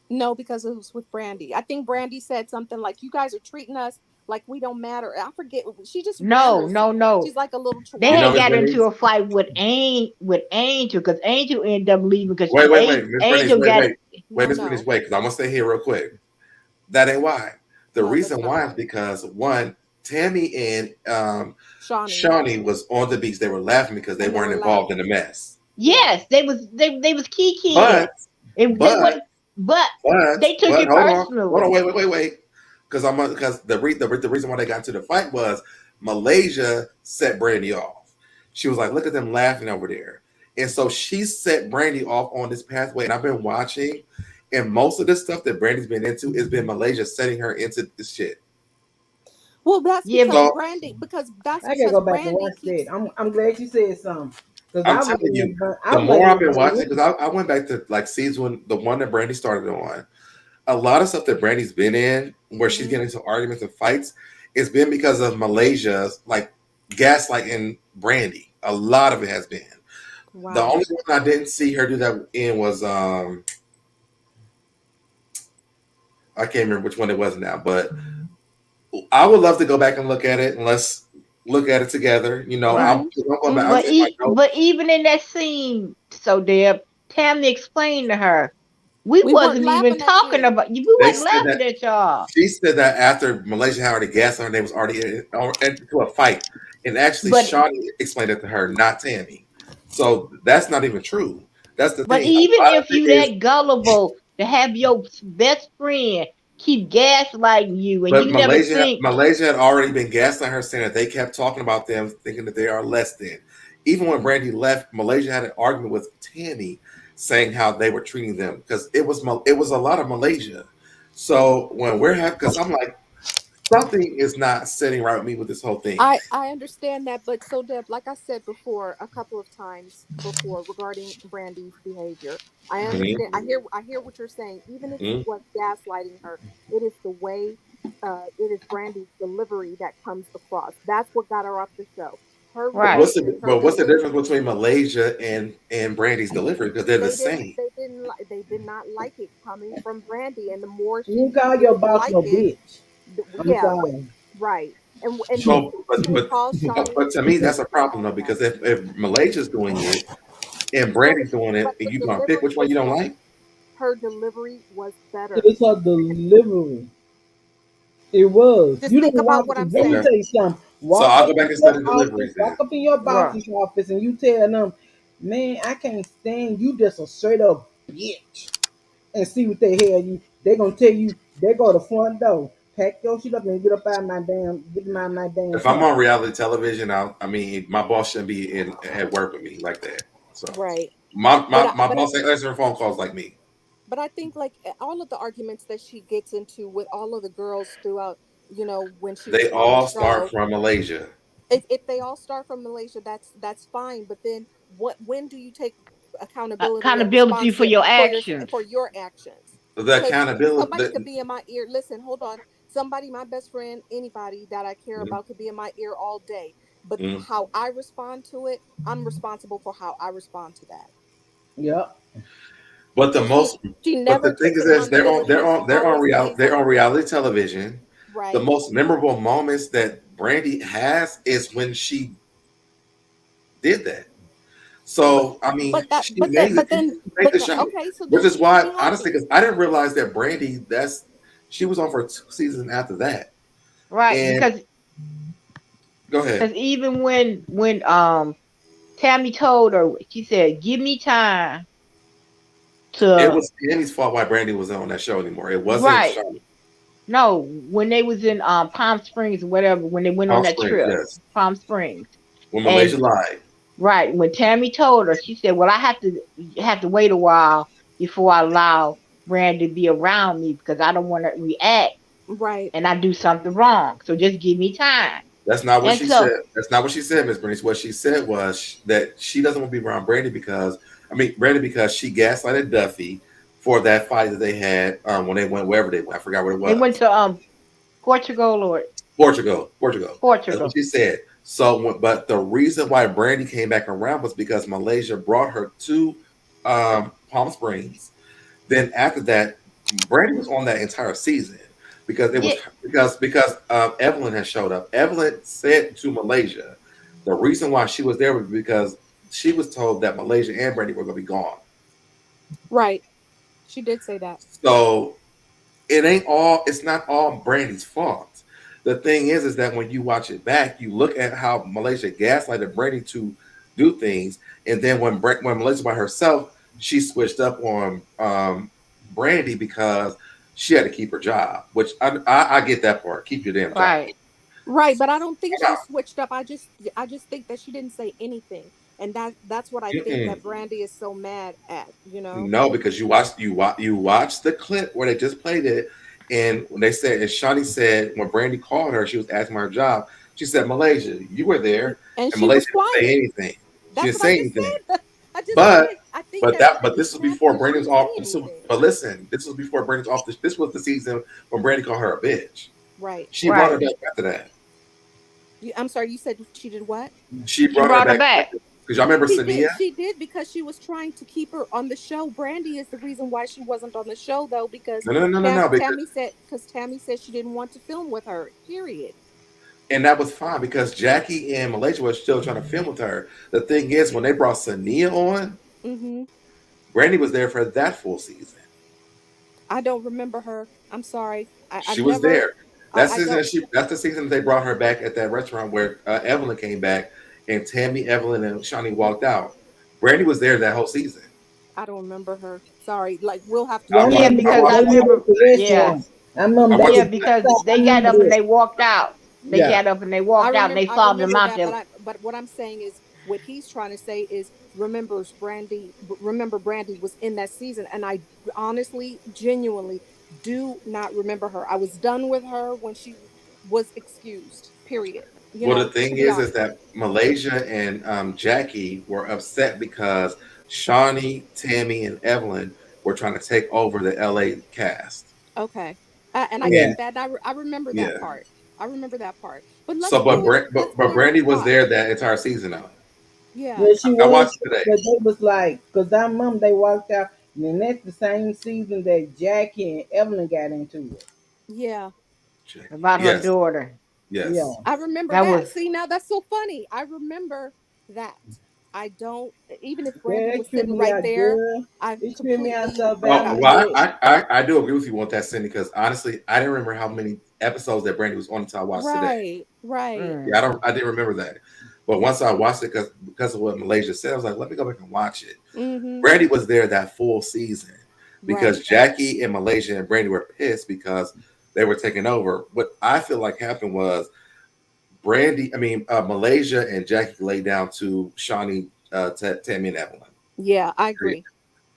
No, because it was with Brandy. I think Brandy said something like, "You guys are treating us like we don't matter." I forget. She just No, rambles. no, no. She's like a little They You know, had chihuahua. Miss got into Bernice. a fight with Angel because Angel ended up leaving because Wait, Miss Bernice, Angel got it. No, Miss Bernice, no, wait, because I'm gonna stay here real quick. That ain't why. The no. That's reason not why is why. because one, Tammy and Shawnee, Shawnee was on the beach. They were laughing because they and they weren't were involved in the laughing. mess. Yeah. Yes, they was kiki. But And they but what but they took it hold on, personally. wait. Because because the reason why they got into the fight was Malaysia set Brandy off. She was like, look at them laughing over there. And so she set Brandy off on this pathway. And I've been watching, and most of the stuff that Brandy's been into has been Malaysia setting her into this shit. Well, that's Yeah, because So Brandy. Because that's I gotta because go back and Brandy watch that. keeps. I'm glad you said something. Because I'm I was telling you, I the was like, more I've been everybody watching, because else. I went back to like season the one that Brandi started on. A lot of stuff that Brandy's been in, where she's Hmm. getting into arguments and fights, it's been because of Malaysia's like gaslighting Brandy. A lot of it has been. The Wow. only one I didn't see her do that in was I can't remember which one it was now, but I would love to go back and look at it and let's look at it together. You know, Right. Hmm. I'm going back. I'll Hmm. take my notes. But even in that scene, so Deb, Tammy explained to her, we We weren't wasn't even laughing at talking you. about you. We They wasn't said laughing that at y'all. she said that after Malaysia had already gassed her, they was already into a fight, and actually But Shaunie explained it to her, not Tammy. So that's not even true. That's the but thing. A even lot of if you it is, that gullible to have your best friend keep gaslighting you and but you never think Malaysia had already been gaslighting her, saying that they kept talking about them, thinking that they are less than. Even when Brandy left, Malaysia had an argument with Tammy, saying how they were treating them because it was a lot of Malaysia. So when we're having, because I'm like, something is not sitting right with me with this whole thing. I understand that, but so Deb, like I said before, a couple of times before regarding Brandy's behavior, I Mhm, understand. I hear what you're saying. Even if he mhm. was gaslighting her, it is the way, it is Brandy's delivery that comes across. That's what got her off the show. Her right. reaction, her What's the difference delivery. between Malaysia and Brandy's delivery? Because they're the same. They did not like it coming from Brandy, and the more You she call your didn't boss like no it, bitch. I'm yeah, sorry. right. And then So, she would call Shawnee but to me, that's bitch a and problem all though. of that. Because if Malaysia's doing it and But Brandy's doing it, the you gonna pick delivery which one was you don't better. like. Her delivery was better. It's her delivery. It was. Just You don't think about watch what it. I'm Let me Okay, saying. tell you something. so Walk I'll up go back in and your study office, deliveries walk then. up in your Right. boss's office, and you tell them, man, I can't stand you just a straight up bitch. And see what the hell they gonna tell you, they go to the front door. Pack your shit up and get up out of my damn get my my damn If I'm car. on reality television, I mean, my boss shouldn't be in at work with me like that. So Right. my But I boss ain't answering phone calls like me. but I think like all of the arguments that she gets into with all of the girls throughout, when she was They on the all start show, from Malaysia. if they all start from Malaysia, that's fine. But then when do you take accountability and Accountability for your actions. for your actions? The Because accountability. somebody could be in my ear. Listen, hold on. Somebody, my best friend, anybody that I care Mhm, about could be in my ear all day. But mhm. how I respond to it, I'm responsible for how I respond to that. Yep. But the And she most, she but the never thing takes is this: accountability. She always stays they're on on her reality television. The right. most memorable moments that Brandy has is when she did that. But So I mean, she made it. but then She made the show, okay, so which then is she should why be honestly, happy. because I didn't realize that Brandy she was on for 2 seasons after that. Right. And go ahead. Because even when Tammy told her, she said, "Give me time It to." was Tammy's fault why Brandy wasn't on that show anymore. It wasn't Right. Shaunie. No, when they was in Palm Springs or whatever, when they went on Palm that Springs, trip, yes. Palm Springs, When Malaysia and lied. right when Tammy told her, she said, "Well, I have to wait a while before I allow Brand to be around me because I don't want to react Right. and I do something wrong. So just give me time." That's not what And she so, said. That's not what she said, Miss Bernice. What she said was that she doesn't want to be around Brandy because she gaslighted Duffey for that fight that they had when they went wherever they went. I forgot what it they went was. to Portugal or Portugal. That's what Portugal. she said. So, but the reason why Brandy came back around was because Malaysia brought her to Palm Springs. Then after that, Brandy was on that entire season because it Yeah, was because Evelyn had showed up. Evelyn said to Malaysia, the reason why she was there was because she was told that Malaysia and Brandy were going to be gone. Right. She did say that. So it ain't all. It's not all Brandy's fault. The thing is that when you watch it back, you look at how Malaysia gaslighted Brandy to do things, and then when Malaysia by herself, she switched up on Brandy because she had to keep her job. Which I get that part. Keep your damn job. right. Right, but I don't think she switched up. I just think that she didn't say anything. And that's what I think Mm-mm. that Brandy is so mad at. No, because you watched the clip where they just played it, and when they said, and Shaunie said when Brandy called her, she was asking her job. She said, "Malaysia, you were there," And and she Malaysia was didn't say quiet. anything. She That's didn't what I say just anything. said. I just But said I think but that that but Brandy this was snapped before because she Brandon was didn't say off. anything. But listen, this was before Brandon was off. This was the season when Brandy called her a bitch. Right. She brought her Right. back after that. I'm sorry. You said she did what? She She brought her brought her back back. because y'all remember She did. Sania? She did because she was trying to keep her on the show. Brandy is the reason why she wasn't on the show, though, because No. Because Tammy said she didn't want to film with her. Period. and that was fine because Jackie and Malaysia was still trying to film with her. The thing is, when they brought Sania on, Mm-hmm. Brandy was there for that full season. I don't remember her. I'm sorry. I She was never. there. That I season, don't. that's the season they brought her back at that restaurant where Evelyn came back and Tammy, Evelyn, and Shaunie walked out. Brandy was there that whole season. I don't remember her. Sorry. Like we'll have to I go Yeah, I back Yeah, and watched. I remember because watch I watched. they it. went remember. to the Yeah, restaurant. I remember I that watched yeah, was it. because I they got remember up and that. they walked out. They Yeah. got up and they walked out, and they I followed them remember out that, there. but what I'm saying is what he's trying to say is remember Brandy was in that season, and I honestly, genuinely do not remember her. I was done with her when she was excused. Period. Well, the To thing be is honest. that Malaysia and Jackie were upset because Shawnee, Tammy, and Evelyn were trying to take over the LA cast. Okay. And I Yeah. get And that. I remember that yeah, part. I remember that part. But so let's go but in with Brandy the was plot. there that entire season though. Yeah. Yeah, she I was, watched it today. but they was like, cause I remember they walked out, and then that's the same season that Jackie and Evelyn got into it. Yeah. Jackie. About her Yes, daughter. Yeah, yes. I remember That that. was See, now that's so funny. I remember that. I don't, even if girl, Brandy that was tripped sitting me right out, there, girl. I It tripped me out completely so bad. Oh, forgot. well, Look, I do agree with you on that, Cindy, because honestly, I didn't remember how many episodes that Brandy was on until I watched today. Right, right. Yeah, mm, I didn't remember that. But once I watched it, because of what Malaysia said, I was like, let me go back and watch it. Mm-hmm. Brandy was there that full season because Right. Jackie and Malaysia and Brandy were pissed because they were taking over. What I feel like happened was Malaysia and Jackie laid down to Shawnee, Tammy, and Evelyn. Yeah, I Period. agree.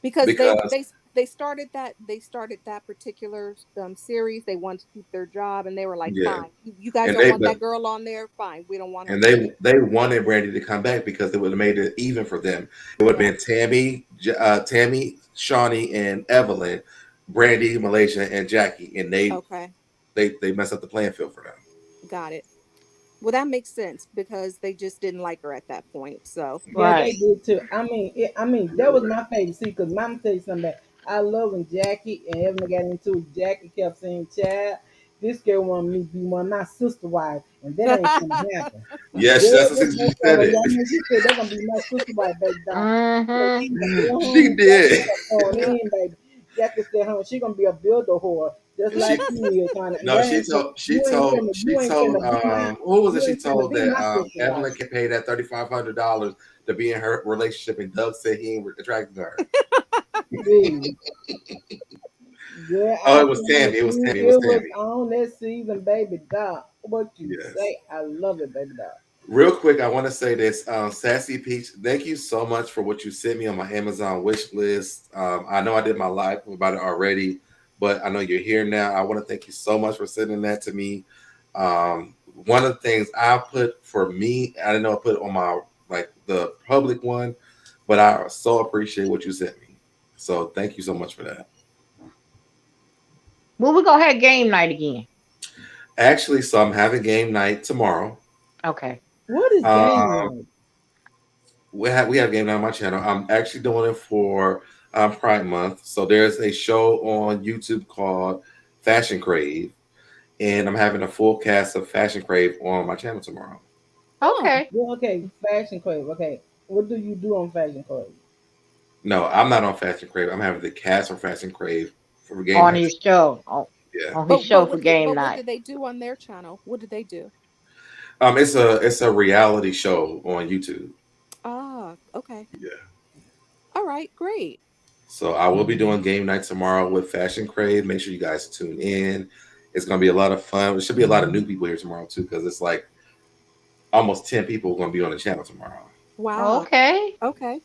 Because Because they started that particular series. They wanted to keep their job, and they were like, yeah, "Fine, you guys and don't they want but that girl on there. Fine, we don't want her and on there." they wanted Brandy to come back because it would have made it even for them. It would have Yeah. been Tammy, Shawnee, and Evelyn, Brandy, Malaysia, and Jackie, and Okay, they messed up the playing field for them. got it. Well, that makes sense because they just didn't like her at that point. So, yeah, they right. did too. I mean, that was my favorite. See, cause Mama tell you something. I love when Jackie and Evelyn got into it. Jackie kept saying, "Child, this girl want me to be one of my sister wife, and that ain't gonna happen." Yes, Girl, that's the this thing next she time said when it. y'all know she said they're gonna be my sister wife, baby doll. So Mm-hmm. she gonna go She home, Jackie did. kept going in, baby. Jackie stay home. She gonna be a builder whore, just She like you is, honey. And no, that ain't you ain't finna be my who was it? you She ain't finna told be that my sister wife. Evelyn can pay that $3,500 to be in her relationship, and Doug said he ain't attracted to her. Really. Yeah, Oh, I it was promise Tammy. It was you, Tammy. It was it was Tammy. on that season, baby doll. What you Yes. say? I love it, baby doll. Real quick, I want to say this, Sassy Peach. Thank you so much for what you sent me on my Amazon wish list. I know I did my live about it already, but I know you're here now. I want to thank you so much for sending that to me. One of the things I put for me, I didn't know I put it on my like the public one, but I so appreciate what you sent me. So thank you so much for that. Well, we're gonna have game night again. Actually, so I'm having game night tomorrow. Okay. What is game Um, night? we have game night on my channel. I'm actually doing it for Pride Month. So there's a show on YouTube called Fashion Crave, and I'm having a full cast of Fashion Crave on my channel tomorrow. oh, Okay. Well, okay, Fashion Crave. Okay, what do you do on Fashion Crave? No, I'm not on Fashion Crave. I'm having the cast from Fashion Crave for game On night. his show. Yeah. On his show for game what night. did they do on their channel? What did they do? It's a reality show on YouTube. Ah, okay. Yeah. All right, great. So I will be doing game night tomorrow with Fashion Crave. Make sure you guys tune in. It's gonna be a lot of fun. There should be a lot of new people here tomorrow too, because it's like almost 10 people going to be on the channel tomorrow. Wow. Okay. Okay.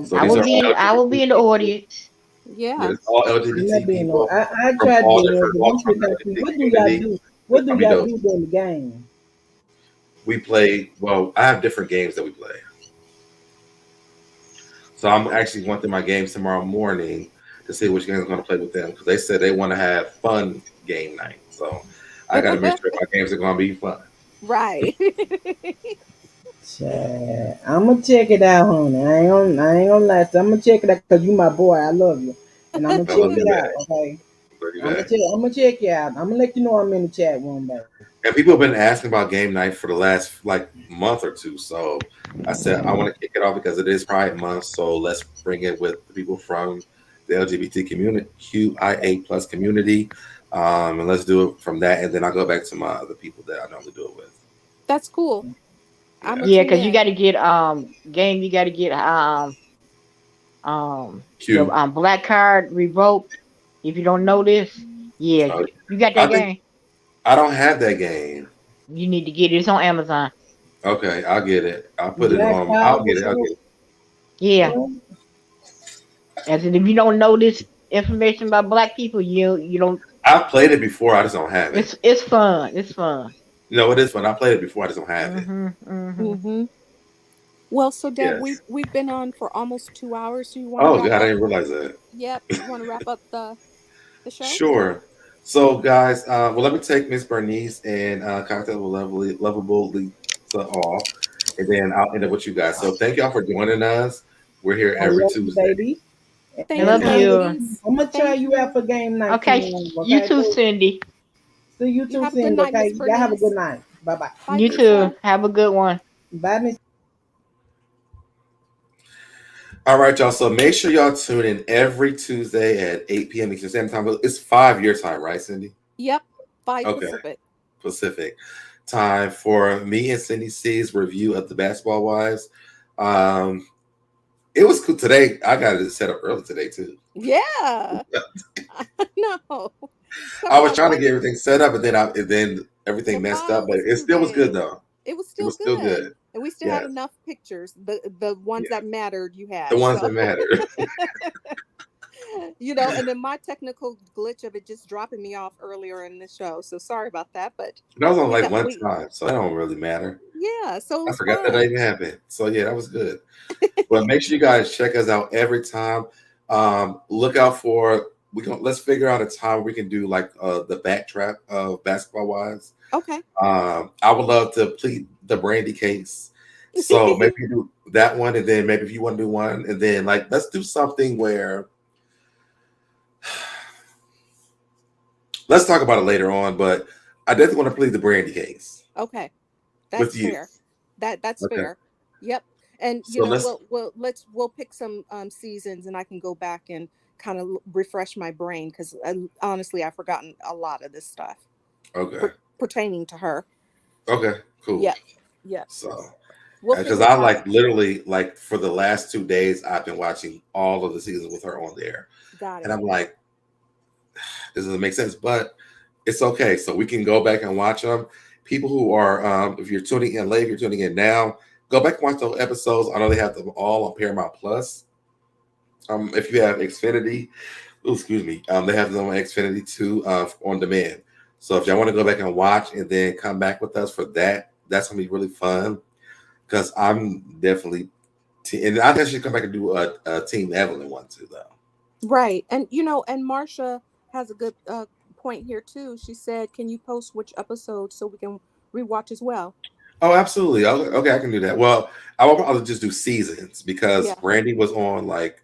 So I these will are be all I will LGBT be in the people. audience. Yeah, Yeah. it's all I'm not LGBT being no. people I from tried to all be in there, different but I'm walks still from the kind of LGBT what do y'all community. do? It's What do gonna be y'all dope. do during the game? We play. Well, I have different games that we play. So I'm actually going through my games tomorrow morning to see which games I'm going to play with them because they said they want to have fun game night. So I got to make sure my games are going to be fun. Right. I'm gonna check it out, honey. I ain't gonna lie. I'm gonna check it out because you my boy. I love you, and I'm gonna I check love you it out. back. Okay. Love you back. I'm gonna check you out. I'm gonna let you know I'm in the chat room, baby. And people have been asking about game night for the last like month or two. So I said I want to kick it off because it is Pride Month. So let's bring it with the people from the LGBT community, QIA plus community, and let's do it from that. And then I'll go back to my other people that I normally do it with. That's cool. I'm Yeah, gonna Yeah, tune because you in. got to get game. You got to get your Q. black card revoked. If you don't know this, yeah, Uh, you got I that think game. I don't have that game. You need to get it. It's on Amazon. Okay, I'll get it. I'll put it Black on. Cloud I'll get it. I'll before. get it. Yeah, Well, as in, if you don't know this information about black people, you don't. I've played it before. I just don't have it. It's fun. It's fun. No, it is fun. I played it before. I just don't have it. Mhm. Mhm. Mm-hmm. Well, so Deb, Yes. we've been on for almost 2 hours. Do you want to Oh wrap God, I up? didn't realize that. Yep. You want to wrap up the show? Sure. So, guys, well, let me take Miss Bernice and cocktail lovable Lisa off, and then I'll end up with you guys. So, thank y'all for joining us. We're here I every love you, Tuesday. baby. I Thank And you, love you. ladies. I'm gonna try Thank you out you. for game night Okay, tomorrow. you Okay, too, boo? Cindy. See you You too, have a good Cindy. night, Miss Okay, y'all have a good Bernice. night. Bye bye. Bye, You too. Lisa. Have a good one. Bye, Miss. all right, y'all. So make sure y'all tune in every Tuesday at 8 p.m. Eastern Standard Time. It's 5 year time, right, Cindy? Yep. Bye, Okay, Pacific. Pacific time for me and Cindy C's review of the Basketball Wives. Um, it was cool today. I got it set up early today too. Yeah. I know. I Sorry was about trying to that. get everything set up, and then The everything messed up. file But was it too still was good big. though. It was It still was still good. good. And we still had Yes, enough pictures. The ones yeah, that mattered you the had. ones So that matter. and then my technical glitch of it just dropping me off earlier in the show. So sorry about that. But That was on we like got one we time, so that don't really matter. yeah, so it I was forgot that fun. even happened. So yeah, that was good. But make sure you guys check us out every time. Look out for let's figure out a time we can do like the backtrack of Basketball Wives. Okay. I would love to plead the Brandy case. So maybe you do that one, and then maybe if you want to do one, and then like let's do something where let's talk about it later on. But I definitely want to plead the Brandy case Okay. with That's you. fair. That's Okay. fair. Yep. And So let's we'll pick some seasons and I can go back and kind of refresh my brain because honestly I've forgotten a lot of this stuff okay. pertaining to her. Okay. Cool. Yep. Yep. So We'll because figure it I out. like literally like for the last 2 days I've been watching all of the seasons with her on there, Got and it. I'm like, this doesn't make sense, but it's okay. So we can go back and watch them. People who are, if you're tuning in late, if you're tuning in now, go back and watch those episodes. I know they have them all on Paramount Plus. If you have Xfinity, excuse me, they have them on Xfinity too, on demand. So if y'all want to go back and watch and then come back with us for that, that's gonna be really fun. Because I'm definitely, and I think I should come back and do a Team Evelyn one too, though. Right. And and Marsha has a good point here too. She said, "Can you post which episode so we can rewatch as well?" Oh, absolutely. Okay, I can do that. Well, I will probably just do seasons because Yeah. Brandy was on like.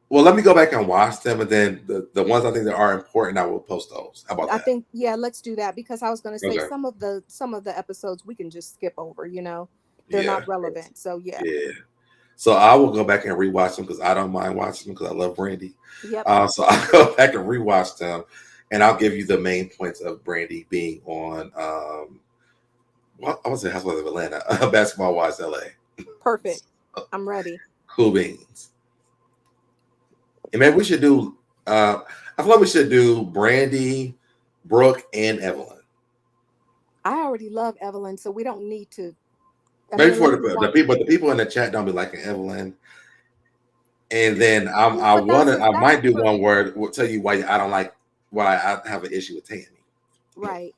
Well, let me go back and watch them, and then the ones I think that are important, I will post those. How about I that? think yeah, let's do that because I was going to say Okay. some of the episodes we can just skip over, They're Yeah. not relevant. So yeah. Yeah. So I will go back and rewatch them because I don't mind watching them because I love Brandy. Yep. So I'll go back and rewatch them, and I'll give you the main points of Brandy being on. Well, I want to say Housewives of Atlanta, Basketball Wives LA. Perfect. I'm ready. Cool beans. And maybe we should do. I feel like we should do Brandy, Brooke, and Evelyn. I already love Evelyn, so we don't need to. I Maybe mean, for unless you the want. people, the people in the chat don't be liking Evelyn. And then Yeah, but I that's might do for one where we'll tell you why I don't like why I have an issue with Tammy. right.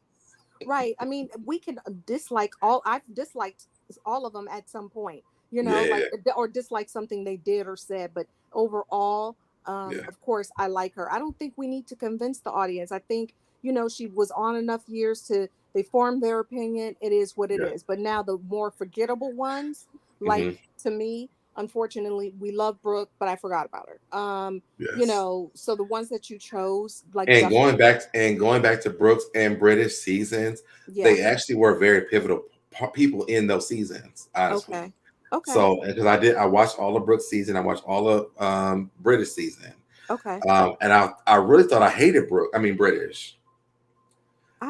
Right. I mean, we can dislike all. I've disliked all of them at some point. you know, Yeah. like or dislike something they did or said. But overall, Yeah. of course, I like her. I don't think we need to convince the audience. I think, you know, she was on enough years to they formed their opinion. It is what it Yeah. is. But now the more forgettable ones, like Hmm. to me, unfortunately, we love Brooke, but I forgot about her. You Yes. know, so the ones that you chose, like And Duffey, going back to Brooks and British seasons, yeah, they actually were very pivotal people in those seasons, honestly. okay, okay, So because I watched all of Brooks season, I watched all of British season, okay. and I really thought I hated British,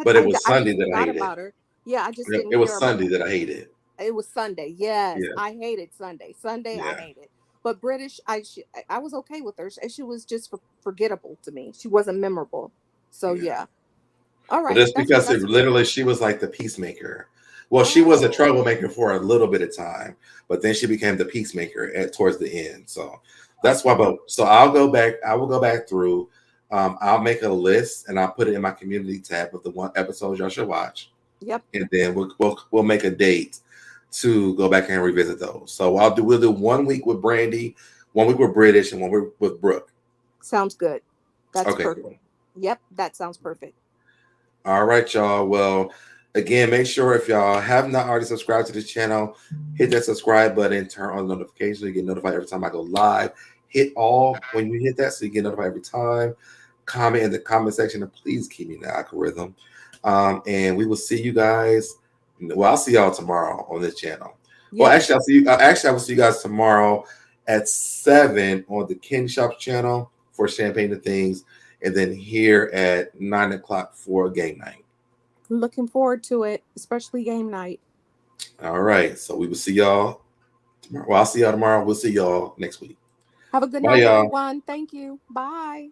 but it was I Sunday just that I forgot hated. about her. Yeah, I just didn't It was hear about. Sunday that I hated. It was Sunday. Yes, Yeah, I hated Sunday. Sunday, I yeah, hated. But British, I was okay with her. She was just forgettable to me. She wasn't memorable. So yeah. yeah. All But right. it's because That's fair. literally she was like the peacemaker. Well, she was a Oh, troublemaker for a little bit of time, but then she became the peacemaker towards the end. So that's why. okay. But so I'll go back. I will go back through. I'll make a list and I'll put it in my community tab of the one episodes y'all should watch, Yep. and then we'll make a date to go back and revisit those. So we'll do 1 week with Brandi, 1 week with British, and 1 week with Brooke. Sounds good. That's Okay, perfect. cool. Yep, that sounds perfect. All right, y'all. Well, again, make sure if y'all have not already subscribed to this channel, hit that subscribe button, turn on notifications so you get notified every time I go live. Hit all when you hit that so you get notified every time. Comment in the comment section and please keep me in the algorithm. And we will see you guys. Well, I'll see y'all tomorrow on this channel. Well, Yes. actually, I'll see you. Actually, I will see you guys tomorrow at 7 on the Ken Shop channel for Champagne and Things, and then here at 9 o'clock for game night. Looking forward to it, especially game night. All right. So we will see y'all tomorrow. Well, I'll see y'all tomorrow. We'll see y'all next week. Have a good Bye, night, y'all. everyone. Thank you. Bye.